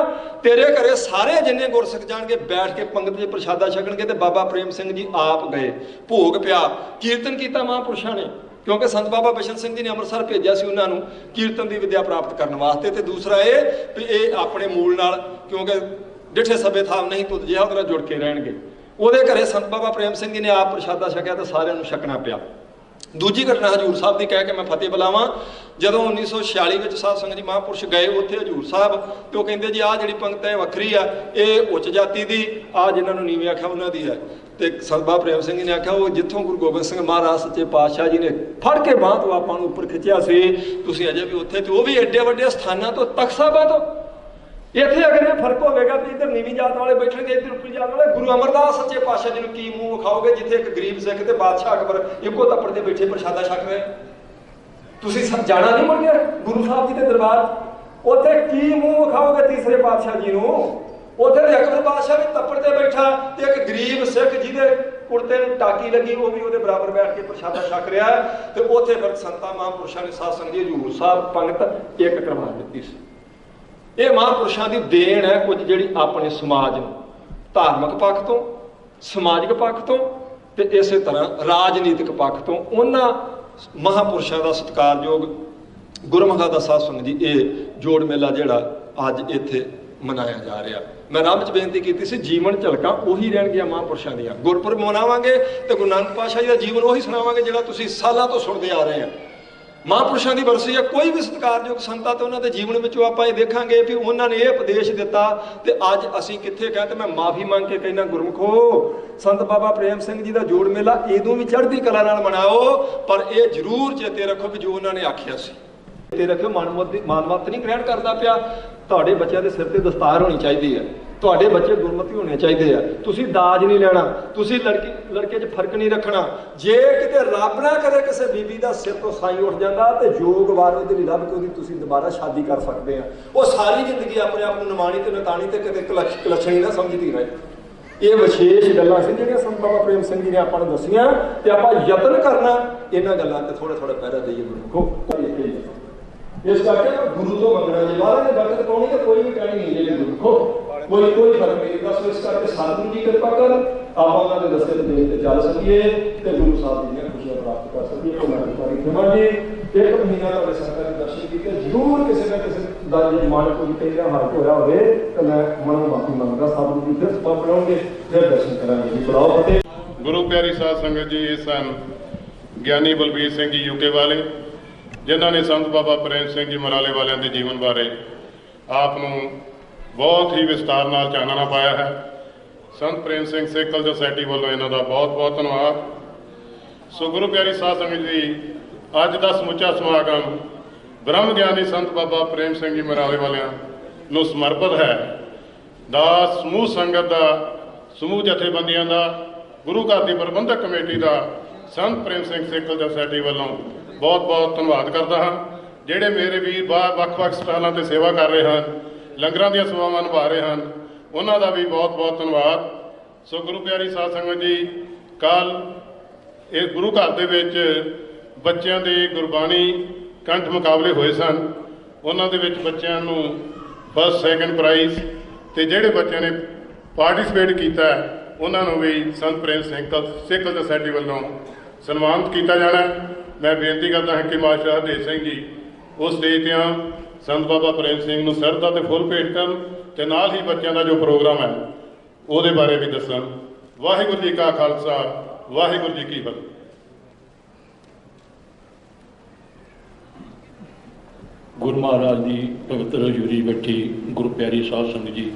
ਤੇਰੇ ਘਰੇ ਸਾਰੇ ਜਿੰਨੇ ਗੁਰਸਿੱਖ ਜਾਣਗੇ ਬੈਠ ਕੇ ਪੰਗਤ 'ਚ ਪ੍ਰਸ਼ਾਦਾ ਛਕਣਗੇ। ਤੇ ਬਾਬਾ ਪ੍ਰੇਮ ਸਿੰਘ ਜੀ ਆਪ ਗਏ, ਭੋਗ ਪਿਆ, ਕੀਰਤਨ ਕੀਤਾ ਮਹਾਂਪੁਰਸ਼ਾਂ ਨੇ, ਕਿਉਂਕਿ ਸੰਤ ਬਾਬਾ ਬਿਸ਼ਨ ਸਿੰਘ ਜੀ ਨੇ ਅੰਮ੍ਰਿਤਸਰ ਭੇਜਿਆ ਸੀ ਉਹਨਾਂ ਨੂੰ ਕੀਰਤਨ ਦੀ ਵਿਦਿਆ ਪ੍ਰਾਪਤ ਕਰਨ ਵਾਸਤੇ। ਤੇ ਦੂਸਰਾ ਇਹ ਵੀ ਇਹ ਆਪਣੇ ਮੂਲ ਨਾਲ, ਕਿਉਂਕਿ ਡਿਠੇ ਸਭੇ ਥਾਮ ਨਹੀਂ ਤੁਧ ਜਿਹਾ, ਉਹਦੇ ਨਾਲ ਜੁੜ ਕੇ ਰਹਿਣਗੇ। ਉਹਦੇ ਘਰੇ ਸੰਤ ਬਾਬਾ ਪ੍ਰੇਮ ਸਿੰਘ ਜੀ ਨੇ ਆਪ ਪ੍ਰਸ਼ਾਦਾ ਛਕਿਆ ਤੇ ਸਾਰਿਆਂ ਨੂੰ ਛਕਣਾ ਪਿਆ। ਦੂਜੀ ਘਟਨਾ ਹਜੂਰ ਸਾਹਿਬ ਦੀ ਕਹਿ ਕੇ ਮੈਂ ਫਤਿਹ ਬੁਲਾਵਾਂ। ਜਦੋਂ 1946 ਵਿੱਚ ਸਾਧ ਸੰਗਤ ਜੀ ਮਹਾਂਪੁਰਸ਼ ਗਏ ਉੱਥੇ ਹਜੂਰ ਸਾਹਿਬ, ਤੇ ਉਹ ਕਹਿੰਦੇ ਜੀ ਆਹ ਜਿਹੜੀ ਪੰਗਤ ਹੈ ਵੱਖਰੀ ਆ, ਇਹ ਉੱਚ ਜਾਤੀ ਦੀ, ਆਹ ਜਿਨ੍ਹਾਂ ਨੂੰ ਨੀਵੇਂ ਆਖਿਆ ਉਹਨਾਂ ਦੀ ਹੈ। ਤੇ ਸੰਤ ਬਾਬਾ ਪ੍ਰੇਮ ਸਿੰਘ ਜੀ ਨੇ ਆਖਿਆ ਉਹ ਜਿੱਥੋਂ ਗੁਰੂ ਗੋਬਿੰਦ ਸਿੰਘ ਮਹਾਰਾਜ ਸੱਚੇ ਪਾਤਸ਼ਾਹ ਜੀ ਨੇ ਫੜ ਕੇ ਬਾਂਹ ਤੋਂ ਆਪਾਂ ਨੂੰ ਉੱਪਰ ਖਿੱਚਿਆ ਸੀ, ਤੁਸੀਂ ਅਜੇ ਵੀ ਉੱਥੇ, ਤੇ ਉਹ ਵੀ ਐਡੇ ਵੱਡੇ ਸਥਾਨਾਂ ਤੋਂ, ਤਖ਼ਤ ਸਾਹਿਬਾਂ ਤੋਂ। ਇੱਥੇ ਅਗਰ ਇਹ ਫਰਕ ਹੋਵੇਗਾ ਵੀ ਇੱਧਰ ਨੀਵੀਂ ਜਾਤ ਵਾਲੇ ਬੈਠਣਗੇ, ਇੱਧਰ ਉੱਪਰੀ ਜਾਤ ਵਾਲੇ, ਗੁਰੂ ਅਮਰਦਾਸ ਸੱਚੇ ਪਾਤਸ਼ਾਹ ਜੀ ਨੂੰ ਕੀ ਮੂੰਹ ਵਿਖਾਓਗੇ ਜਿੱਥੇ ਇੱਕ ਗਰੀਬ ਸਿੱਖ ਤੇ ਬਾਦਸ਼ਾਹ ਅਕਬਰ ਇੱਕੋ ਤੱਪੜ ਤੇ ਬੈਠੇ ਪ੍ਰਸ਼ਾਦਾ ਛਕ ਰਹੇ। ਤੁਸੀਂ ਜਾਣਾ ਨਹੀਂ ਮੁੜ ਗਿਆ ਗੁਰੂ ਸਾਹਿਬ ਜੀ ਦੇ ਦਰਬਾਰ, ਉੱਥੇ ਕੀ ਮੂੰਹ ਵਿਖਾਓਗੇ ਤੀਸਰੇ ਪਾਤਸ਼ਾਹ ਜੀ ਨੂੰ? ਉੱਥੇ ਤੇ ਅਕਬਰ ਬਾਦਸ਼ਾਹ ਵੀ ਤੱਪੜ ਤੇ ਬੈਠਾ, ਤੇ ਇੱਕ ਗਰੀਬ ਸਿੱਖ ਜਿਹਦੇ ਕੁੜਤੇ ਨੂੰ ਟਾਕੀ ਲੱਗੀ ਉਹ ਵੀ ਉਹਦੇ ਬਰਾਬਰ ਬੈਠ ਕੇ ਪ੍ਰਸ਼ਾਦਾ ਛਕ ਰਿਹਾ ਹੈ। ਤੇ ਉੱਥੇ ਫਿਰ ਸੰਤਾਂ ਮਹਾਂਪੁਰਸ਼ਾਂ ਨੇ ਸਾਧ ਸੰਗਤ ਜੀ ਹਜ਼ੂਰ ਸਾਹਿਬ ਪੰਗਤ ਇੱਕ ਕਰਵਾ ਦਿੱਤੀ ਸੀ। ਇਹ ਮਹਾਂਪੁਰਸ਼ਾਂ ਦੀ ਦੇਣ ਹੈ ਕੁਝ, ਜਿਹੜੀ ਆਪਣੇ ਸਮਾਜ ਨੂੰ ਧਾਰਮਿਕ ਪੱਖ ਤੋਂ, ਸਮਾਜਿਕ ਪੱਖ ਤੋਂ, ਤੇ ਇਸੇ ਤਰ੍ਹਾਂ ਰਾਜਨੀਤਿਕ ਪੱਖ ਤੋਂ ਉਹਨਾਂ ਮਹਾਂਪੁਰਸ਼ਾਂ ਦਾ ਸਤਿਕਾਰਯੋਗ ਗੁਰਮੁਖਾਂ ਦਾ ਸਾਧ ਸੰਗਤ ਜੀ ਇਹ ਜੋੜ ਮੇਲਾ ਜਿਹੜਾ ਅੱਜ ਇੱਥੇ ਮਨਾਇਆ ਜਾ ਰਿਹਾ। ਮੈਂ ਰੱਬ 'ਚ ਬੇਨਤੀ ਕੀਤੀ ਸੀ ਜੀਵਨ ਝਲਕਾਂ ਉਹੀ ਰਹਿਣਗੀਆਂ ਮਹਾਂਪੁਰਸ਼ਾਂ ਦੀਆਂ। ਗੁਰਪੁਰਬ ਮਨਾਵਾਂਗੇ ਤੇ ਗੁਰੂ ਨਾਨਕ ਪਾਤਸ਼ਾਹ ਜੀ ਦਾ ਜੀਵਨ ਉਹੀ ਸੁਣਾਵਾਂਗੇ ਜਿਹੜਾ ਤੁਸੀਂ ਸਾਲਾਂ ਤੋਂ ਸੁਣਦੇ ਆ ਰਹੇ ਆ। ਮਹਾਂਪੁਰਸ਼ਾਂ ਦੀ ਵਰਸੀ ਹੈ, ਕੋਈ ਵੀ ਸਤਿਕਾਰਯੋਗ ਸੰਤਾਂ ਤੇ ਉਹਨਾਂ ਦੇ ਜੀਵਨ ਵਿੱਚੋਂ ਆਪਾਂ ਇਹ ਦੇਖਾਂਗੇ ਵੀ ਉਹਨਾਂ ਨੇ ਇਹ ਉਪਦੇਸ਼ ਦਿੱਤਾ ਤੇ ਅੱਜ ਅਸੀਂ ਕਿੱਥੇ ਗਏ। ਤੇ ਮੈਂ ਮਾਫੀ ਮੰਗ ਕੇ ਕਹਿਣਾ ਗੁਰਮੁਖੋ ਸੰਤ ਬਾਬਾ ਪ੍ਰੇਮ ਸਿੰਘ ਜੀ ਦਾ ਜੋੜ ਮੇਲਾ ਇਦੋਂ ਵੀ ਚੜ੍ਹਦੀ ਕਲਾ ਨਾਲ ਮਨਾਓ, ਪਰ ਇਹ ਜ਼ਰੂਰ ਚੇਤੇ ਰੱਖੋ ਵੀ ਜੋ ਉਹਨਾਂ ਨੇ ਆਖਿਆ ਸੀ ਤੇ ਰੱਖਿਓ। ਮਾਨਮਤ ਨਹੀਂ ਗ੍ਰਹਿਣ ਕਰਦਾ ਪਿਆ। ਤੁਹਾਡੇ ਬੱਚਿਆਂ ਦੇ ਸਿਰ ਤੇ ਦਸਤਾਰ ਹੋਣੀ ਚਾਹੀਦੀ ਹੈ, ਤੁਹਾਡੇ ਬੱਚੇ ਗੁਰਮਤਿ ਹੋਣੇ ਚਾਹੀਦੇ ਆ। ਤੁਸੀਂ ਦਾਜ ਨਹੀਂ ਲੈਣਾ, ਤੁਸੀਂ ਲੜਕੇ 'ਚ ਫਰਕ ਨਹੀਂ ਰੱਖਣਾ। ਜੇ ਕਿਤੇ ਰੱਬ ਨਾ ਕਰੇ ਕਿਸੇ ਬੀਬੀ ਦਾ ਸਿਰ ਤੋਂ ਸਾਈ ਉੱਠ ਜਾਂਦਾ ਤੇ ਯੋਗਵਾਰ ਉਹਦੇ ਲਈ ਲੱਭ ਕੇ ਉਹਦੀ ਤੁਸੀਂ ਦੁਬਾਰਾ ਸ਼ਾਦੀ ਕਰ ਸਕਦੇ ਆ। ਉਹ ਸਾਰੀ ਜ਼ਿੰਦਗੀ ਆਪਣੇ ਆਪ ਨੂੰ ਨਿਮਾਣੀ ਤੇ ਨਤਾਣੀ ਤੇ ਕਿਤੇ ਕਲੱਛਣੀ ਨਾ ਸਮਝਦੀ ਰਹੇ। ਇਹ ਵਿਸ਼ੇਸ਼ ਗੱਲਾਂ ਸੀ ਜਿਹੜੀਆਂ ਸੰਤ ਬਾਬਾ ਪ੍ਰੇਮ ਸਿੰਘ ਜੀ ਨੇ ਆਪਾਂ ਨੂੰ ਦੱਸੀਆਂ, ਤੇ ਆਪਾਂ ਯਤਨ ਕਰਨਾ ਇਹਨਾਂ ਗੱਲਾਂ ਤੇ ਥੋੜਾ ਪਹਿਰਾ ਦੇਈਏ ਗੁਰੂ। ਇਸ ਕਰਕੇ ਗੁਰੂ ਤੋਂ ਮੰਗਣਾ, ਜੇ ਮਹਾਰਾਜ ਨੇ ਬਰਕਤ ਪਾਉਣੀ ਤਾਂ ਕੋਈ ਵੀ ਕਹਿਣੀ ਨਹੀਂ ਜਿਹੜੀ ਗੁਰੂ ਕੋ ਕੋਈ ਫਰਕ ਨਹੀਂ ਪੈਂਦਾ। ਸੋ ਇਸ ਕਰਕੇ ਸਤਿਗੁਰੂ ਜੀ ਕਿਰਪਾ ਕਰਨ ਆਪਾਂ ਉਹਨਾਂ ਦੇ ਰਸਤੇ ਤੇ ਚੱਲ ਸਕੀਏ ਤੇ ਗੁਰੂ ਸਾਹਿਬ ਜੀ ਦੀਆਂ ਖੁਸ਼ੀਆਂ ਪ੍ਰਾਪਤ ਕਰ ਸਕੀਏ। ਕੋਈ ਨਾ ਜੀ ਇੱਕ ਮਹੀਨਾ ਤੁਹਾਡੇ ਸੰਗਤਾਂ ਦੇ ਦਰਸ਼ਨ ਕੀਤੇ, ਜ਼ਰੂਰ ਕਿਸੇ ਨਾ ਕਿਸੇ ਦਾ ਜੇ ਮਨ ਕੋਈ ਕਹਿੰਦਾ ਹਰਕ ਹੋਇਆ ਹੋਵੇ ਤਾਂ ਮੈਂ ਮਨੋਂ ਮਾਫੀ ਮੰਗਦਾ। ਸਤਿਗੁਰੂ ਜੀ ਫਿਰ ਸਪਾ ਬਣਾਉਂਗੇ, ਫਿਰ ਦਰਸ਼ਨ ਕਰਾਂਗੇ ਜੀ। ਬੁਲਾਓ ਫਤਿਹ। ਗੁਰੂ ਪਿਆਰੀ ਸਾਧ ਸੰਗਤ ਜੀ, ਇਹ ਸਨ ਗਿਆਨੀ ਬਲਬੀਰ ਸਿੰਘ ਜੀ ਯੂਕੇ ਵਾਲੇ, ਜਿਨ੍ਹਾਂ ਨੇ ਸੰਤ ਬਾਬਾ ਪ੍ਰੇਮ ਸਿੰਘ ਜੀ ਮਰਾਲੇ ਵਾਲਿਆਂ ਦੇ ਜੀਵਨ ਬਾਰੇ ਆਪ ਨੂੰ ਬਹੁਤ ਹੀ ਵਿਸਤਾਰ ਨਾਲ ਚਾਨਣਾ ਪਾਇਆ ਹੈ। ਸੰਤ ਪ੍ਰੇਮ ਸਿੰਘ ਸੇਕਲ ਸੋਸਾਇਟੀ ਵੱਲੋਂ ਇਹਨਾਂ ਦਾ ਬਹੁਤ ਬਹੁਤ ਧੰਨਵਾਦ। ਸੋ ਗੁਰੂ ਪਿਆਰੀ ਸਾਧ ਸੰਗਤ ਜੀ, ਅੱਜ ਦਾ ਸਮੁੱਚਾ ਸਮਾਗਮ ਬ੍ਰਹਮ ਗਿਆਨੀ ਸੰਤ ਬਾਬਾ ਪ੍ਰੇਮ ਸਿੰਘ ਜੀ ਮਰਾਲੇ ਵਾਲਿਆਂ ਨੂੰ ਸਮਰਪਿਤ ਹੈ। ਦਾ ਸਮੂਹ ਸੰਗਤ ਦਾ, ਸਮੂਹ ਜਥੇਬੰਦੀਆਂ ਦਾ, ਗੁਰੂ ਘਰ ਦੀ ਪ੍ਰਬੰਧਕ ਕਮੇਟੀ ਦਾ ਸੰਤ ਪ੍ਰੇਮ ਸਿੰਘ ਸੇਕਲ ਸੋਸਾਇਟੀ ਵੱਲੋਂ ਬਹੁਤ ਬਹੁਤ ਧੰਨਵਾਦ ਕਰਦਾ ਹਾਂ। ਜਿਹੜੇ ਮੇਰੇ ਵੀਰ ਵੱਖ-ਵੱਖ ਸਟਾਲਾਂ ਤੇ ਸੇਵਾ ਕਰ ਰਹੇ ਹਨ, ਲੰਗਰਾਂ ਦੀਆਂ ਸੇਵਾਵਾਂ ਨਿਭਾ ਰਹੇ ਹਨ, ਉਹਨਾਂ ਦਾ ਵੀ ਬਹੁਤ ਬਹੁਤ ਧੰਨਵਾਦ। ਸੋ ਗੁਰੂ ਪਿਆਰੀ ਸਾਧ ਸੰਗਤ ਜੀ, ਕੱਲ੍ਹ ਇਹ ਗੁਰੂ ਘਰ ਦੇ ਵਿੱਚ ਬੱਚਿਆਂ ਦੇ ਗੁਰਬਾਣੀ ਕੰਠ ਮੁਕਾਬਲੇ ਹੋਏ ਸਨ। ਉਹਨਾਂ ਦੇ ਵਿੱਚ ਬੱਚਿਆਂ ਨੂੰ ਫਸਟ ਸੈਕੰਡ ਪ੍ਰਾਈਜ਼, ਤੇ ਜਿਹੜੇ ਬੱਚਿਆਂ ਨੇ ਪਾਰਟਿਸਿਪੇਟ ਕੀਤਾ ਉਹਨਾਂ ਨੂੰ ਵੀ ਸੰਤ ਪ੍ਰੇਮ ਸਿੰਘ ਸਿੱਖ ਸੁਸਾਇਟੀ ਵੱਲੋਂ ਸਨਮਾਨਿਤ ਕੀਤਾ ਜਾਣਾ। ਮੈਂ ਬੇਨਤੀ ਕਰਦਾ ਹਾਂ ਕਿ ਮਾਸਟਰ ਹਰਦੇਵ ਸਿੰਘ ਜੀ ਉਸ ਸਟੇਜ 'ਤੇ ਆਉਣ, ਸੰਤ ਬਾਬਾ ਪ੍ਰੇਮ ਸਿੰਘ ਨੂੰ ਸ਼ਰਧਾ ਤੇ ਫੁੱਲ ਭੇਟ ਕਰਨ ਤੇ ਨਾਲ ਹੀ ਬੱਚਿਆਂ ਦਾ ਜੋ ਪ੍ਰੋਗਰਾਮ ਹੈ ਉਹਦੇ ਬਾਰੇ ਵੀ ਦੱਸਣ। ਵਾਹਿਗੁਰੂ ਜੀ ਕਾ ਖਾਲਸਾ, ਵਾਹਿਗੁਰੂ ਜੀ ਕੀ ਫਤਿਹ। ਗੁਰੂ ਮਹਾਰਾਜ ਦੀ ਪਵਿੱਤਰ ਹਜ਼ੂਰੀ ਬੈਠੀ ਗੁਰੂ ਪਿਆਰੀ ਸਾਧ ਸੰਗਤ ਜੀ,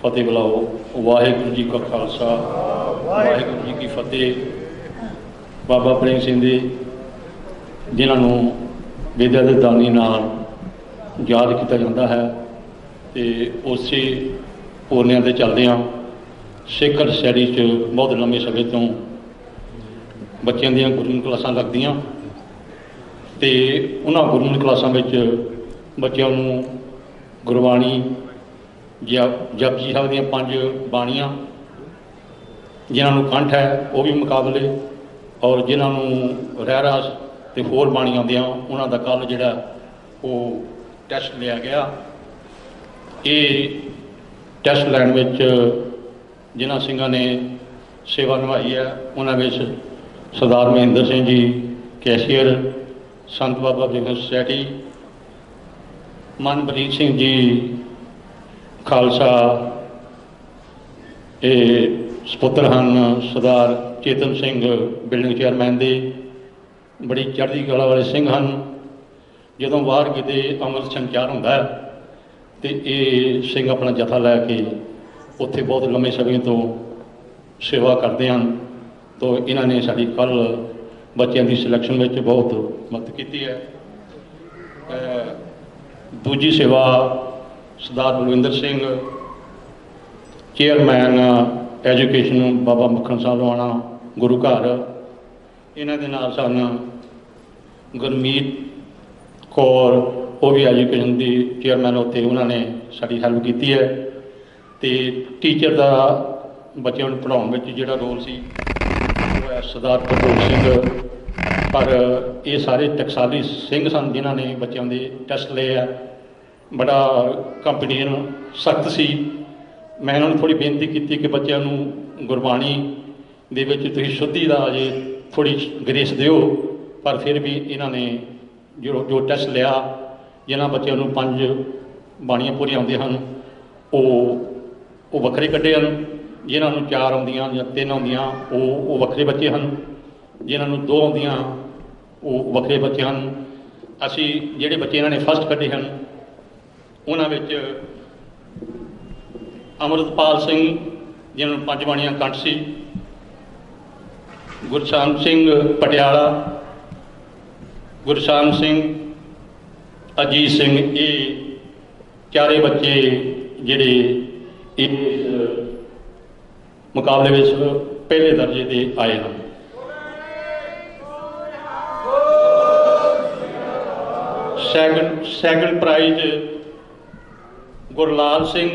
ਫਤਿਹ ਬੁਲਾਓ। ਵਾਹਿਗੁਰੂ ਜੀ ਕਾ ਖਾਲਸਾ, ਵਾਹਿਗੁਰੂ ਜੀ ਕੀ ਫਤਿਹ। ਬਾਬਾ ਪ੍ਰੇਮ ਸਿੰਘ ਦੇ ਜਿਨ੍ਹਾਂ ਨੂੰ ਵਿਦਿਆ ਦੇ ਦਾਨੀ ਨਾਲ ਯਾਦ ਕੀਤਾ ਜਾਂਦਾ ਹੈ, ਤੇ ਉਸੇ ਪੂਰਨਿਆਂ ਦੇ ਚੱਲਦਿਆਂ ਸਿੱਖ ਸੁਸਾਇਟੀ 'ਚ ਬਹੁਤ ਲੰਮੇ ਸਮੇਂ ਤੋਂ ਬੱਚਿਆਂ ਦੀਆਂ ਗੁਰਮਤਿ ਕਲਾਸਾਂ ਲੱਗਦੀਆਂ, ਤੇ ਉਹਨਾਂ ਗੁਰਮਤਿ ਕਲਾਸਾਂ ਵਿੱਚ ਬੱਚਿਆਂ ਨੂੰ ਗੁਰਬਾਣੀ, ਜਪਜੀ ਸਾਹਿਬ ਦੀਆਂ 5 ਬਾਣੀਆਂ, ਜਿਨ੍ਹਾਂ ਨੂੰ ਕੰਠ ਹੈ ਉਹ ਵੀ ਮੁਕਾਬਲੇ, ਔਰ ਜਿਨ੍ਹਾਂ ਨੂੰ ਰਹਿਰਾਸ ਤੇ ਹੋਰ ਬਾਣੀਆਂ ਆਉਂਦੀਆਂ ਉਹਨਾਂ ਦਾ ਕੱਲ੍ਹ ਜਿਹੜਾ ਉਹ ਟੈਸਟ ਲਿਆ ਗਿਆ। ਇਹ ਟੈਸਟ ਲੈਣ ਵਿੱਚ ਜਿਨ੍ਹਾਂ ਸਿੰਘਾਂ ਨੇ ਸੇਵਾ ਨਿਭਾਈ ਹੈ ਉਹਨਾਂ ਵਿੱਚ ਸਰਦਾਰ ਮਹਿੰਦਰ ਸਿੰਘ ਜੀ ਕੈਸ਼ੀਅਰ, ਸੰਤ ਬਾਬਾ ਫਰੀਦ ਸੁਸਾਇਟੀ, ਮਨਪ੍ਰੀਤ ਸਿੰਘ ਜੀ ਖਾਲਸਾ ਇਹ ਸਪੁੱਤਰ ਹਨ, ਸਰਦਾਰ ਚੇਤਨ ਸਿੰਘ ਬਿਲਡਿੰਗ ਚੇਅਰਮੈਨ ਦੇ, ਬੜੀ ਚੜ੍ਹਦੀ ਕਲਾ ਵਾਲੇ ਸਿੰਘ ਹਨ। ਜਦੋਂ ਬਾਹਰ ਕਿਤੇ ਅੰਮ੍ਰਿਤ ਸੰਚਾਰ ਹੁੰਦਾ ਹੈ ਤੇ ਇਹ ਸਿੰਘ ਆਪਣਾ ਜਥਾ ਲੈ ਕੇ ਉੱਥੇ ਬਹੁਤ ਲੰਮੇ ਸਮੇਂ ਤੋਂ ਸੇਵਾ ਕਰਦੇ ਹਨ। ਤਾਂ ਇਹਨਾਂ ਨੇ ਸਾਡੀ ਕੱਲ੍ਹ ਬੱਚਿਆਂ ਦੀ ਸਿਲੈਕਸ਼ਨ ਵਿੱਚ ਬਹੁਤ ਮਦਦ ਕੀਤੀ ਹੈ। ਦੂਜੀ ਸੇਵਾ ਸਰਦਾਰ ਬਲਵਿੰਦਰ ਸਿੰਘ ਚੇਅਰਮੈਨ ਐਜੂਕੇਸ਼ਨ ਬਾਬਾ ਮੱਖਣ ਸਾਹਿਬ ਲਵਾਣਾ ਗੁਰੂ ਘਰ, ਇਹਨਾਂ ਦੇ ਨਾਲ ਸਨ ਗੁਰਮੀਤ ਕੌਰ, ਉਹ ਵੀ ਐਜੂਕੇਸ਼ਨ ਦੀ ਚੇਅਰਮੈਨ ਉੱਥੇ, ਉਹਨਾਂ ਨੇ ਸਾਡੀ ਹੈਲਪ ਕੀਤੀ ਹੈ। ਤੇ ਟੀਚਰ ਦਾ ਬੱਚਿਆਂ ਨੂੰ ਪੜ੍ਹਾਉਣ ਵਿੱਚ ਜਿਹੜਾ ਰੋਲ ਸੀ ਉਹ ਹੈ ਸਰਦਾਰ ਪ੍ਰਭੂ ਸਿੰਘ। ਪਰ ਇਹ ਸਾਰੇ ਟਕਸਾਲੀ ਸਿੰਘ ਸਨ ਜਿਨ੍ਹਾਂ ਨੇ ਬੱਚਿਆਂ ਦੇ ਟੈਸਟ ਲਏ ਆ। ਬੜਾ ਕੰਪੀਟੀਸ਼ਨ ਸਖਤ ਸੀ। ਮੈਂ ਇਹਨਾਂ ਨੂੰ ਥੋੜ੍ਹੀ ਬੇਨਤੀ ਕੀਤੀ ਕਿ ਬੱਚਿਆਂ ਨੂੰ ਗੁਰਬਾਣੀ ਦੇ ਵਿੱਚ ਤੁਸੀਂ ਸ਼ੁੱਧੀ ਦਾ ਅਜੇ ਥੋੜ੍ਹੀ ਗ੍ਰੇਸ ਦਿਓ, ਪਰ ਫਿਰ ਵੀ ਇਹਨਾਂ ਨੇ ਜੋ ਟੈਸਟ ਲਿਆ, ਜਿਨ੍ਹਾਂ ਬੱਚਿਆਂ ਨੂੰ 5 ਬਾਣੀਆਂ ਪੂਰੀਆਂ ਆਉਂਦੀਆਂ ਹਨ ਉਹ ਵੱਖਰੇ ਕੱਢੇ ਹਨ, ਜਿਨ੍ਹਾਂ ਨੂੰ 4 ਆਉਂਦੀਆਂ ਜਾਂ 3 ਆਉਂਦੀਆਂ ਉਹ ਵੱਖਰੇ ਬੱਚੇ ਹਨ, ਜਿਨ੍ਹਾਂ ਨੂੰ 2 ਆਉਂਦੀਆਂ ਉਹ ਵੱਖਰੇ ਬੱਚੇ ਹਨ। ਅਸੀਂ ਜਿਹੜੇ ਬੱਚੇ ਇਹਨਾਂ ਨੇ ਫਸਟ ਕੱਢੇ ਹਨ ਉਹਨਾਂ ਵਿੱਚ ਅੰਮ੍ਰਿਤਪਾਲ ਸਿੰਘ ਜਿਨ੍ਹਾਂ ਨੂੰ 5 ਬਾਣੀਆਂ ਕੰਠ ਸੀ, ਗੁਰਸ਼ਾਨ ਸਿੰਘ ਪਟਿਆਲਾ, ਗੁਰਸ਼ਾਨ ਸਿੰਘ, ਅਜੀਤ ਸਿੰਘ, ਇਹ ਚਾਰੇ ਬੱਚੇ ਜਿਹੜੇ ਇਸ ਮੁਕਾਬਲੇ ਵਿੱਚ ਪਹਿਲੇ ਦਰਜੇ ਤੇ ਆਏ ਹਨ। ਸੈਕੰਡ ਪ੍ਰਾਈਜ਼ ਗੁਰਲਾਲ ਸਿੰਘ,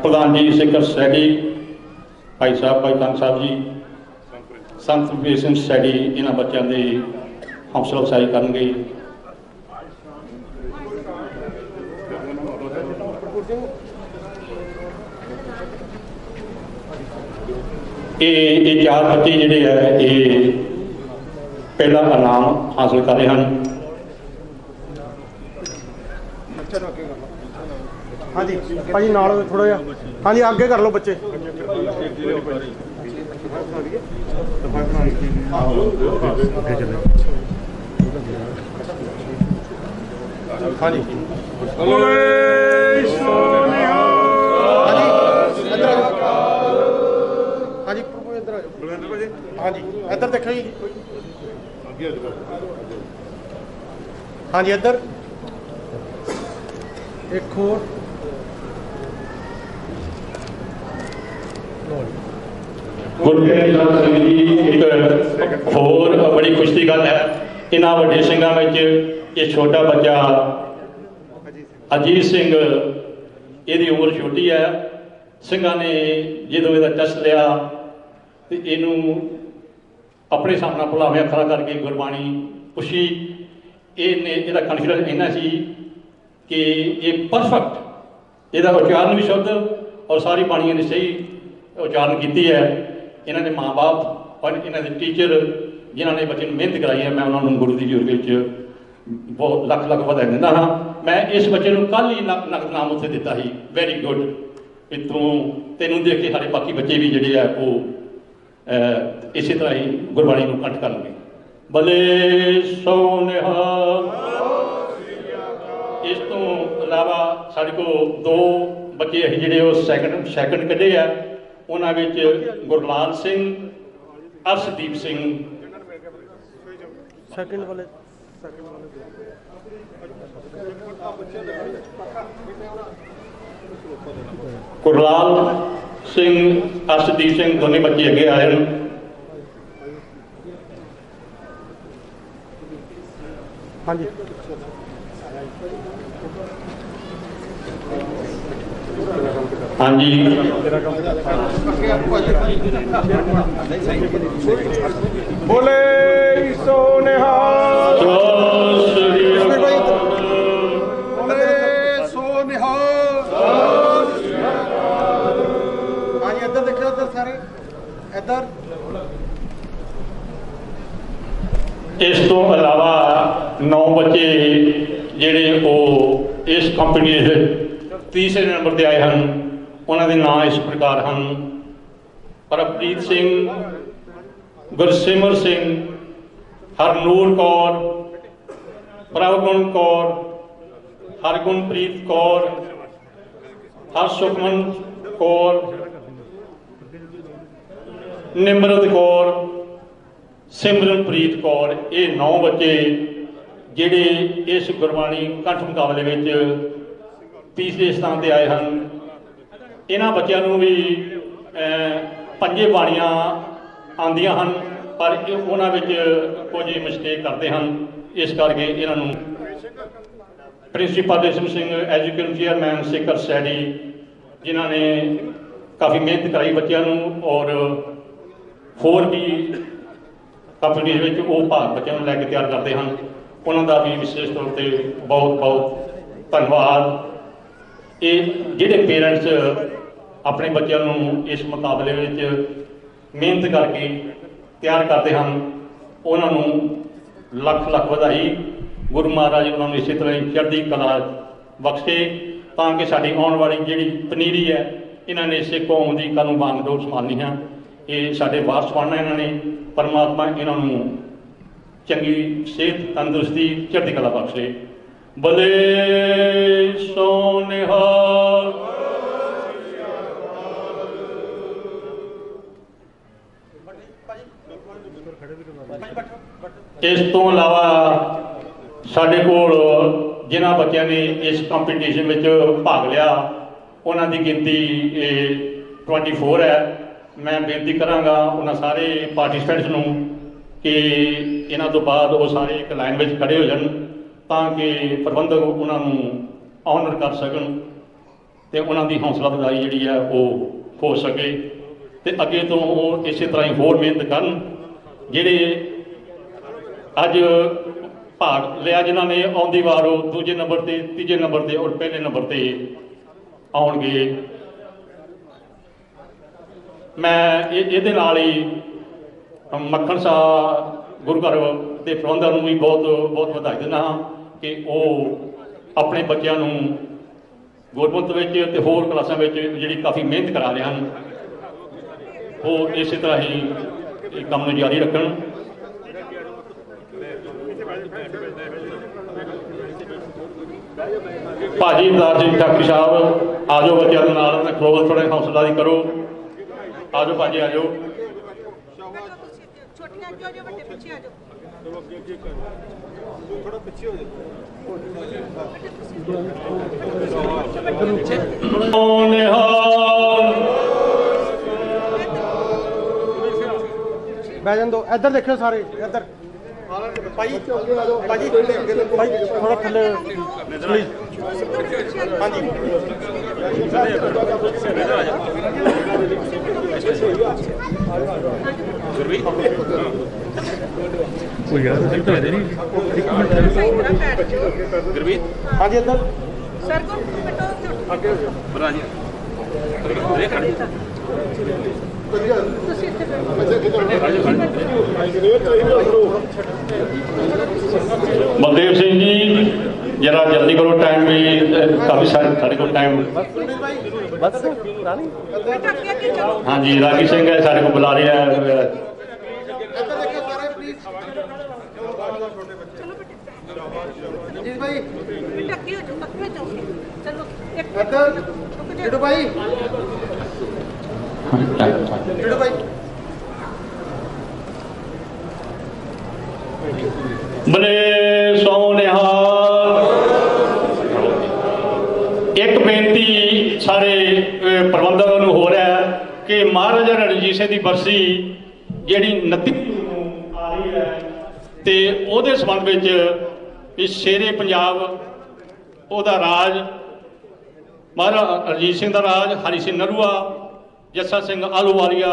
ਪ੍ਰਧਾਨ ਜੀ ਸਿੱਖ ਸੁਸਾਇਟੀ ਭਾਈ ਤੰਗ ਸਾਹਿਬ ਜੀ, ਸੰਤ ਪ੍ਰੇਮ ਸਿੰਘ ਸੁਸਾਇਟੀ, ਇਹਨਾਂ ਬੱਚਿਆਂ ਦੇ ਹੌਸਲਾ ਅਫਜ਼ਾਈ ਕਰਨਗੇ। ਇਹ 4 ਬੱਚੇ ਜਿਹੜੇ ਹੈ ਇਹ ਪਹਿਲਾ ਇਨਾਮ ਹਾਸਲ ਕਰ ਰਹੇ ਹਨ। ਹਾਂਜੀ ਭਾਜੀ ਨਾਲ ਥੋੜਾ ਜਿਹਾ, ਹਾਂਜੀ ਅੱਗੇ ਕਰ ਲਓ ਬੱਚੇ। ਹਾਂਜੀ ਹਾਂਜੀ ਪ੍ਰਭੂ ਇੱਧਰ ਆ ਜਾਓ। ਬਲਵਿੰਦਰ ਭਾਜੀ ਹਾਂਜੀ ਇੱਧਰ ਦੇਖੋ ਜੀ, ਹਾਂਜੀ ਇੱਧਰ ਇੱਕ ਹੋਰ ਗੁਰਪ੍ਰੀਤ ਸਿੰਘ ਜੀ। ਇੱਕ ਹੋਰ ਬੜੀ ਖੁਸ਼ੀ ਦੀ ਗੱਲ ਹੈ, ਇਹਨਾਂ ਵੱਡੇ ਸਿੰਘਾਂ ਵਿੱਚ ਇਹ ਛੋਟਾ ਬੱਚਾ ਅਜੀਤ ਸਿੰਘ, ਇਹਦੀ ਉਮਰ ਛੋਟੀ ਹੈ। ਸਿੰਘਾਂ ਨੇ ਜਦੋਂ ਇਹਦਾ ਟੈਸਟ ਲਿਆ ਤੇ ਇਹਨੂੰ ਆਪਣੇ ਹਿਸਾਬ ਨਾਲ ਭੁਲਾਵੇਂ ਅੱਖਰਾਂ ਕਰਕੇ ਗੁਰਬਾਣੀ ਪੁੱਛੀ। ਇਹਨੇ ਇਹਦਾ ਕੌਨਫੀਡੈਂਸ ਇੰਨਾ ਸੀ ਕਿ ਇਹ ਪਰਫੈਕਟ, ਇਹਦਾ ਉਚਾਰਨ ਵੀ ਸ਼ੁੱਧ ਔਰ ਸਾਰੀ ਬਾਣੀਆਂ ਨੇ ਸਹੀ ਉਚਾਰਨ ਕੀਤੀ ਹੈ। ਇਹਨਾਂ ਦੇ ਮਾਂ-ਬਾਪ ਔਰ ਇਹਨਾਂ ਦੇ ਟੀਚਰ ਜਿਨ੍ਹਾਂ ਨੇ ਬੱਚੇ ਨੂੰ ਮਿਹਨਤ ਕਰਾਈ ਹੈ, ਮੈਂ ਉਹਨਾਂ ਨੂੰ ਗੁਰੂ ਦੀ ਜੋਤ ਵਿੱਚ ਬਹੁਤ ਲੱਖ ਲੱਖ ਵਧਾਈ ਦਿੰਦਾ ਹਾਂ। ਮੈਂ ਇਸ ਬੱਚੇ ਨੂੰ ਕੱਲ੍ਹ ਹੀ ਨਕਦ ਨਾਮ ਉੱਥੇ ਦਿੱਤਾ ਸੀ, ਵੈਰੀ ਗੁੱਡ, ਕਿ ਤੈਨੂੰ ਦੇਖ ਕੇ ਸਾਡੇ ਬਾਕੀ ਬੱਚੇ ਵੀ ਜਿਹੜੇ ਆ ਉਹ ਇਸੇ ਤਰ੍ਹਾਂ ਹੀ ਗੁਰਬਾਣੀ ਨੂੰ ਕੰਠ ਕਰਨਗੇ। ਭਲੇ ਸੋ ਨਿਹਾਲ। ਇਸ ਤੋਂ ਇਲਾਵਾ ਸਾਡੇ ਕੋਲ 2 ਬੱਚੇ ਅਸੀਂ ਜਿਹੜੇ ਉਹ ਸੈਕੰਡ ਕੱਢੇ ਆ। ਉਹਨਾਂ ਵਿੱਚ ਗੁਰਲਾਲ ਸਿੰਘ, ਅਰਸ਼ਦੀਪ ਸਿੰਘ। ਸੈਕਿੰਡ ਵਾਲੇ ਗੁਰਲਾਲ ਸਿੰਘ, ਅਰਸ਼ਦੀਪ ਸਿੰਘ ਦੋਨੇ ਬੱਚੇ ਅੱਗੇ ਆਏ ਨੇ। ਹਾਂਜੀ ਹਾਂਜੀ ਬੋਲੇ ਸੋ ਨਿਹਾਲ। ਬੋਲੇ ਸੋ ਨਿਹਾਲ। ਹਾਂਜੀ ਇੱਧਰ ਦੇਖਿਓ, ਇੱਧਰ ਸਾਰੇ ਇੱਧਰ। ਇਸ ਤੋਂ ਇਲਾਵਾ 9 ਬੱਚੇ ਜਿਹੜੇ ਉਹ ਇਸ ਕੰਪਨੀ ਦੇ ਤੀਸਰੇ ਨੰਬਰ ਤੇ ਆਏ ਹਨ। ਉਹਨਾਂ ਦੇ ਨਾਂ ਇਸ ਪ੍ਰਕਾਰ ਹਨ: ਪ੍ਰਭਪ੍ਰੀਤ ਸਿੰਘ, ਗੁਰਸਿਮਰ ਸਿੰਘ, ਹਰਨੂਰ ਕੌਰ, ਪ੍ਰਭਗੁਣ ਕੌਰ, ਹਰਗੁਣਪ੍ਰੀਤ ਕੌਰ, ਹਰਸੁਖਮਨ ਕੌਰ, ਨਿਮਰਤ ਕੌਰ, ਸਿਮਰਨਪ੍ਰੀਤ ਕੌਰ। ਇਹ 9 ਬੱਚੇ ਜਿਹੜੇ ਇਸ ਗੁਰਬਾਣੀ ਕੰਠ ਮੁਕਾਬਲੇ ਵਿੱਚ ਤੀਸਰੇ ਸਥਾਨ ਤੇ ਆਏ ਹਨ। ਇਹਨਾਂ ਬੱਚਿਆਂ ਨੂੰ ਵੀ 5 ਬਾਣੀਆਂ ਆਉਂਦੀਆਂ ਹਨ, ਪਰ ਉਹਨਾਂ ਵਿੱਚ ਕੁਝ ਮਿਸਟੇਕ ਕਰਦੇ ਹਨ। ਇਸ ਕਰਕੇ ਇਹਨਾਂ ਨੂੰ principal Resham Singh, education chairman ਸਿਖਰ ਸੈਣੀ, ਜਿਨ੍ਹਾਂ ਨੇ ਕਾਫੀ ਮਿਹਨਤ ਕਰਾਈ ਬੱਚਿਆਂ ਨੂੰ, ਔਰ ਹੋਰ ਵੀ ਕੰਪਨੀ ਵਿੱਚ ਉਹ ਭਾਗ ਬੱਚਿਆਂ ਨੂੰ ਲੈ ਕੇ ਤਿਆਰ ਕਰਦੇ ਹਨ। ਉਹਨਾਂ ਦਾ ਵੀ ਵਿਸ਼ੇਸ਼ ਤੌਰ ਤੇ ਬਹੁਤ ਬਹੁਤ ਧੰਨਵਾਦ। ਇਹ ਜਿਹੜੇ ਪੇਰੈਂਟਸ ਆਪਣੇ ਬੱਚਿਆਂ ਨੂੰ ਇਸ ਮੁਕਾਬਲੇ ਵਿੱਚ ਮਿਹਨਤ ਕਰਕੇ ਤਿਆਰ ਕਰਦੇ ਹਨ, ਉਹਨਾਂ ਨੂੰ ਲੱਖ ਲੱਖ ਵਧਾਈ। ਗੁਰੂ ਮਹਾਰਾਜ ਉਹਨਾਂ ਨੂੰ ਇਸੇ ਤਰ੍ਹਾਂ ਹੀ ਚੜ੍ਹਦੀ ਕਲਾ ਬਖਸ਼ੇ, ਤਾਂ ਕਿ ਸਾਡੀ ਆਉਣ ਵਾਲੀ ਜਿਹੜੀ ਪਨੀਰੀ ਹੈ, ਇਹਨਾਂ ਨੇ ਇਸੇ ਕੌਮ ਦੀ ਕੱਲ੍ਹ ਨੂੰ ਬਾਗਡੋਰ ਸੰਭਾਲਣੀ ਹੈ। ਇਹ ਸਾਡੇ ਵਾਰਸ ਬਣਨਾ ਇਹਨਾਂ ਨੇ। ਪਰਮਾਤਮਾ ਇਹਨਾਂ ਨੂੰ ਚੰਗੀ ਸਿਹਤ, ਤੰਦਰੁਸਤੀ, ਚੜ੍ਹਦੀ ਕਲਾ ਬਖਸ਼ੇ। ਭਲੇ ਸੋ ਨਿਹਾਲ। ਇਸ ਤੋਂ ਇਲਾਵਾ ਸਾਡੇ ਕੋਲ ਜਿਨ੍ਹਾਂ ਬੱਚਿਆਂ ਨੇ ਇਸ ਕੰਪੀਟੀਸ਼ਨ ਵਿੱਚ ਭਾਗ ਲਿਆ, ਉਹਨਾਂ ਦੀ ਗਿਣਤੀ 24 ਹੈ। ਮੈਂ ਬੇਨਤੀ ਕਰਾਂਗਾ ਉਹਨਾਂ ਸਾਰੇ ਪਾਰਟਿਸਪੈਂਟਸ ਨੂੰ ਕਿ ਇਹਨਾਂ ਤੋਂ ਬਾਅਦ ਉਹ ਸਾਰੇ ਇੱਕ ਲਾਈਨ ਵਿੱਚ ਖੜੇ ਹੋ ਜਾਣ, ਤਾਂ ਕਿ ਪ੍ਰਬੰਧਕ ਉਹਨਾਂ ਨੂੰ ਆਨਰ ਕਰ ਸਕਣ ਤੇ ਉਹਨਾਂ ਦੀ ਹੌਸਲਾ ਅਫਜ਼ਾਈ ਜਿਹੜੀ ਹੈ ਉਹ ਹੋ ਸਕੇ, ਤੇ ਅੱਗੇ ਤੋਂ ਉਹ ਇਸੇ ਤਰ੍ਹਾਂ ਹੀ ਹੋਰ ਮਿਹਨਤ ਕਰਨ। ਜਿਹੜੇ ਅੱਜ ਭਾਗ ਲਿਆ, ਜਿਨ੍ਹਾਂ ਨੇ ਆਉਂਦੀ ਵਾਰ ਉਹ 2 ਨੰਬਰ ਤੇ, 3 ਨੰਬਰ ਤੇ ਔਰ 1 ਨੰਬਰ ਤੇ ਆਉਣਗੇ। ਮੈਂ ਇਹਦੇ ਨਾਲ ਹੀ ਮੱਖਣ ਸਾਹਿਬ ਗੁਰੂ ਘਰ ਦੇ ਪ੍ਰਬੰਧਕਾਂ ਨੂੰ ਵੀ ਬਹੁਤ ਬਹੁਤ ਵਧਾਈ ਦਿੰਦਾ ਹਾਂ ਕਿ ਉਹ ਆਪਣੇ ਬੱਚਿਆਂ ਨੂੰ ਗੁਰਮਤਿ ਵਿੱਚ ਤੇ ਹੋਰ ਕਲਾਸਾਂ ਵਿੱਚ ਜਿਹੜੀ ਕਾਫੀ ਮਿਹਨਤ ਕਰਾ ਰਹੇ ਹਨ, ਉਹ ਇਸੇ ਤਰ੍ਹਾਂ ਹੀ ਇਹ ਕੰਮ ਨੂੰ ਜਾਰੀ ਰੱਖਣ। ਭਾਜੀ ਅਵਤਾਰ ਸਿੰਘ ਠਾਕੁਰ ਸਾਹਿਬ, ਆ ਜਾਓ ਬੱਚਿਆਂ ਦੇ ਨਾਲ, ਖਲੋਵਰ ਥੋੜ੍ਹਾ ਹੌਸਲਾ ਦੀ ਕਰੋ। ਆ ਜਾਓ ਭਾਜੀ, ਆ ਜਾਓ। ਛੋਟੀਆਂ ਅੱਗੇ ਹੋ ਜਾਓ, ਵੱਡੇ ਪਿੱਛੇ ਆ ਜਾਓ। ਥੋੜਾ ਪਿੱਛੇ ਹੋ ਜਾਓ। ਬਹਿ ਜਾਣ ਦਿਓ। ਇੱਧਰ ਦੇਖਿਓ ਸਾਰੇ, ਇੱਧਰ ਭਾਈ, ਭਾਜੀ ਥੋੜਾ ਥੱਲੇ ਪਲੀਜ਼। ਹਾਂਜੀ हाँ जी इधर सर को आगे हो जाओ ਤੁਸੀਂ ਇੱਥੇ ਬੈਠੋ बलदेव सिंह जी जरा जल्दी करो, टाइम भी काफ़ी साढ़े को टाइम। बस रानी ਬੇਟਾ ਅੱਗੇ ਅੱਗੇ ਚਲੋ हाँ जी, रागी सिंह है साढ़े को बुला रहे हैं। ਚਲੋ ਬੇਟਾ जी भाई ਬੇਟਾ ਅੱਗੇ ਹੋ ਜਾਓ ਅੱਗੇ ਜਾਓ ਚਲੋ ਇੱਕ इधर ਰੁਕ ਜਾ जिडू भाई जिडू भाई बड़े सोनिहाल एक बेनती सारे प्रबंधकों ਨੂੰ ਹੋ ਰਿਹਾ कि महाराजा रणजीत सिंह ਦੀ ਬਰਸੀ ਜਿਹੜੀ 29 ਨੂੰ ਆ ਰਹੀ ਹੈ ਤੇ ਉਹਦੇ ਸੰਬੰਧ ਵਿੱਚ ਇਸ ਸ਼ੇਰੇ ਪੰਜਾਬ ਉਹਦਾ ਰਾਜ ਮਹਾਰਾਜਾ ਰਣਜੀਤ ਸਿੰਘ ਦਾ ਰਾਜ, ਹਰੀ ਸਿੰਘ ਨਲੂਆ, ਜੱਸਾ ਸਿੰਘ ਆਹਲੂਵਾਲੀਆ,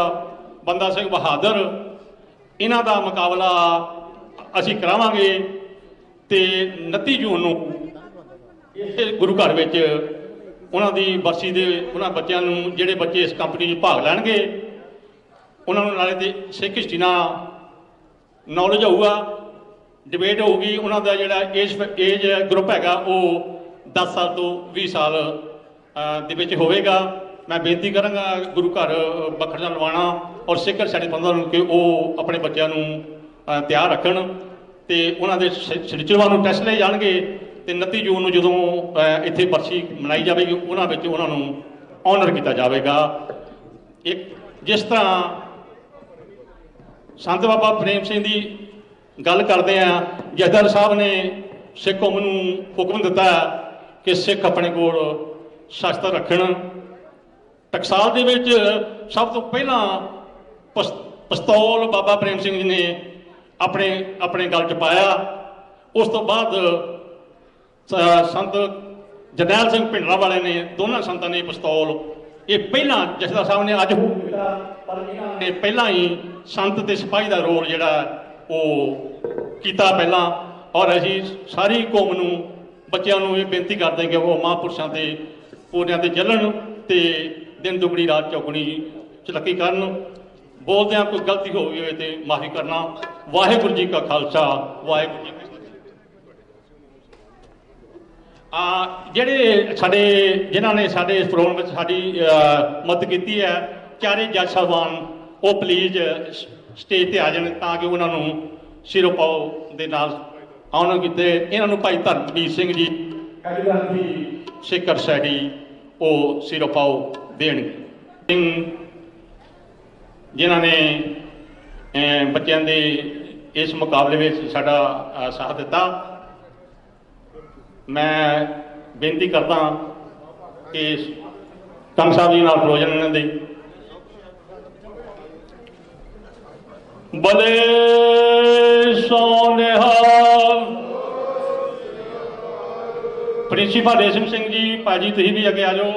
ਬੰਦਾ ਸਿੰਘ ਬਹਾਦਰ, ਇਹਨਾਂ ਦਾ ਮੁਕਾਬਲਾ ਅਸੀਂ ਕਰਾਵਾਂਗੇ ਤੇ 29 ਜੂਨ ਨੂੰ ਇਸ ਗੁਰੂ ਘਰ ਵਿੱਚ ਉਹਨਾਂ ਦੀ ਬਰਸੀ ਦੇ ਉਹਨਾਂ ਬੱਚਿਆਂ ਨੂੰ ਜਿਹੜੇ ਬੱਚੇ ਇਸ ਕੰਪਨੀ 'ਚ ਭਾਗ ਲੈਣਗੇ ਉਹਨਾਂ ਨੂੰ ਨਾਲੇ ਤੇ ਸਿੱਖ ਹਿਸਟਰੀ ਨਾਲ ਨੌਲੇਜ ਹੋਊਗਾ, ਡਿਬੇਟ ਹੋਊਗੀ। ਉਹਨਾਂ ਦਾ ਜਿਹੜਾ ਏਜ ਗਰੁੱਪ ਹੈਗਾ ਉਹ 10 ਸਾਲ ਤੋਂ 20 ਸਾਲ ਦੇ ਵਿੱਚ ਹੋਵੇਗਾ। ਮੈਂ ਬੇਨਤੀ ਕਰਾਂਗਾ ਗੁਰੂ ਘਰ ਬਖੜਨਾ ਲਵਾਣਾ ਔਰ ਸਿੱਖ ਸਾਡੇ ਪੰਥ ਨੂੰ ਕਿ ਉਹ ਆਪਣੇ ਬੱਚਿਆਂ ਨੂੰ ਤਿਆਰ ਰੱਖਣ ਤੇ ਉਹਨਾਂ ਦੇ ਸ਼ਨੀਚਰਵਾਰ ਨੂੰ ਟੈਸਟ ਲਏ ਜਾਣਗੇ ਤੇ 29 ਜੂਨ ਨੂੰ ਜਦੋਂ ਇੱਥੇ ਬਰਸੀ ਮਨਾਈ ਜਾਵੇਗੀ ਉਹਨਾਂ ਵਿੱਚ ਉਹਨਾਂ ਨੂੰ ਆਨਰ ਕੀਤਾ ਜਾਵੇਗਾ। ਇੱਕ ਜਿਸ ਤਰ੍ਹਾਂ ਸੰਤ ਬਾਬਾ ਪ੍ਰੇਮ ਸਿੰਘ ਦੀ ਗੱਲ ਕਰਦੇ ਆ, ਜਥੇਦਾਰ ਸਾਹਿਬ ਨੇ ਸਿੱਖ ਕੌਮ ਨੂੰ ਹੁਕਮ ਦਿੱਤਾ ਕਿ ਸਿੱਖ ਆਪਣੇ ਕੋਲ ਸ਼ਸਤਰ ਰੱਖਣ। ਟਕਸਾਲ ਦੇ ਵਿੱਚ ਸਭ ਤੋਂ ਪਹਿਲਾਂ ਪਿਸਤੌਲ ਬਾਬਾ ਪ੍ਰੇਮ ਸਿੰਘ ਜੀ ਨੇ ਆਪਣੇ ਗਲ 'ਚ ਪਾਇਆ। ਉਸ ਤੋਂ ਬਾਅਦ ਸੰਤ ਜਰਨੈਲ ਸਿੰਘ ਭਿੰਡਰਾਂ ਵਾਲੇ ਨੇ, ਦੋਨਾਂ ਸੰਤਾਂ ਨੇ ਪਿਸਤੌਲ ਇਹ ਪਹਿਲਾਂ ਜਥੇਦਾਰ ਸਾਹਿਬ ਨੇ ਅੱਜ ਪਰ ਇਹਨਾਂ ਨੇ ਪਹਿਲਾਂ ਹੀ ਸੰਤ ਤੇ ਸਿਪਾਹੀ ਦਾ ਰੋਲ ਜਿਹੜਾ ਉਹ ਕੀਤਾ ਪਹਿਲਾਂ। ਔਰ ਅਸੀਂ ਸਾਰੀ ਕੌਮ ਨੂੰ ਬੱਚਿਆਂ ਨੂੰ ਇਹ ਬੇਨਤੀ ਕਰਦੇ ਕਿ ਉਹ ਮਹਾਂਪੁਰਸ਼ਾਂ ਦੇ ਪੂਰਿਆਂ ਤੇ ਚੱਲਣ ਤੇ ਦਿਨ ਦੁਗਣੀ ਰਾਤ ਚੌਗਣੀ ਤਰੱਕੀ ਕਰਨ। ਬੋਲਦਿਆਂ ਕੋਈ ਗਲਤੀ ਹੋ ਗਈ ਹੋਵੇ ਤੇ ਮਾਫੀ ਕਰਨਾ। ਵਾਹਿਗੁਰੂ ਜੀ ਕਾ ਖਾਲਸਾ, ਵਾਹਿਗੁਰੂ ਜੀ ਕੀ ਫਤਿਹ। ਜਿਹੜੇ ਸਾਡੇ ਜਿਨ੍ਹਾਂ ਨੇ ਸਾਡੇ ਇਸ ਪ੍ਰੋਗਰਾਮ ਵਿੱਚ ਸਾਡੀ ਮਦਦ ਕੀਤੀ ਹੈ, ਚਾਰੇ ਜੱਜ ਸਾਹਿਬਾਨ ਉਹ ਪਲੀਜ਼ ਸਟੇਜ ਤੇ ਆ ਜਾਣ ਤਾਂ ਕਿ ਉਹਨਾਂ ਨੂੰ ਸਿਰੋਂ ਪਾਓ ਦੇ ਨਾਲ ਆਉਣ ਕੀਤੇ। ਇਹਨਾਂ ਨੂੰ ਭਾਈ ਧਰਮਜੀਤ ਸਿੰਘ ਜੀ ਸਿੱਖ ਸੈਡੀ ਉਹ ਸਿਰੋਂ ਪਾਓ ਦੇਣਗੇ। ਜਿਨ੍ਹਾਂ ਨੇ ਬੱਚਿਆਂ ਦੇ ਇਸ ਮੁਕਾਬਲੇ ਵਿੱਚ ਸਾਡਾ ਸਾਥ ਦਿੱਤਾ। ਮੈਂ ਬੇਨਤੀ ਕਰਦਾ ਕਿ ਕੰਗ ਸਾਹਿਬ ਜੀ ਨਾਲ ਖਲੋ ਜਾਣ ਇਹਨਾਂ ਦੇ। ਬਲੇ ਸੋਨਿਹਾਲ। ਪ੍ਰਿੰਸੀਪਲ ਰੇਸ਼ਮ ਸਿੰਘ ਜੀ, ਭਾਜੀ ਤੁਸੀਂ ਵੀ ਅੱਗੇ ਆ ਜਾਓ।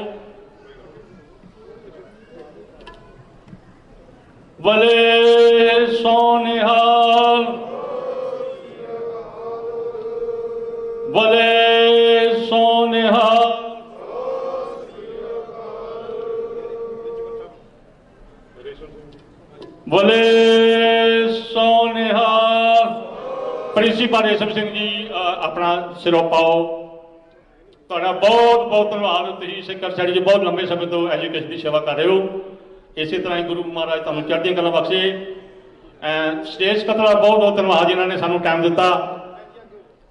ਬਲੇ ਸੋਨਿਹਾਲ, ਬਲੇ ਸੋਨਿਹਾਲ। ਬਲੇ ਸੋਨਿਹਾਲ। ਪ੍ਰਿੰਸੀਪਲ ਰੇਸ਼ਮ ਸਿੰਘ ਜੀ ਆਪਣਾ ਸਿਰੋਂ ਪਾਓ। ਤੁਹਾਡਾ ਬਹੁਤ ਬਹੁਤ ਧੰਨਵਾਦ। ਤੁਸੀਂ ਸਿੱਖ ਸੈਡੀ 'ਚ ਬਹੁਤ ਲੰਬੇ ਸਮੇਂ ਤੋਂ ਐਜੂਕੇਸ਼ਨ ਦੀ ਸੇਵਾ ਕਰ ਰਹੇ ਹੋ। ਇਸੇ ਤਰ੍ਹਾਂ ਹੀ ਗੁਰੂ ਮਹਾਰਾਜ ਤੁਹਾਨੂੰ ਚੜ੍ਹਦੀਆਂ ਕਲਾਂ ਬਖਸ਼ੇ। ਸਟੇਜ ਕਤਰਾ ਬਹੁਤ ਬਹੁਤ ਧੰਨਵਾਦ ਜਿਨ੍ਹਾਂ ਨੇ ਸਾਨੂੰ ਟਾਈਮ ਦਿੱਤਾ।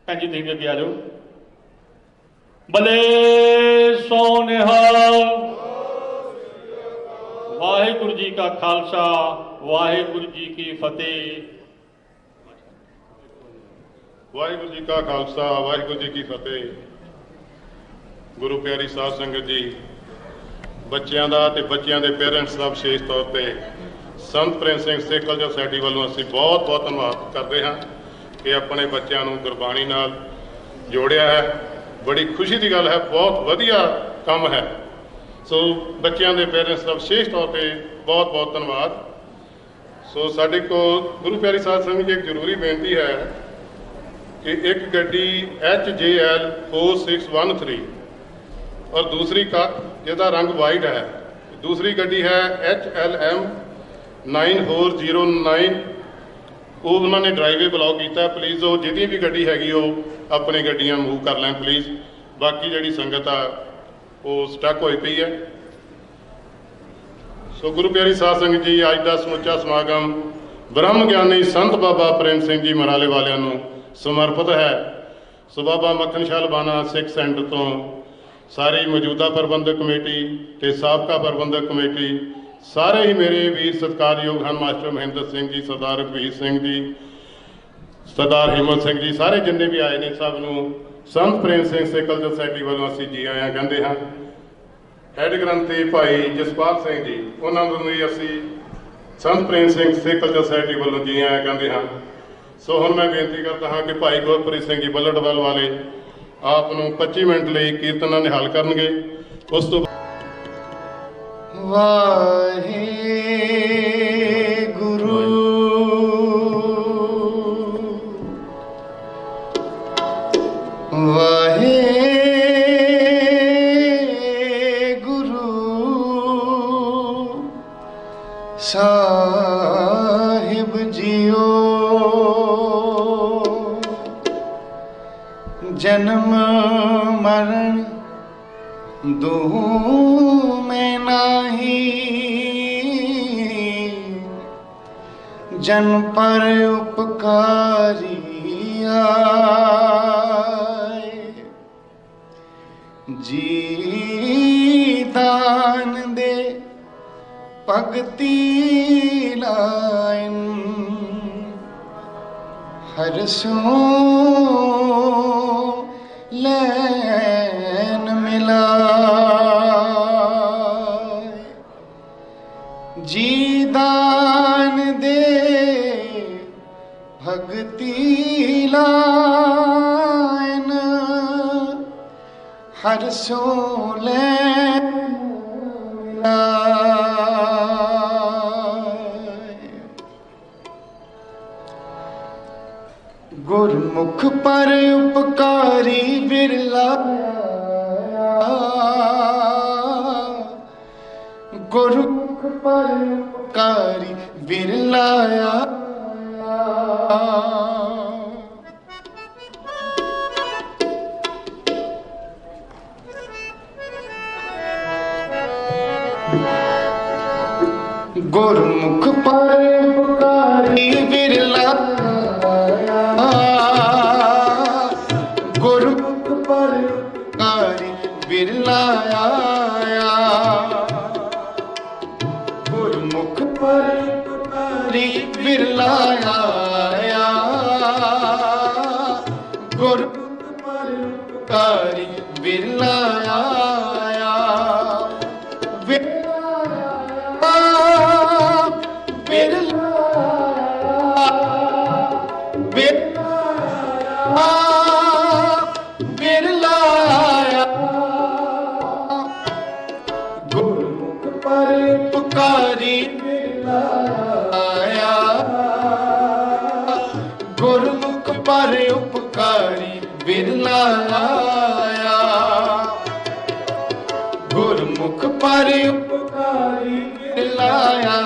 ਭੈਣ ਜੀ ਤੁਸੀਂ ਵੀ ਅੱਗੇ ਆ ਜਾਓ। ਬਲੇ ਸੋਨਿਹਾਲ। ਵਾਹਿਗੁਰੂ ਜੀ ਕਾ ਖਾਲਸਾ, ਵਾਹਿਗੁਰੂ ਜੀ ਕੀ ਫਤਿਹ। ਵਾਹਿਗੁਰੂ ਜੀ ਕਾ ਖਾਲਸਾ, ਵਾਹਿਗੁਰੂ ਜੀ ਕੀ ਫਤਿਹ। ਗੁਰੂ ਪਿਆਰੀ ਸਾਧ ਸੰਗਤ ਜੀ, ਬੱਚਿਆਂ ਦਾ ਤੇ ਬੱਚਿਆਂ ਦੇ ਪੇਰੈਂਟਸ ਦਾ ਵਿਸ਼ੇਸ਼ ਤੌਰ ਤੇ ਸੰਤ ਪ੍ਰੇਮ ਸਿੰਘ ਸਿੱਖ ਕਲਚਰ ਸੋਸਾਇਟੀ ਵੱਲੋਂ ਅਸੀਂ ਬਹੁਤ ਬਹੁਤ ਧੰਨਵਾਦ ਕਰਦੇ ਹਾਂ ਕਿ ਆਪਣੇ ਬੱਚਿਆਂ ਨੂੰ ਗੁਰਬਾਣੀ ਨਾਲ ਜੋੜਿਆ ਹੈ। ਬੜੀ ਖੁਸ਼ੀ ਦੀ ਗੱਲ ਹੈ, ਬਹੁਤ ਵਧੀਆ ਕੰਮ ਹੈ। ਸੋ ਬੱਚਿਆਂ ਦੇ ਪੇਰੈਂਟਸ ਦਾ ਵਿਸ਼ੇਸ਼ ਤੌਰ ਤੇ ਬਹੁਤ ਬਹੁਤ ਧੰਨਵਾਦ। ਸੋ ਸਾਡੇ ਕੋਲ ਗੁਰੂ ਪਿਆਰੀ ਸਾਧ ਸੰਗਤ ਜੀ ਇੱਕ ਜ਼ਰੂਰੀ ਬੇਨਤੀ ਹੈ ਕਿ ਇੱਕ ਗੱਡੀ HJL 4613 ਔਰ ਦੂਸਰੀ ਜਿਹਦਾ ਰੰਗ ਵਾਈਟ ਹੈ, ਦੂਸਰੀ ਗੱਡੀ ਹੈ HLM 9409। ਉਹ ਉਹਨਾਂ ਨੇ ਡਰਾਈਵੇ ਬਲੌਕ ਕੀਤਾ। ਪਲੀਜ਼ ਉਹ ਜਿਹਦੀ ਵੀ ਗੱਡੀ ਹੈਗੀ ਉਹ ਆਪਣੀ ਗੱਡੀਆਂ ਮੂਵ ਕਰ ਲੈਣ ਪਲੀਜ਼। ਬਾਕੀ ਜਿਹੜੀ ਸੰਗਤ ਆ ਉਹ ਸਟਕ ਹੋਈ ਪਈ ਹੈ। ਸੋ ਗੁਰੂ ਪਿਆਰੀ ਸਾਧ ਸੰਗਤ ਜੀ, ਅੱਜ ਦਾ ਸਮੁੱਚਾ ਸਮਾਗਮ ਬ੍ਰਹਮ ਗਿਆਨੀ ਸੰਤ ਬਾਬਾ ਪ੍ਰੇਮ ਸਿੰਘ ਜੀ ਮਰਾਲੇ ਵਾਲਿਆਂ ਨੂੰ ਸਮਰਪਿਤ ਹੈ। ਸੋ ਬਾਬਾ ਮੱਖਣ ਸ਼ਾਹ ਲਬਾਣਾ ਸਿੱਖ ਸੈਂਟਰ ਤੋਂ ਸਾਰੀ ਮੌਜੂਦਾ ਪ੍ਰਬੰਧਕ ਕਮੇਟੀ ਤੇ ਸਾਬਕਾ ਪ੍ਰਬੰਧਕ ਕਮੇਟੀ, ਸਾਰੇ ਹੀ ਮੇਰੇ ਵੀਰ ਸਤਿਕਾਰਯੋਗ ਹਨ। ਮਾਸਟਰ ਮਹਿੰਦਰ ਸਿੰਘ ਜੀ, ਸਰਦਾਰ ਰਘਵੀਰ ਸਿੰਘ ਜੀ, ਸਰਦਾਰ ਹਿੰਮਤ ਸਿੰਘ ਜੀ, ਸਾਰੇ ਜਿੰਨੇ ਵੀ ਆਏ ਨੇ ਸਭ ਨੂੰ ਸੰਤ ਪ੍ਰੇਮ ਸਿੰਘ ਸਿੱਖ ਸੋਸਾਇਟੀ ਵੱਲੋਂ ਅਸੀਂ ਜੀ ਆਇਆਂ ਕਹਿੰਦੇ ਹਾਂ। ਹੈਡ ਗ੍ਰੰਥੀ ਭਾਈ ਜਸਪਾਲ ਸਿੰਘ ਜੀ, ਉਹਨਾਂ ਨੂੰ ਵੀ ਅਸੀਂ ਸੰਤ ਪ੍ਰੇਮ ਸਿੰਘ ਸਿੱਖ ਸੋਸਾਇਟੀ ਵੱਲੋਂ ਜੀ ਆਇਆਂ ਕਹਿੰਦੇ ਹਾਂ। ਸੋ ਹੁਣ ਮੈਂ ਬੇਨਤੀ ਕਰਦਾ ਹਾਂ ਕਿ ਭਾਈ ਗੁਰਪ੍ਰੀਤ ਸਿੰਘ ਜੀ ਬੱਲੜਵੱਲ ਵਾਲੇ ਆਪ ਨੂੰ 25 ਮਿੰਟ ਲਈ ਕੀਰਤਨਾਂ ਨਿਹਾਲ ਕਰਨਗੇ। ਉਸ ਤੋਂ ਵਾਹਿਗੁਰੂ ਵਾਹਿਗੁਰੂ ਸਾਹਿਬ ਜੀਓ, ਜਨਮ ਮਰਨ ਦੂਹ ਮੈਂ ਨਾਹੀ, ਜਨ ਪਰ ਉਪਕਾਰੀ ਆਏ, ਜੀ ਦਾਨ ਦੇ ਭਗਤੀ ਲਾਇਨ, ਹਰ ਸੋ ਲੈਨ ਮਿਲਾਏ, ਜੀ ਦਾਨ ਦੇ ਭਗਤੀ ਲਾਇਨ, ਹਰ ਸੋ ਲੈਨ ਮਿਲਾਏ। ਗੁਰਮੁਖ ਪਰ ਉਪਕਾਰੀ ਬਿਰਲਾ, ਗੁਰਮੁਖ ਪਰ ਉਪਕਾਰੀ ਬਿਰਲਾਇਆ, ਗੁਰਮੁਖ ਪਰ ਉਪਕਾਰੀ ਬਿਰਲਾਇਆ, ਗੁਰਮੁਖ ਪਰ ਉਪਕਾਰੀ ਬਿਰਲਾਇਆ, ਗੁਰਮੁਖ ਪਰ ਉਪਕਾਰੀ ਬਿਰਲਾਇਆ, ਗੁਰਮੁਖ ਪਰ ਉਪਕਾਰੀ ਬਿਰਲਾਇਆ, ਗੁਰਮੁਖ ਪਰ ਉਪਕਾਰੀ ਬਿਰਲਾਇਆ, ਗੁਰਮੁਖ ਪਰ ਉਪਕਾਰੀ ਬਿਰਲਾਇਆ, ਗੁਰਮੁਖ ਪਰ ਉਪਕਾਰੀ ਬਿਰਲਾਇਆ,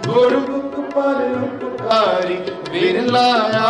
ਗੁਰਮੁਖ ਪਰ ਉਪਕਾਰੀ ਬਿਰਲਾਇਆ।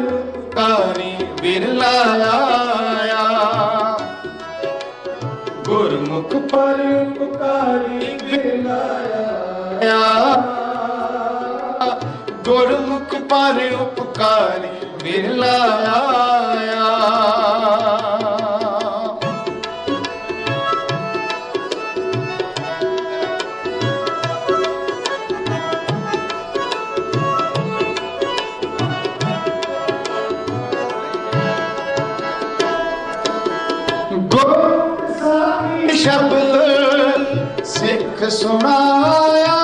उपकारी बिरला आया, गुरमुख पर उपकारी बिरला आया, गुरमुख पर उपकारी बिरला आया। शब्द सिख सुनाया,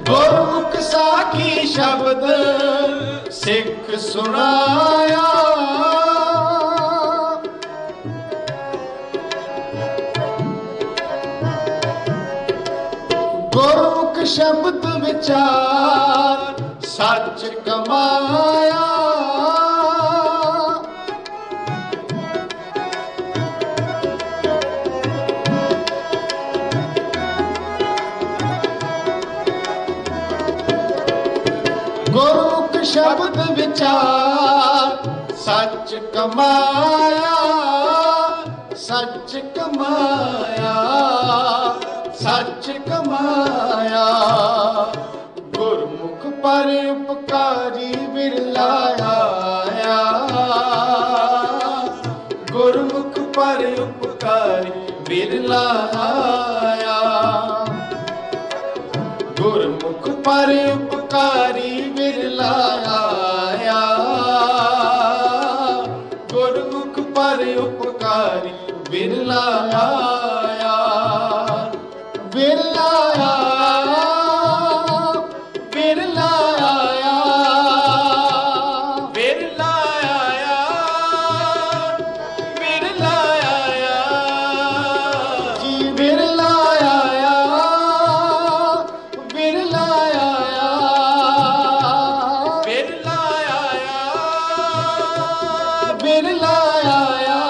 गुरमुख साखी शब्द सिख सुनाया, गुरमुख शब्द विचार सच कमाया, गुरमुख शब्द विचार सच कमाया, सच कमाया, सच कमाया, गुरमुख पर उपकारी बिरला आया, गुरमुख पर उपकारी बिरला आया, गुरमुख पर उपकारी बिरला आया, गुरमुख पर उपकारी बिरला आया, बिरला आया, बिरला आया, बिरला आया, बिरला आया, जी बिरला आया, बिरला आया, बिरला आया, बिरला आया,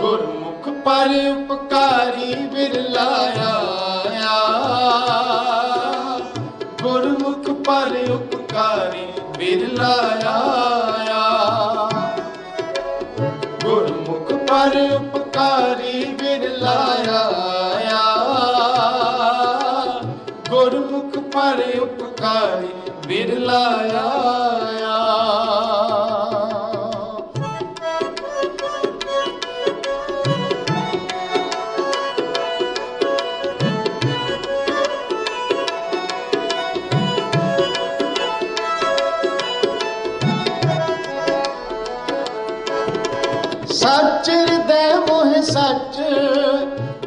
गुरमुख पर उपकारी बिरला आया, गुरमुख पर उपकारी बिरला आया, गुरमुख पर उपकारी बिरला आया, गुरमुख पर उपकारी बिरला आया। सच हृदय मोह सच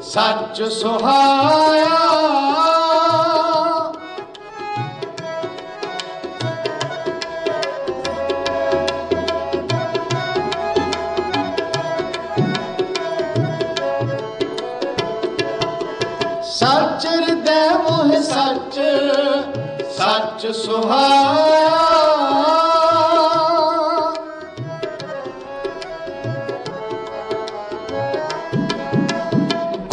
सच सुहाया, सच हृदय मोह सच सच सुहाया,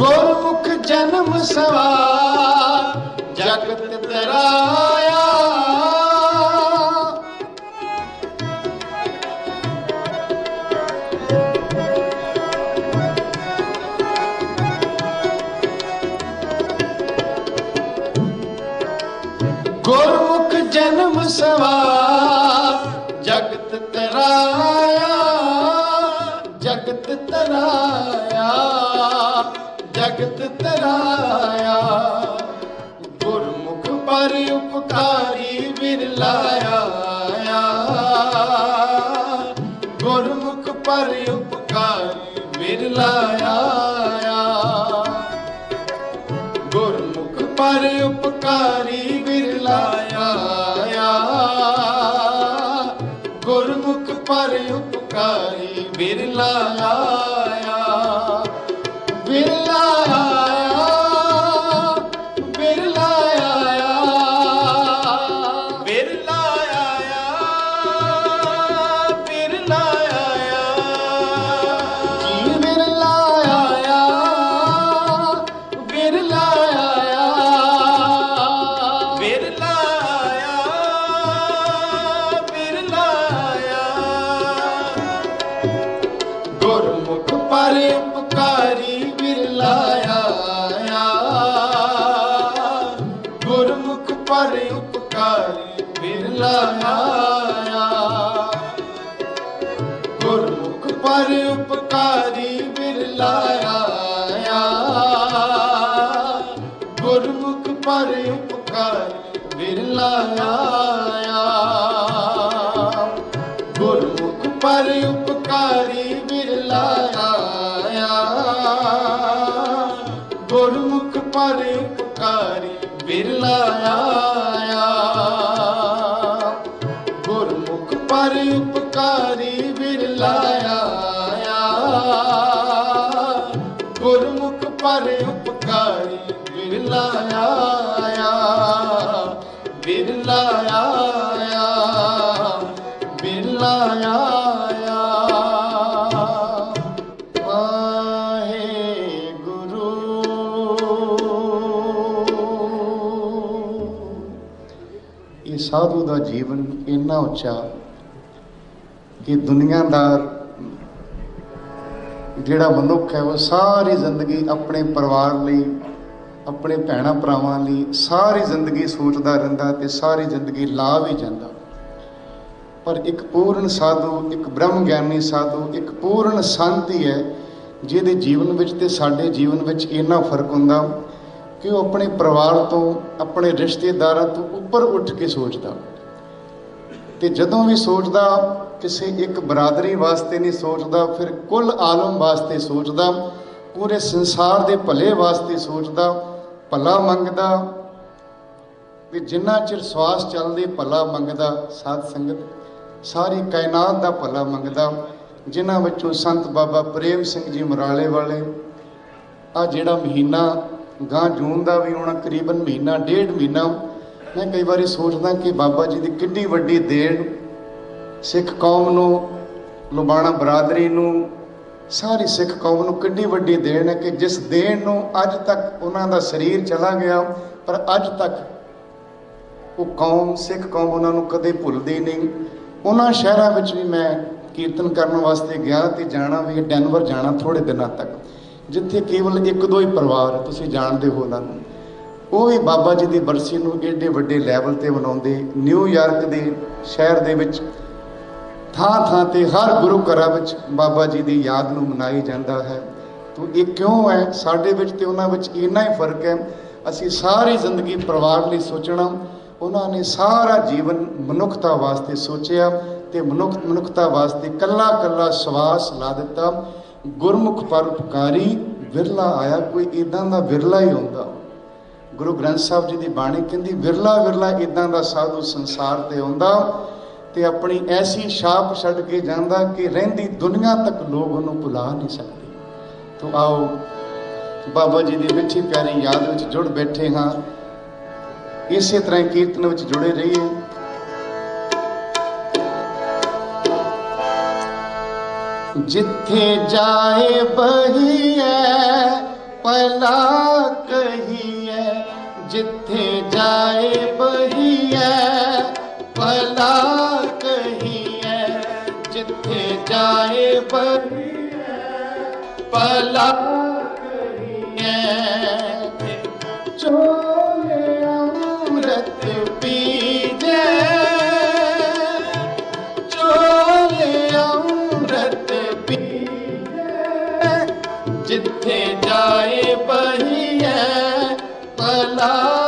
गुरमुख जन्म सवार जगत तराया, गुरमुख जन्म सवार जगत तराया, जगत तराया, जगत तराया, गुरमुख पर उपकारी बिरला आया, गुरमुख पर उपकारी बिरला आया, गुरमुख पर उपकारी बिरला आया, गुरमुख पर उपकारी बिरला आया, बिरला आया, बिरला आया, बिरला आया, बिरला आया, जी बिरला आया, पर उपकारी बिरला आया। गुरमुख पर उपकारी बिरला आया। गुरमुख पर उपकारी बिरला आया। गुरमुख पर उपकारी बिरला आया। गुरमुख पर उपकारी बिरला आया। गुरमुख पर उपकारी बिरला आया। गुरमुख पर उपकारी बिरला आया। बिरला आया। बिरला आया। ਇਹ ਸਾਧੂ ਦਾ ਜੀਵਨ ਇੰਨਾ ਉੱਚਾ ਕਿ ਦੁਨੀਆਦਾਰ ਜਿਹੜਾ ਮਨੁੱਖ ਹੈ ਉਹ ਸਾਰੀ ਜ਼ਿੰਦਗੀ ਆਪਣੇ ਪਰਿਵਾਰ ਲਈ, ਆਪਣੇ ਭੈਣਾਂ ਭਰਾਵਾਂ ਲਈ ਸਾਰੀ ਜ਼ਿੰਦਗੀ ਸੋਚਦਾ ਰਹਿੰਦਾ ਤੇ ਸਾਰੀ ਜ਼ਿੰਦਗੀ ਲਾ ਵੀ ਜਾਂਦਾ। ਪਰ ਇੱਕ ਪੂਰਨ ਸਾਧੂ, ਇੱਕ ਬ੍ਰਹਮ ਗਿਆਨੀ ਸਾਧੂ, ਇੱਕ ਪੂਰਨ ਸੰਤ ਹੀ ਹੈ ਜਿਹਦੇ ਜੀਵਨ ਵਿੱਚ ਤੇ ਸਾਡੇ ਜੀਵਨ ਵਿੱਚ ਇੰਨਾ ਫਰਕ ਹੁੰਦਾ ਕਿ ਉਹ ਆਪਣੇ ਪਰਿਵਾਰ ਤੋਂ, ਆਪਣੇ ਰਿਸ਼ਤੇਦਾਰਾਂ ਤੋਂ ਉੱਪਰ ਉੱਠ ਕੇ ਸੋਚਦਾ। ਤੇ ਜਦੋਂ ਵੀ ਸੋਚਦਾ ਕਿਸੇ ਇੱਕ ਬਰਾਦਰੀ ਵਾਸਤੇ ਨਹੀਂ ਸੋਚਦਾ, ਫਿਰ ਕੁੱਲ ਆਲਮ ਵਾਸਤੇ ਸੋਚਦਾ, ਪੂਰੇ ਸੰਸਾਰ ਦੇ ਭਲੇ ਵਾਸਤੇ ਸੋਚਦਾ, ਭਲਾ ਮੰਗਦਾ। ਤੇ ਜਿੰਨਾ ਚਿਰ ਸਵਾਸ ਚੱਲਦੇ ਭਲਾ ਮੰਗਦਾ ਸਾਧ ਸੰਗਤ, ਸਾਰੀ ਕਾਇਨਾਤ ਦਾ ਭਲਾ ਮੰਗਦਾ। ਜਿਨ੍ਹਾਂ ਵਿੱਚੋਂ ਸੰਤ ਬਾਬਾ ਪ੍ਰੇਮ ਸਿੰਘ ਜੀ ਮਰਾਲੇ ਵਾਲੇ, ਆ ਜਿਹੜਾ ਮਹੀਨਾ ਗਾਂ ਜੂਨ ਦਾ ਵੀ ਹੋਣਾ, ਕਰੀਬਨ ਮਹੀਨਾ ਡੇਢ ਮਹੀਨਾ, ਮੈਂ ਕਈ ਵਾਰੀ ਸੋਚਦਾ ਕਿ ਬਾਬਾ ਜੀ ਦੀ ਕਿੰਨੀ ਵੱਡੀ ਦੇਣ ਸਿੱਖ ਕੌਮ ਨੂੰ, ਲੁਬਾਣਾ ਬਰਾਦਰੀ ਨੂੰ, ਸਾਰੀ ਸਿੱਖ ਕੌਮ ਨੂੰ ਕਿੰਨੀ ਵੱਡੀ ਦੇਣ ਹੈ ਕਿ ਜਿਸ ਦੇਣ ਨੂੰ ਅੱਜ ਤੱਕ ਉਹਨਾਂ ਦਾ ਸਰੀਰ ਚਲਾ ਗਿਆ, ਪਰ ਅੱਜ ਤੱਕ ਉਹ ਕੌਮ, ਸਿੱਖ ਕੌਮ ਉਹਨਾਂ ਨੂੰ ਕਦੇ ਭੁੱਲਦੀ ਨਹੀਂ। ਉਹਨਾਂ ਸ਼ਹਿਰਾਂ ਵਿੱਚ ਵੀ ਮੈਂ ਕੀਰਤਨ ਕਰਨ ਵਾਸਤੇ ਗਿਆ ਤੇ ਜਾਣਾ ਵੀ, ਡੈਨਵਰ ਜਾਣਾ ਥੋੜ੍ਹੇ ਦਿਨਾਂ ਤੱਕ, ਜਿੱਥੇ ਕੇਵਲ ਇੱਕ ਦੋ ਹੀ ਪਰਿਵਾਰ, ਤੁਸੀਂ ਜਾਣਦੇ ਹੋ ਉਹਨਾਂ ਨੂੰ, ਉਹ ਵੀ ਬਾਬਾ ਜੀ ਦੀ ਬਰਸੀ ਨੂੰ ਏਡੇ ਵੱਡੇ ਲੈਵਲ 'ਤੇ ਮਨਾਉਂਦੇ। ਨਿਊਯਾਰਕ ਦੇ ਸ਼ਹਿਰ ਦੇ ਵਿੱਚ ਥਾਂ ਥਾਂ 'ਤੇ ਹਰ ਗੁਰੂ ਘਰਾਂ ਵਿੱਚ ਬਾਬਾ ਜੀ ਦੀ ਯਾਦ ਨੂੰ ਮਨਾਈ ਜਾਂਦਾ ਹੈ। ਤੋ ਇਹ ਕਿਉਂ ਹੈ? ਸਾਡੇ ਵਿੱਚ ਤੇ ਉਹਨਾਂ ਵਿੱਚ ਇੰਨਾ ਹੀ ਫਰਕ ਹੈ। ਅਸੀਂ ਸਾਰੀ ਜ਼ਿੰਦਗੀ ਪਰਿਵਾਰ ਲਈ ਸੋਚਣਾ, ਉਹਨਾਂ ਨੇ ਸਾਰਾ ਜੀਵਨ ਮਨੁੱਖਤਾ ਵਾਸਤੇ ਸੋਚਿਆ ਤੇ ਮਨੁੱਖਤਾ ਵਾਸਤੇ ਕੱਲਾ ਕੱਲਾ ਸਵਾਸ ਲਾ ਦਿੱਤਾ। ਗੁਰਮੁਖ ਪਰ ਉਪਕਾਰੀ ਵਿਰਲਾ ਆਇਆ। ਕੋਈ ਇੱਦਾਂ ਦਾ ਵਿਰਲਾ ਹੀ ਹੁੰਦਾ। ਗੁਰੂ ਗ੍ਰੰਥ ਸਾਹਿਬ ਜੀ ਦੀ ਬਾਣੀ ਕਹਿੰਦੀ ਵਿਰਲਾ ਵਿਰਲਾ ਇੱਦਾਂ ਦਾ ਸਾਧੂ ਸੰਸਾਰ ਤੇ ਆਉਂਦਾ ਤੇ ਆਪਣੀ ਐਸੀ ਛਾਪ ਛੱਡ ਕੇ ਜਾਂਦਾ ਕਿ ਰਹਿੰਦੀ ਦੁਨੀਆ ਤੱਕ ਲੋਕ ਉਹਨੂੰ ਭੁਲਾ ਨਹੀਂ ਸਕਦੇ। ਤੋ ਆਓ ਬਾਬਾ ਜੀ ਦੀ ਮਿੱਠੀ ਪਿਆਰੀ ਯਾਦ ਵਿੱਚ ਜੁੜ ਬੈਠੇ ਹਾਂ। ਇਸੇ ਤਰ੍ਹਾਂ ਹੀ ਕੀਰਤਨ ਵਿੱਚ ਜੁੜੇ ਰਹੀਏ। ਜਿੱਥੇ ਜਾਏ ਬਹੀਐ ਭਲਾ ਕਹੀਐ। ਜਿੱਥੇ ਜਾਏ ਬਹੀਐ ਭਲਾ ਕਹੀਐ। ਜਿੱਥੇ ਜਾਏ ਬਹੀਐ ਭਲਾ ਕਹੀਐ। ਚੋਲੇ ਅੰਮ੍ਰਿਤ ਪੀਜੈ। ਚੋਲੇ ਅੰਮ੍ਰਿਤ ਪੀਜੈ। ਜਿੱਥੇ ਜਾਏ ਬਹੀਐ ਭਲਾ